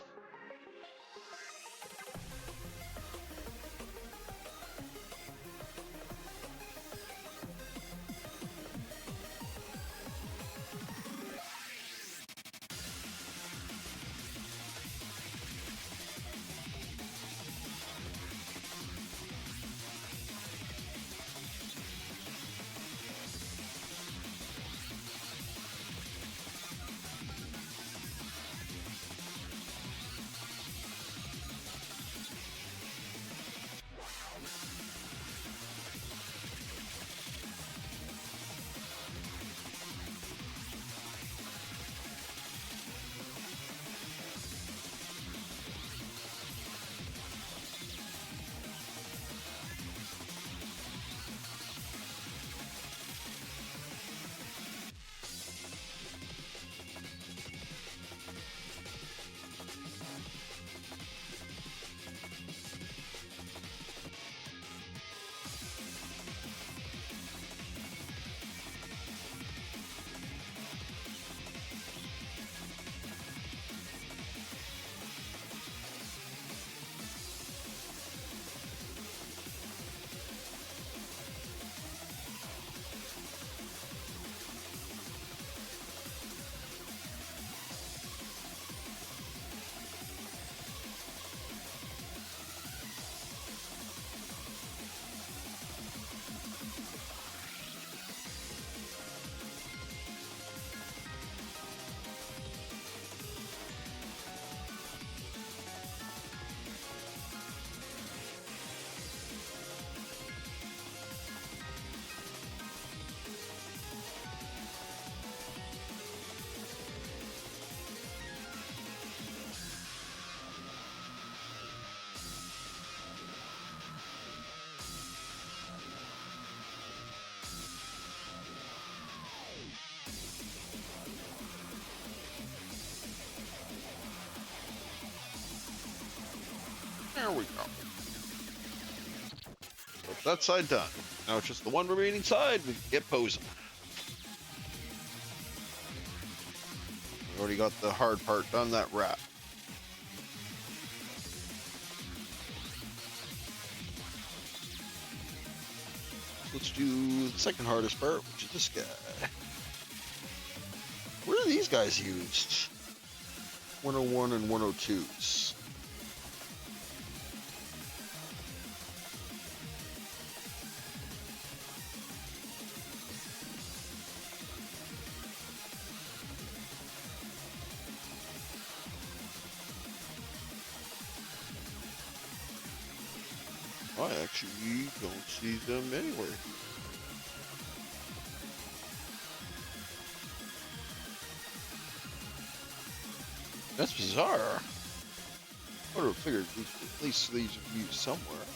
that side done. Now it's just the one remaining side. We can get posing. We already got the hard part done, that wrap. Let's do the second hardest part, which is this guy. Where are these guys used? 101 and 102s. I actually don't see them anywhere. That's bizarre. I would have figured at least these are used somewhere.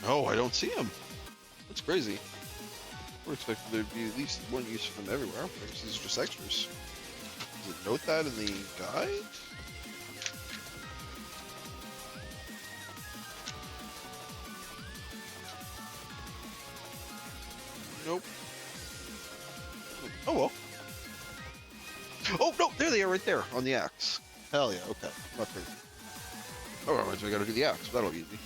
Oh, I don't see them. That's crazy. We're expecting there'd be at least one use for them everywhere. I guess these are just extras. Does it note that in the guide? Nope. Oh well. Oh no, there they are right there on the axe. Hell yeah, okay. Not crazy. Oh, otherwise we gotta do the axe. That'll be easy.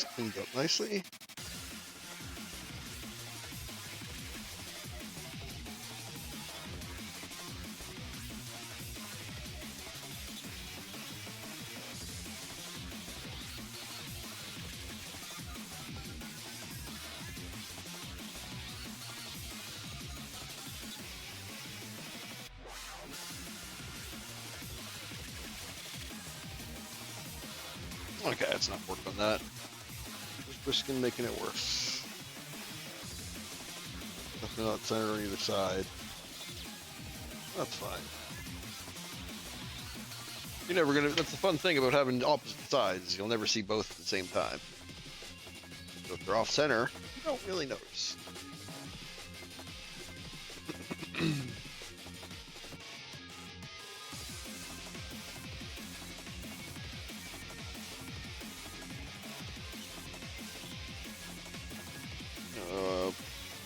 It's cleaned up nicely. Okay, it's not worked on that. Just risking making it worse. Definitely not center on either side. That's fine. You're never gonna. That's the fun thing about having opposite sides. You'll never see both at the same time. So if they're off center, you don't really notice.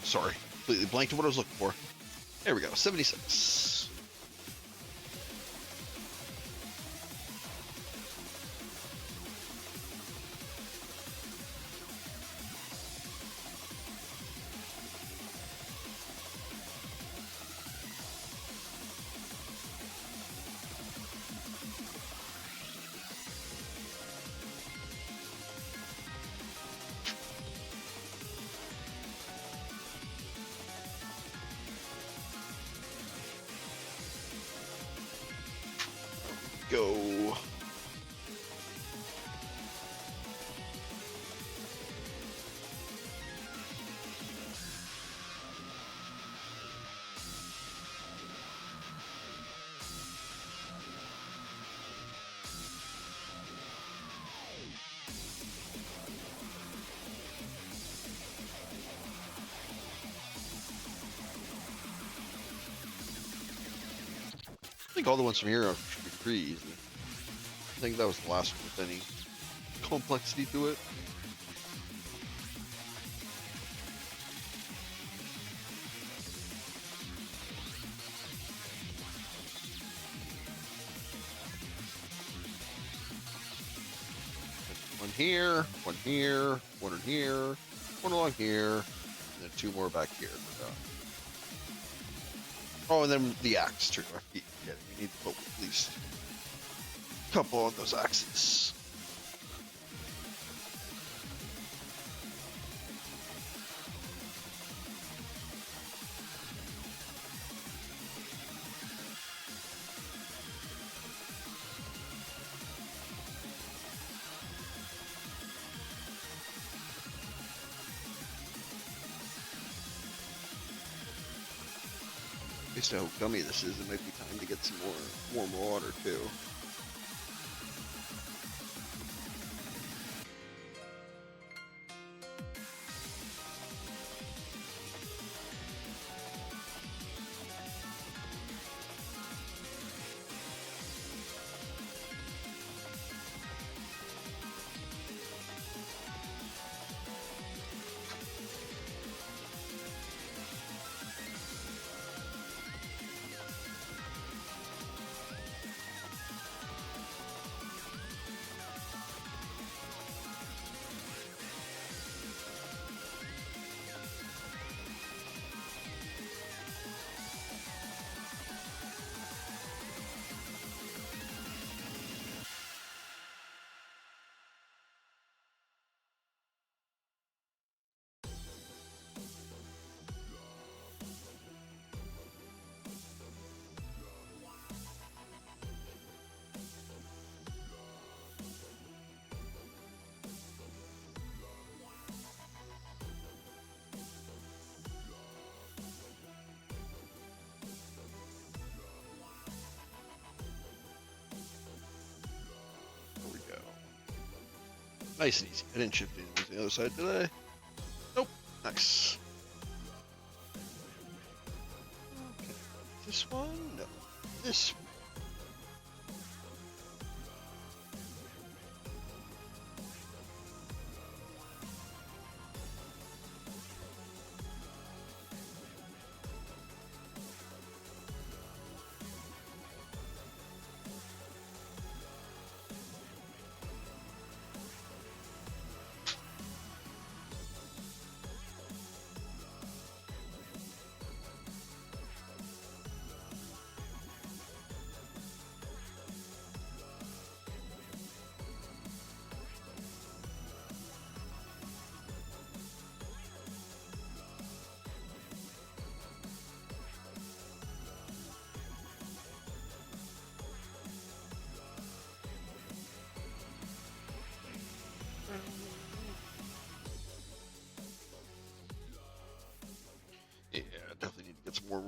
Sorry, completely blanked on what I was looking for. There we go, 76. Go. I think all the ones from here should be pretty easy. I think that was the last one with any complexity to it. One here, one here, one in here, one along here, and then two more back here. Oh, and then the axe too. Yeah, you need to put at least a couple on those axes. Based on how gummy this is, it might be time to get some more warm water too. Nice and easy. I didn't shift anything to the other side, did I? Nope. Nice. Okay. This one? No. This one.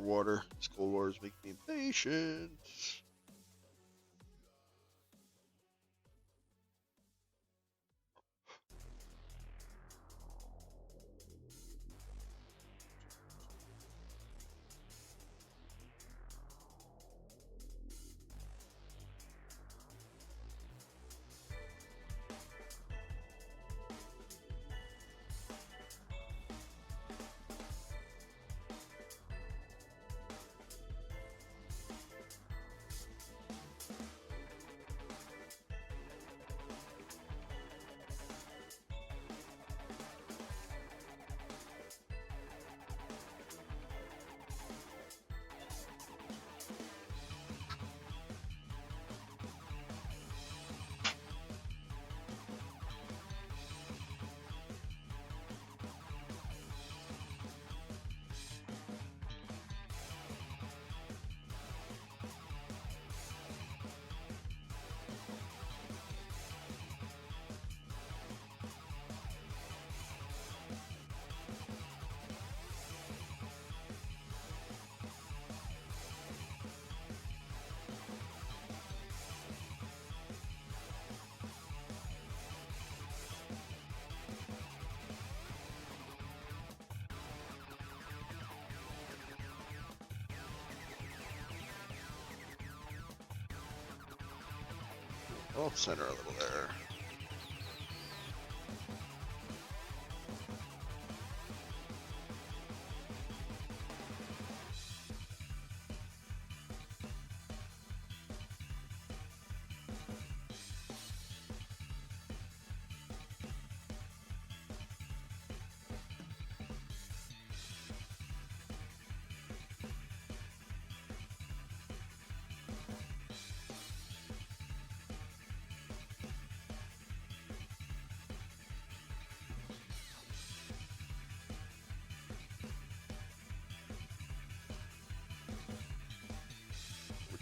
water. This cold water is making me impatient. Off center a little there.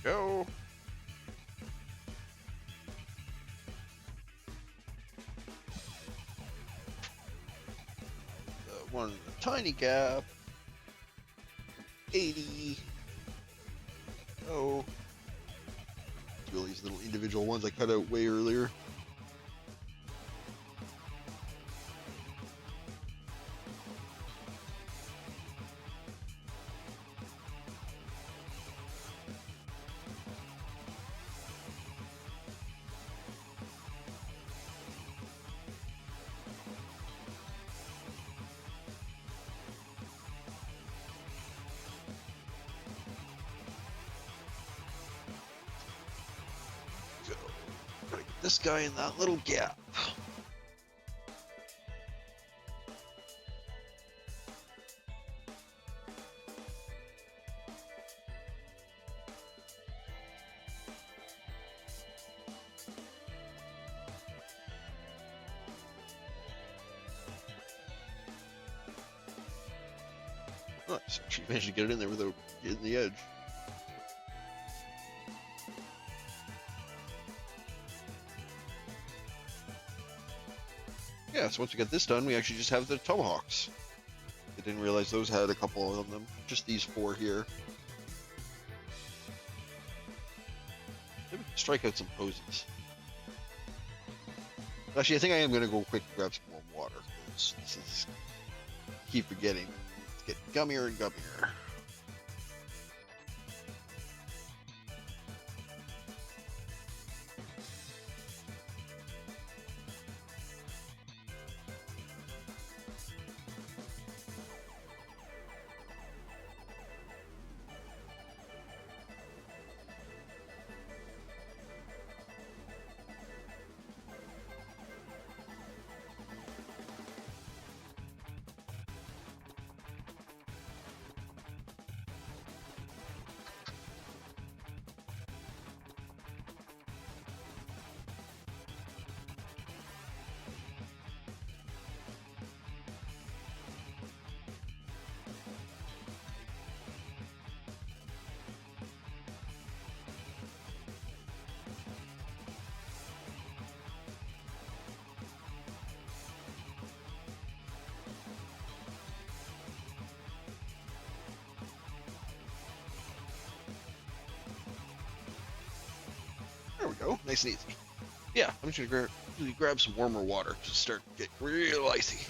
Go. One tiny gap. 80. Oh. Do all these little individual ones I cut out way earlier. This guy in that little gap. Nice. She managed to get it in there without hitting the edge. Yeah, so once we get this done, we actually just have the tomahawks. I didn't realize those had a couple of them. Just these 4 here. Maybe strike out some poses. Actually, I think I am going to go quick grab some more water. This is... keep forgetting. It's getting gummier and gummier. go. Nice and easy. Yeah, I'm just gonna grab some warmer water to start getting real icy.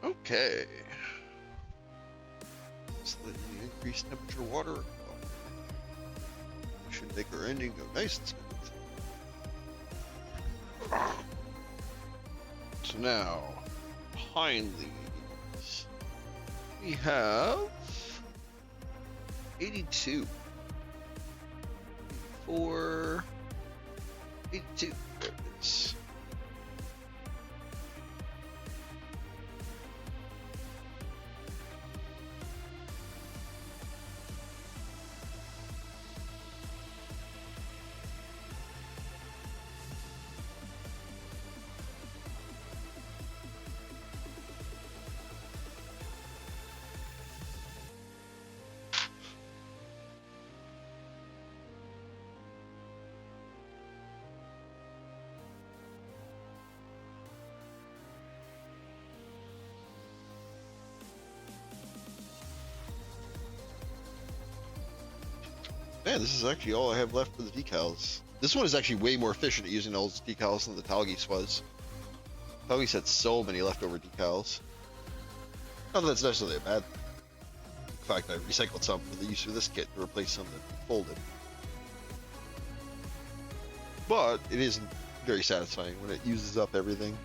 Okay. Slightly increased temperature water. Should make our ending go nice and smooth. So now, behind these, we have 82, 84, 82. There it is. Man, this is actually all I have left for the decals. This one is actually way more efficient at using those decals than the Talgis was. Talgis had so many leftover decals. Not that that's necessarily a bad thing. In fact, I recycled some for the use of this kit to replace some that folded. But it isn't very satisfying when it uses up everything.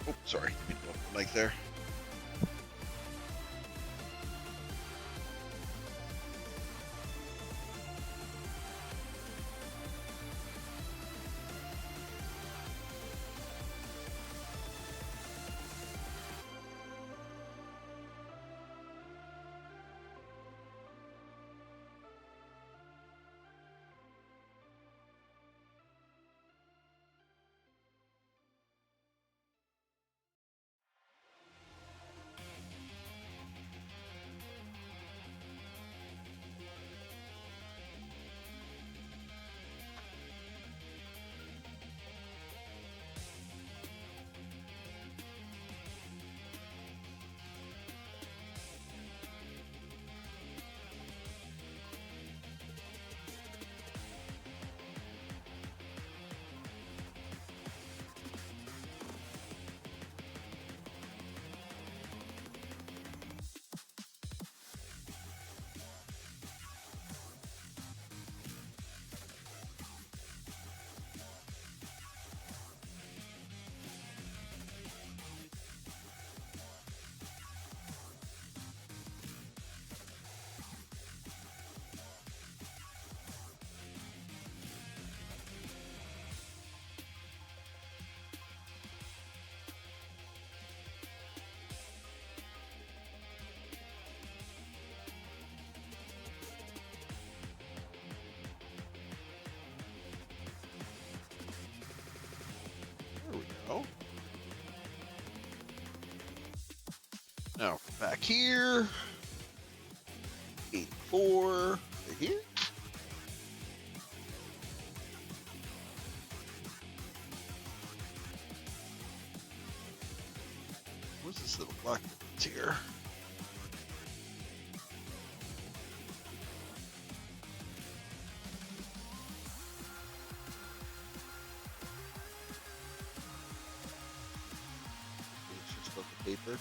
Oh, sorry, didn't open the mic there. There we go. Now, back here. 84. Right here. What's this little black difference here? It's just about the paper.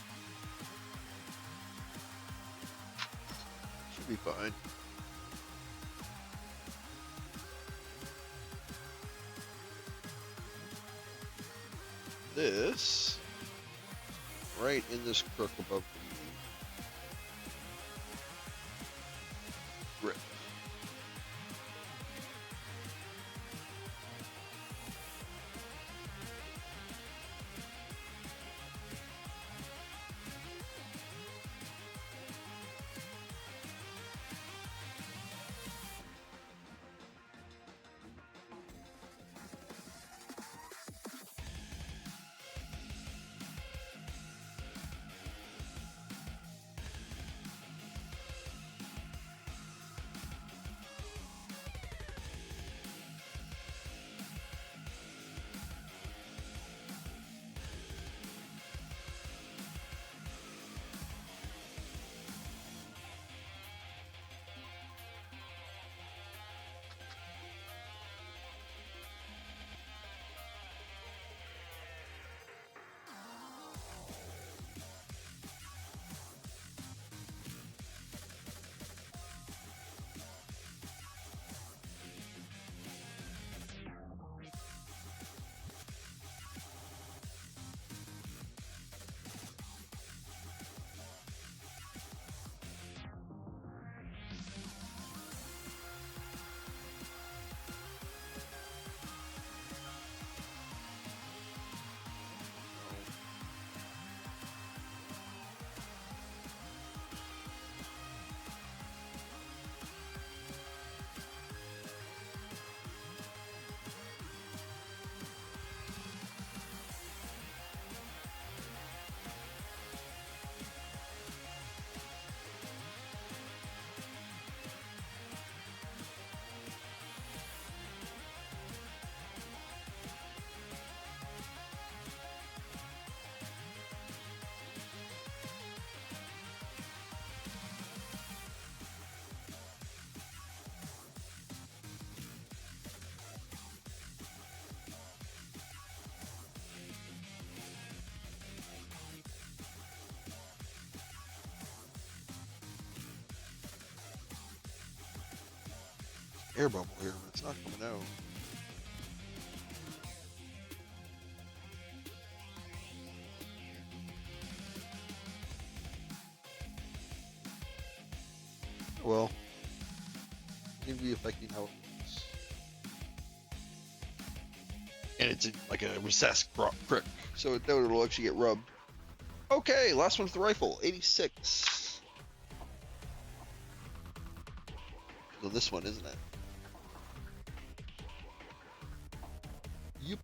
Should be fine. This right in this crook above the grip. air bubble here, but it's not coming out. Well, seems to be affecting how it looks. And it's in like a recessed crick, so it will actually get rubbed. Okay, last one's the rifle, 86. So this one, isn't it? Yep.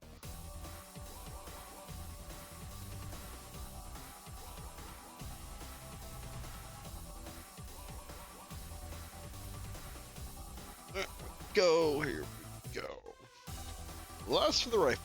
There we go. Here we go. Last for the rifle.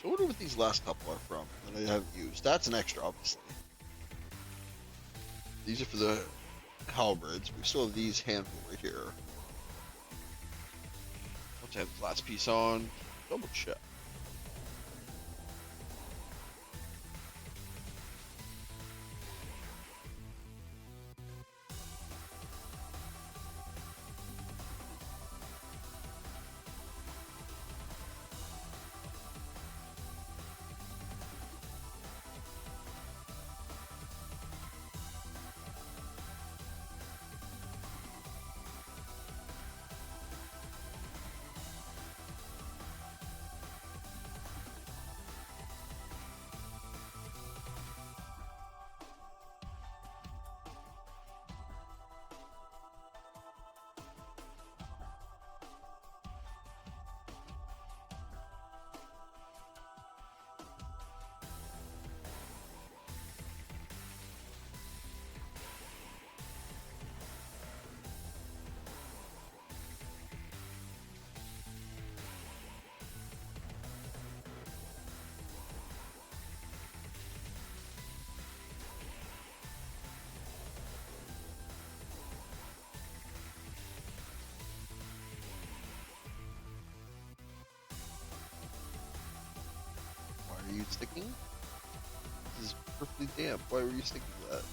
So I wonder what these last couple are from that I haven't used. That's an extra, obviously. These are for the halberds. We still have these handful right here. Once I have the last piece on, double check. Why are you sticking? This is perfectly damp. Why were you sticking to that?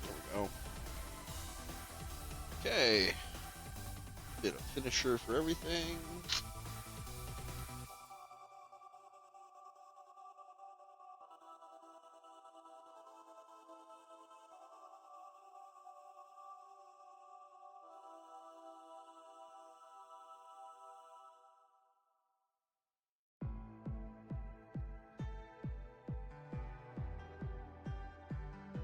There we go. Okay. Bit of finisher for everything.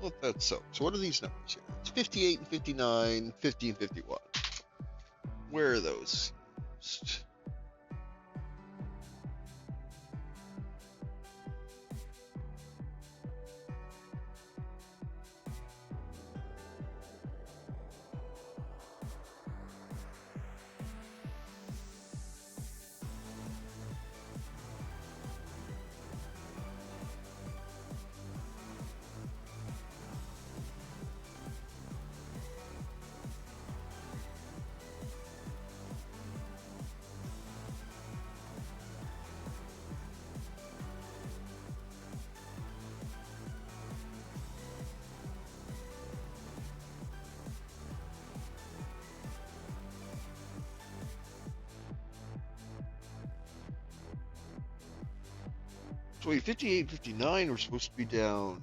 Let that soak. So what are these numbers here? It's 58 and 59, 50 and 51. Where are those? So wait, 58, 59 we're supposed to be down.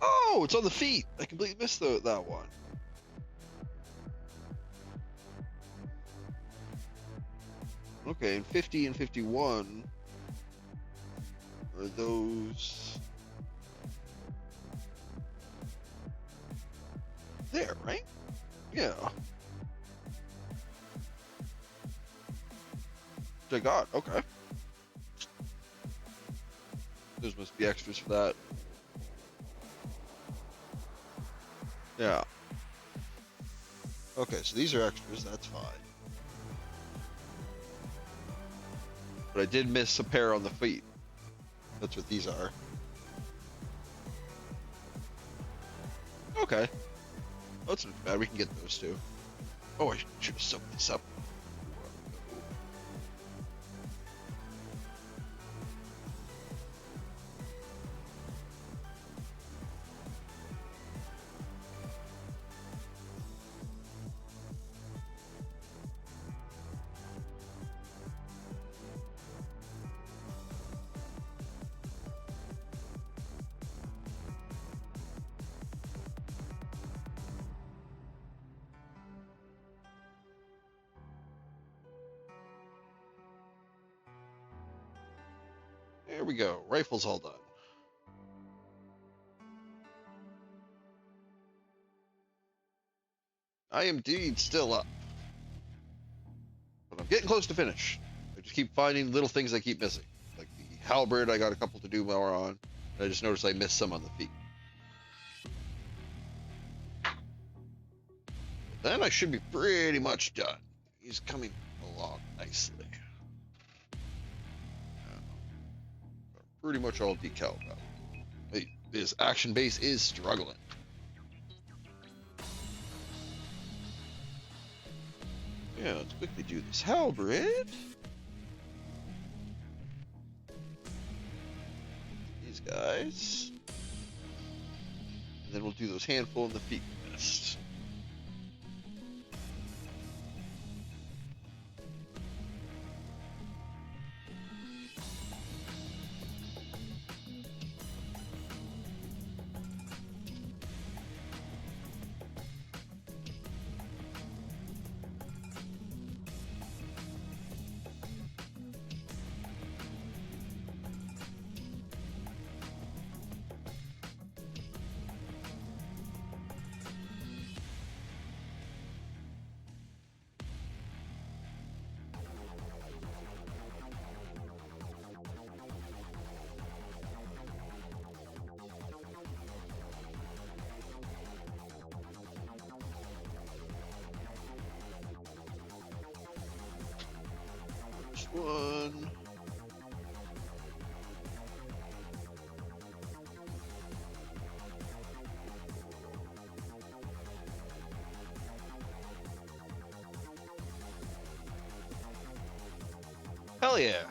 Oh, it's on the feet. I completely missed that one. Okay, and 50 and 51 are those there, right? Yeah. I got, okay. Those must be extras for that. Yeah. Okay, so these are extras. That's fine. But I did miss a pair on the feet. That's what these are. Okay. That's not bad. We can get those too. Oh, I should have summed this up. There we go. Rifle's all done. I am indeed still up. But I'm getting close to finish. I just keep finding little things I keep missing. Like the halberd, I got a couple to do more on. And I just noticed I missed some on the feet. Then I should be pretty much done. He's coming along nicely. Pretty much all decal now. Hey, this action base is struggling. Yeah, let's quickly do this halberd. These guys. And then we'll do those handful in the feet mist. One. Hell yeah.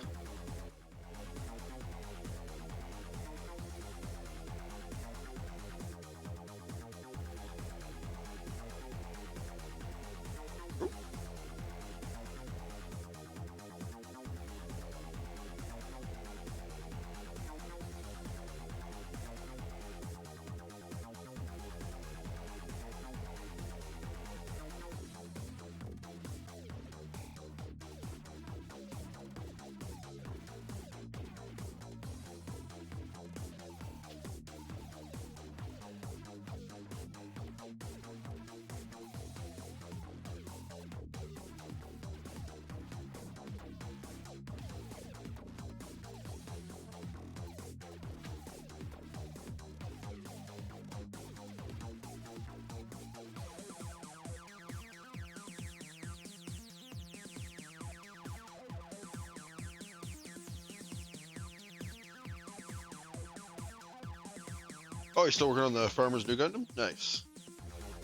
Oh, you're still working on the Farmer's New Gundam? Nice.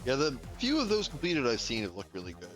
Yeah, the few of those completed I've seen have looked really good.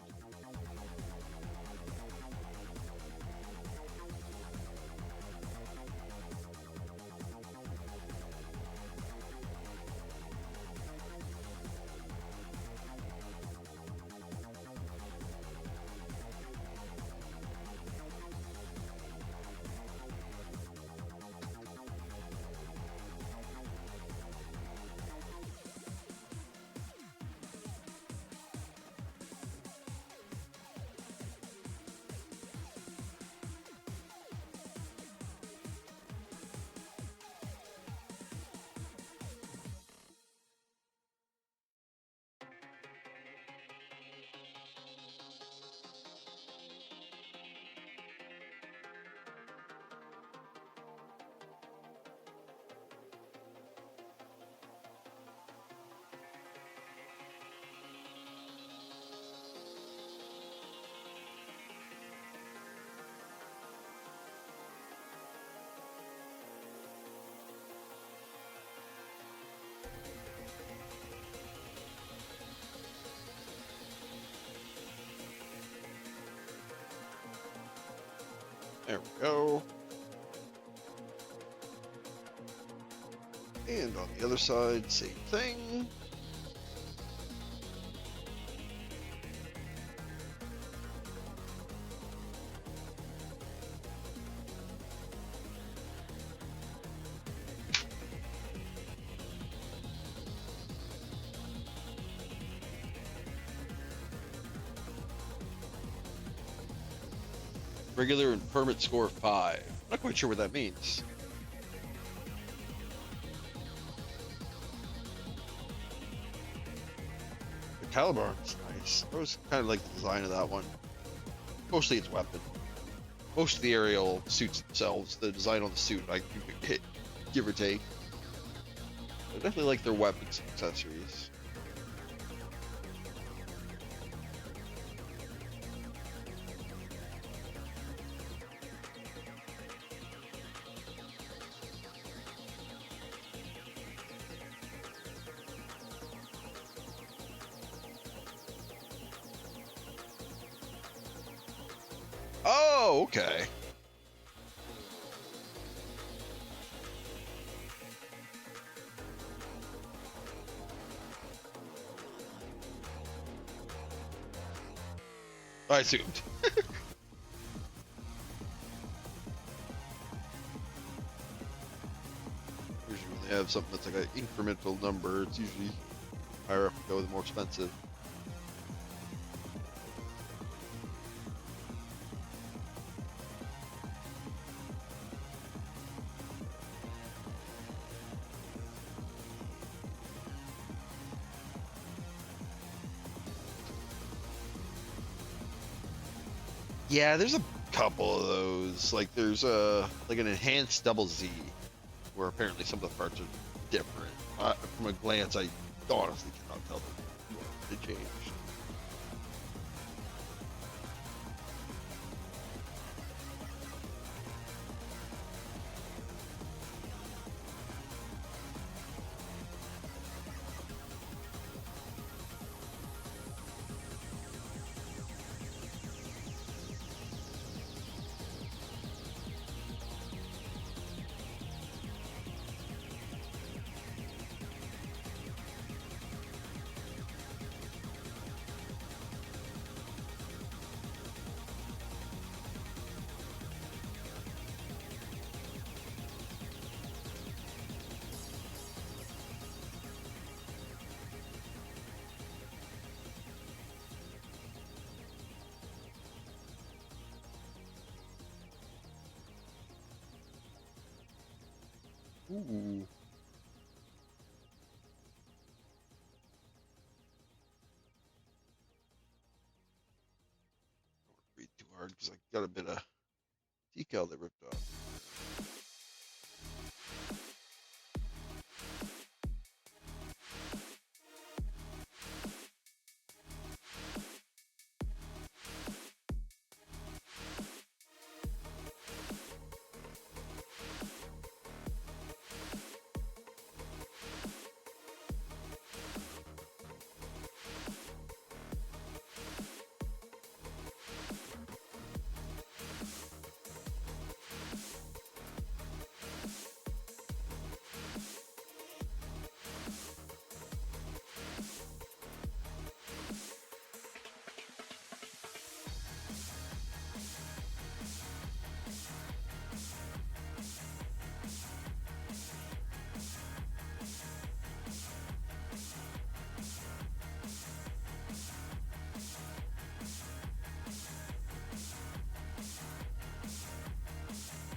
There we go. And on the other side, same thing. Regular and permit score of 5. Not quite sure what that means. The Calibar's nice. I always kind of like the design of that one. Mostly its weapon. Most of the aerial suits themselves, the design on the suit, I hit, give or take. I definitely like their weapons and accessories. Oh, okay. I assumed. Usually when they have something that's like an incremental number, it's usually higher up you go, the more expensive. Yeah, there's a couple of those. Like there's like an enhanced double Z, where apparently some of the parts are different. From a glance, I honestly cannot tell them they changed. Ooh. Don't read too hard because I got a bit of decal that ripped off.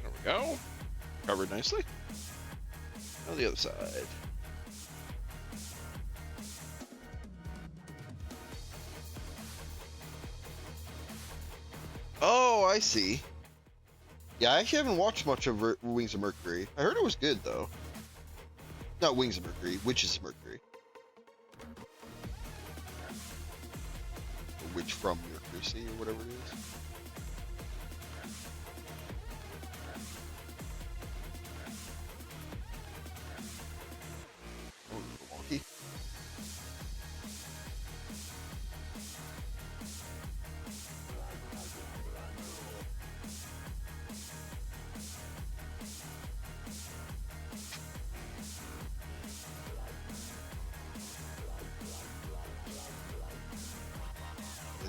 There we go. Covered nicely. Now the other side. Oh, I see. Yeah, I actually haven't watched much of Wings of Mercury. I heard it was good though. Not Wings of Mercury, Witches of Mercury. Or Witch from Mercury, or whatever it is. Oh, a little wonky.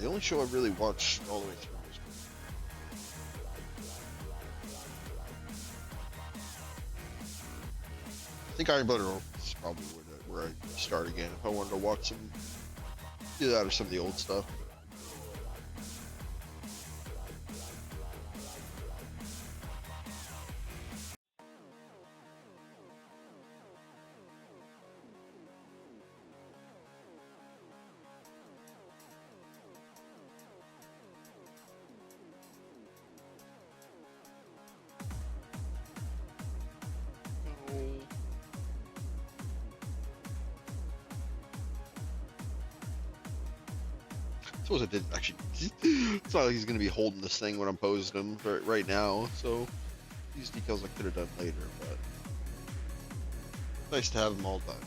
the only show I really watched all the way through was. I think Iron Blooded is probably where I start again if I wanted to watch some, do that or some of the old stuff. I suppose I didn't actually. It's not like he's gonna be holding this thing when I'm posing him right now. So these decals I could have done later, but nice to have them all done.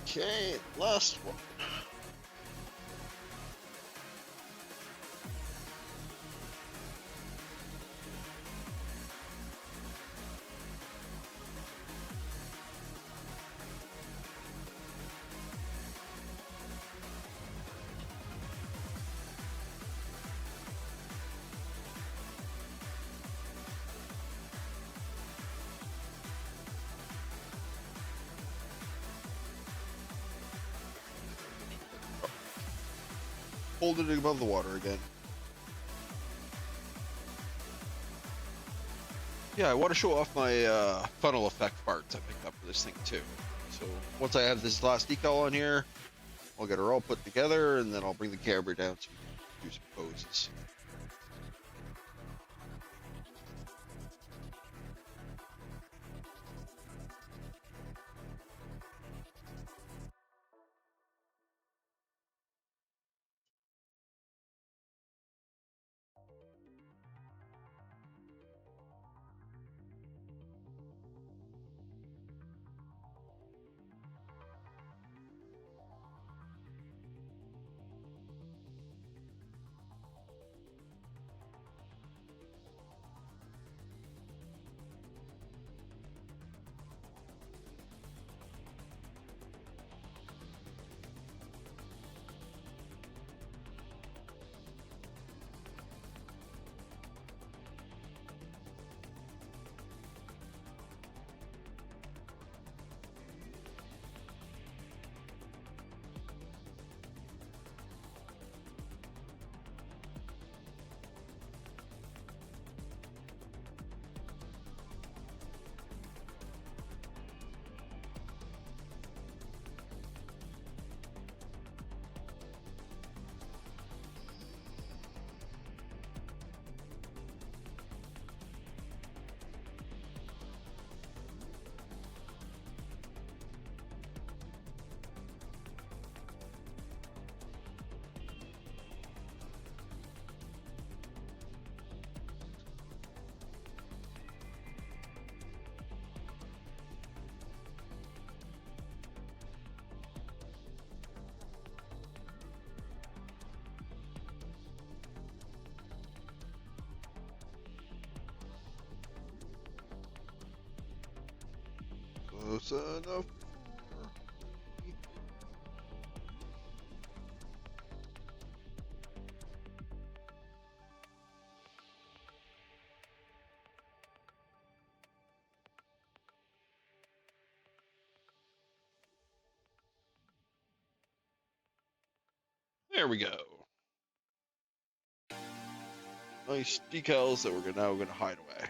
Okay, last one. Hold it above the water again. Yeah, I want to show off my funnel effect parts I picked up for this thing too. So once I have this last decal on here, I'll get her all put together, and then I'll bring the camera down so we can do some poses. close enough. There we go. Nice decals that we're now going to hide away.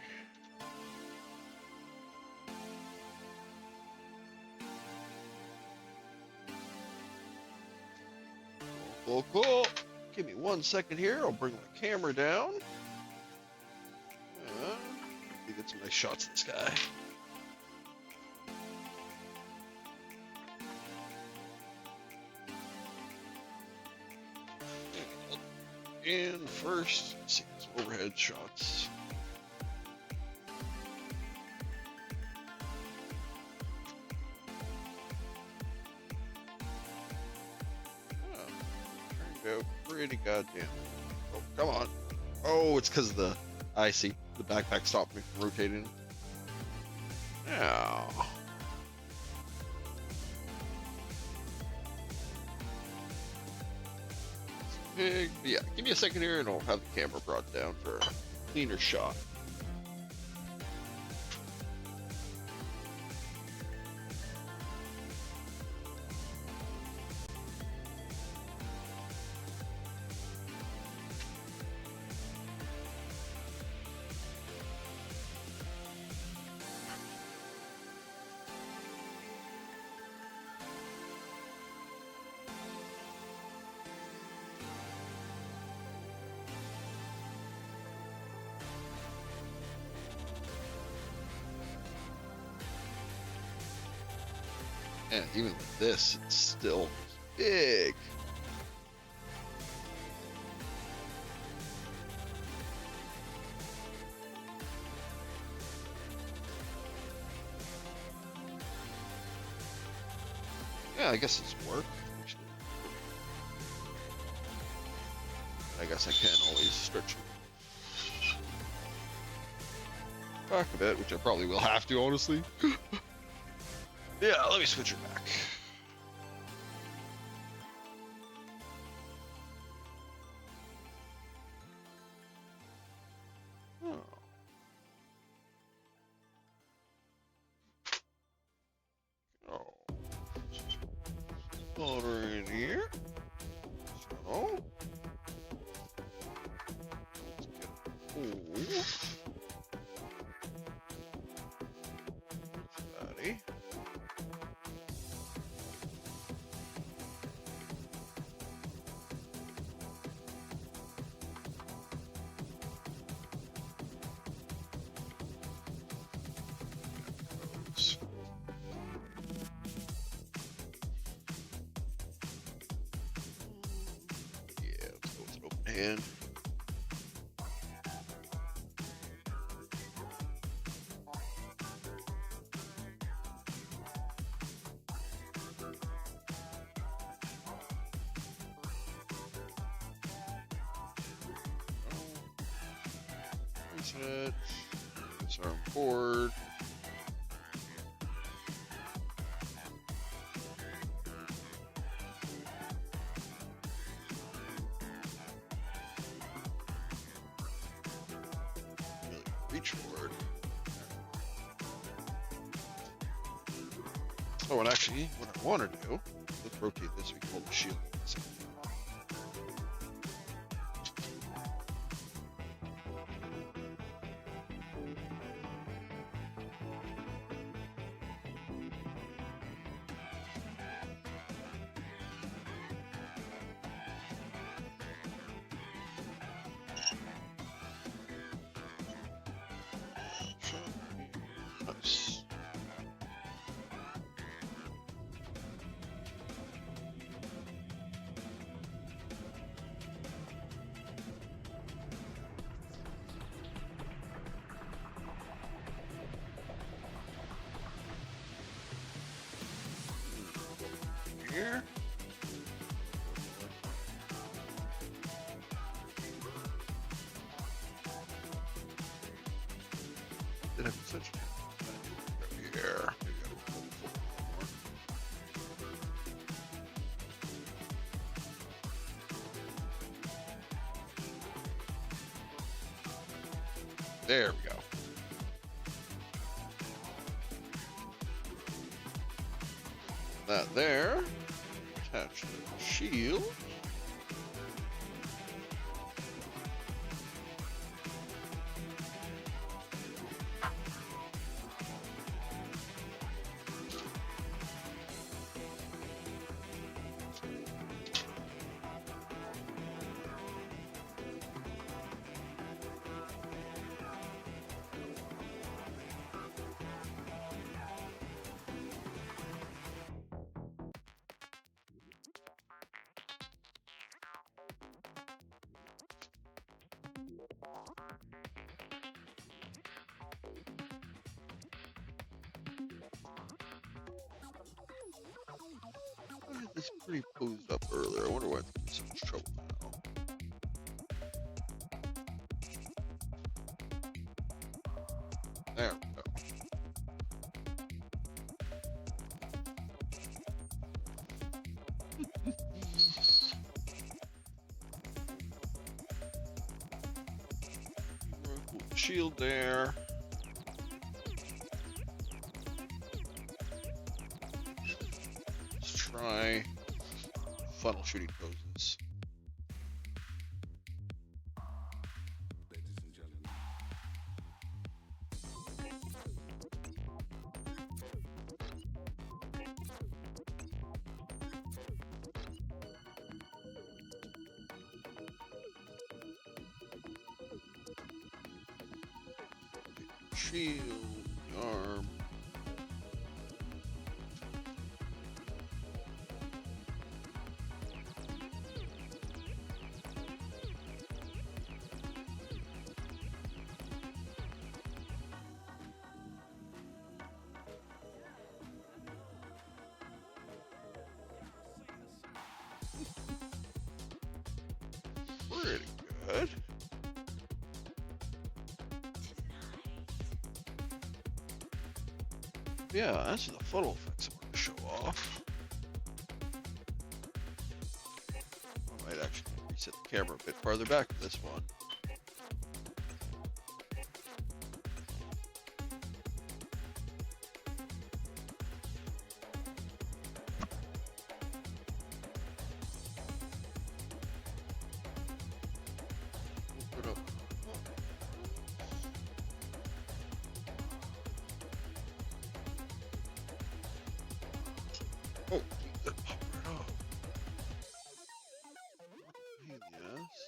Cool, cool, cool. Give me 1 second here. I'll bring my camera down. Get some nice shots of this guy. And first, let's see these overhead shots. Turned out pretty goddamn. Oh, come on. Oh, it's because of the. I see. The backpack stopped me from rotating. Now. Big, yeah, give me a second here and I'll have the camera brought down for a cleaner shot. And even with this, it's still big. Yeah, I guess it's work. I guess I can always stretch it back a bit, which I probably will have to, honestly. Yeah, let me switch it back. Oh. Oh. Solder in here. So. Let's get Buddy. Yeah, let's go with an open hand. Reset. Disarm board. Reach forward. Oh, and actually, what I want to do, let's rotate this. We can hold the shield. Nice. There we go. That there. Attach the shield. I had this pretty posed up earlier. I wonder why it's giving me so much trouble now. There we go. Shield there. Let's try funnel shooting poses. Ladies and gentlemen. Shield, arm. Pretty good. Yeah, that's the funnel effects I wanted to show off. I might actually reset the camera a bit farther back for this one. Open up. Oh, that popped right off. Pain in the ass.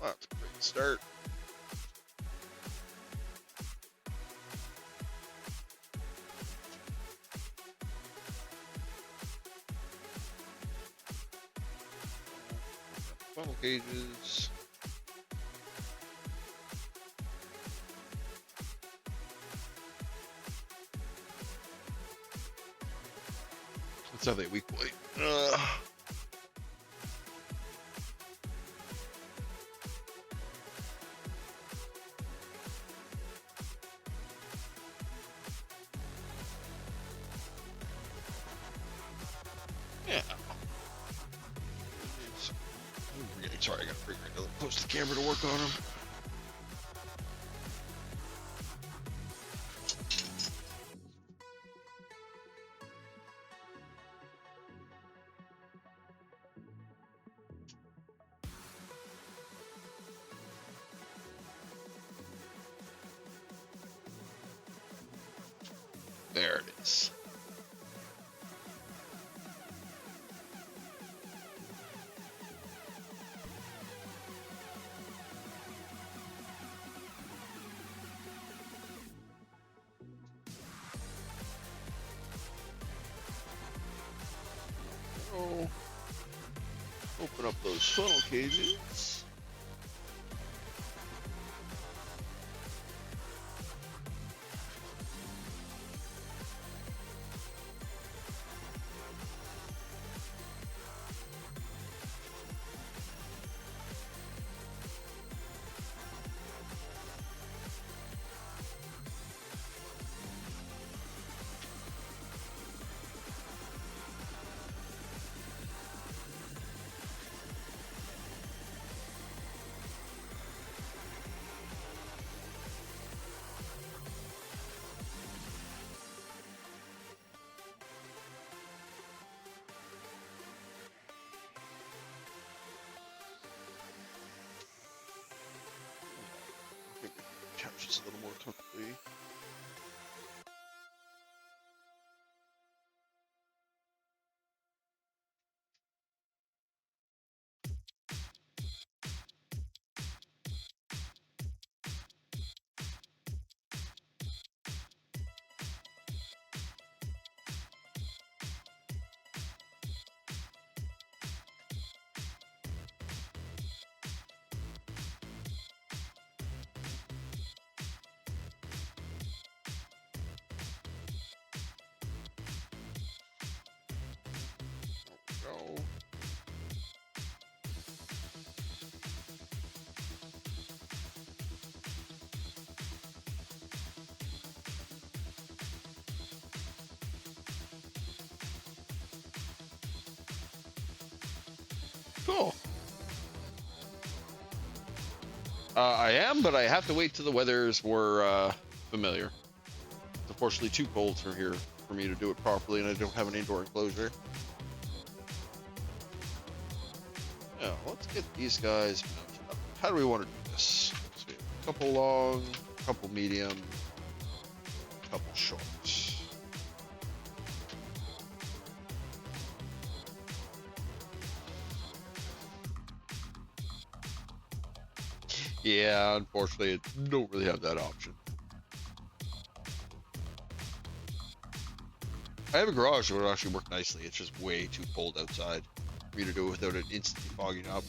Wow, that's a great start. Funnel gauges. Let's have a weak point. Yeah. Sorry, I gotta bring right close to the camera to work on them. There it is. Oh, open up those funnel cages. this a little more comfortably. Go. Cool. I am, but I have to wait till the weather's more familiar. It's unfortunately too cold for here for me to do it properly, and I don't have an indoor enclosure. Yeah, let's get these guys mounted up. How do we want to do this? So we have a couple long, a couple medium, a couple short. Yeah, unfortunately, I don't really have that option. I have a garage that would actually work nicely. It's just way too cold outside for me to do it without it instantly fogging up.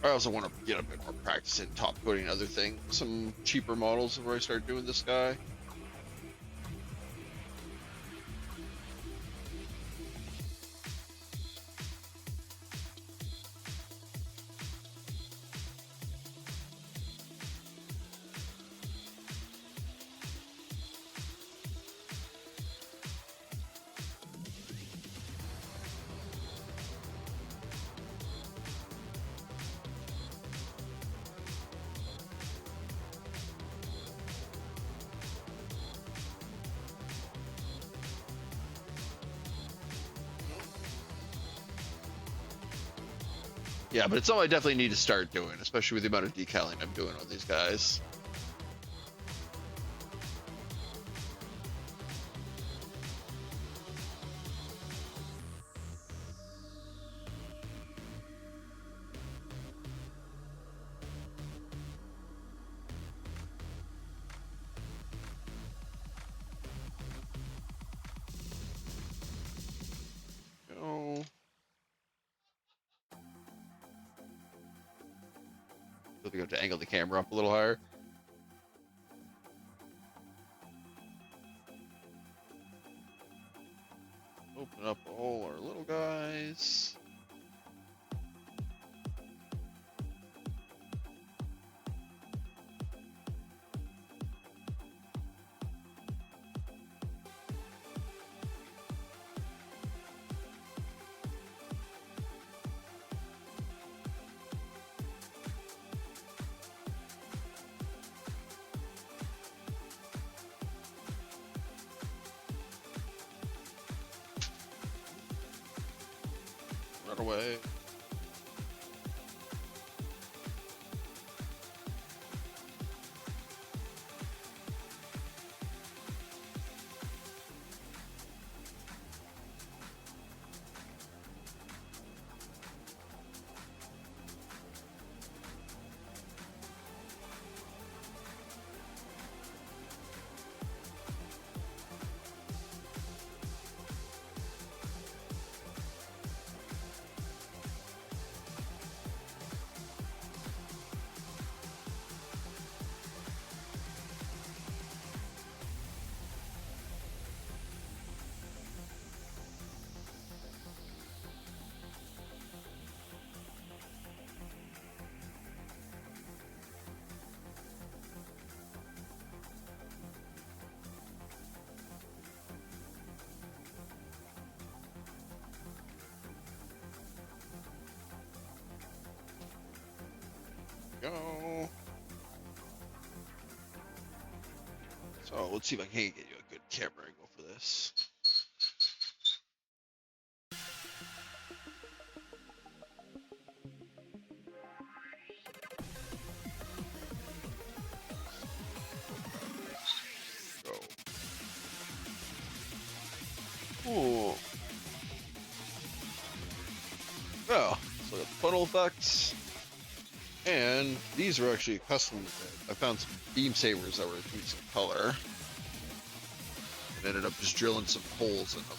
I also want to get a bit more practice in top coating other things, some cheaper models before I start doing this guy. Yeah, but it's something I definitely need to start doing, especially with the amount of decaling I'm doing on these guys. Go. I think I have to angle the camera up a little higher. Open up all our little guys. Run away. Go. So let's see if I can get you a good camera angle for this. Go. Cool. Oh, so the funnel effects. And these are actually custom. I found some beam sabers that were doing some color. And ended up just drilling some holes in them.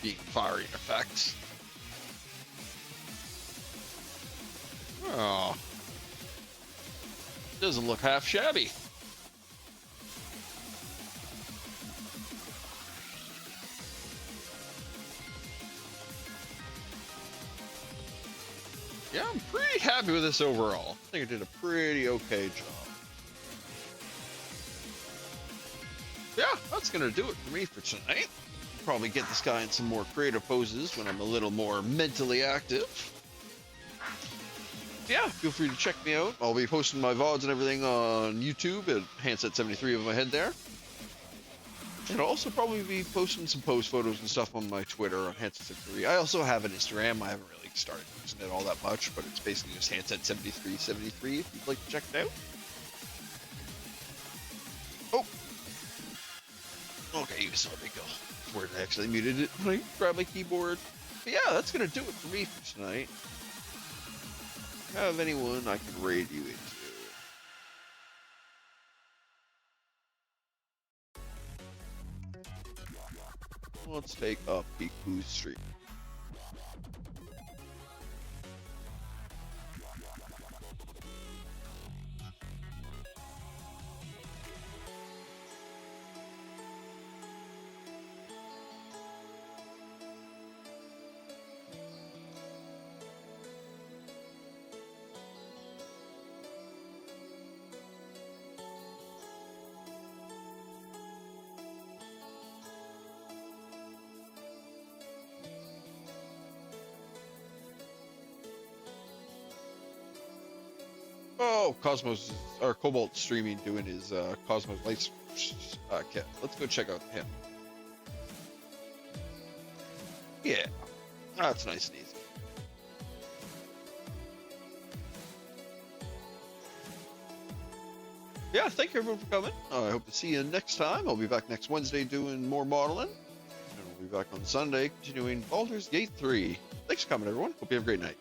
Being firing effects. Oh. Doesn't look half shabby. Yeah, I'm pretty happy with this overall. I think I did a pretty okay job. Yeah, that's gonna do it for me for tonight. Probably get this guy in some more creative poses when I'm a little more mentally active. Yeah, feel free to check me out. I'll be posting my VODs and everything on YouTube at Handset73 of my head there. And I'll also probably be posting some post photos and stuff on my Twitter on Handset73. I also have an Instagram. I haven't really started using it all that much, but it's basically just Handset7373 if you'd like to check it out. Oh! Okay, you saw me go. Where I actually muted it when I grabbed my keyboard. But yeah, that's gonna do it for me for tonight. Have anyone I can raid you into? Let's take up Piku Street. Oh, Cosmos, or Cobalt streaming doing his Cosmos Lights kit. Let's go check out him. Yeah, that's nice and easy. Yeah, thank you everyone for coming. I hope to see you next time. I'll be back next Wednesday doing more modeling. And we'll be back on Sunday continuing Baldur's Gate 3. Thanks for coming, everyone. Hope you have a great night.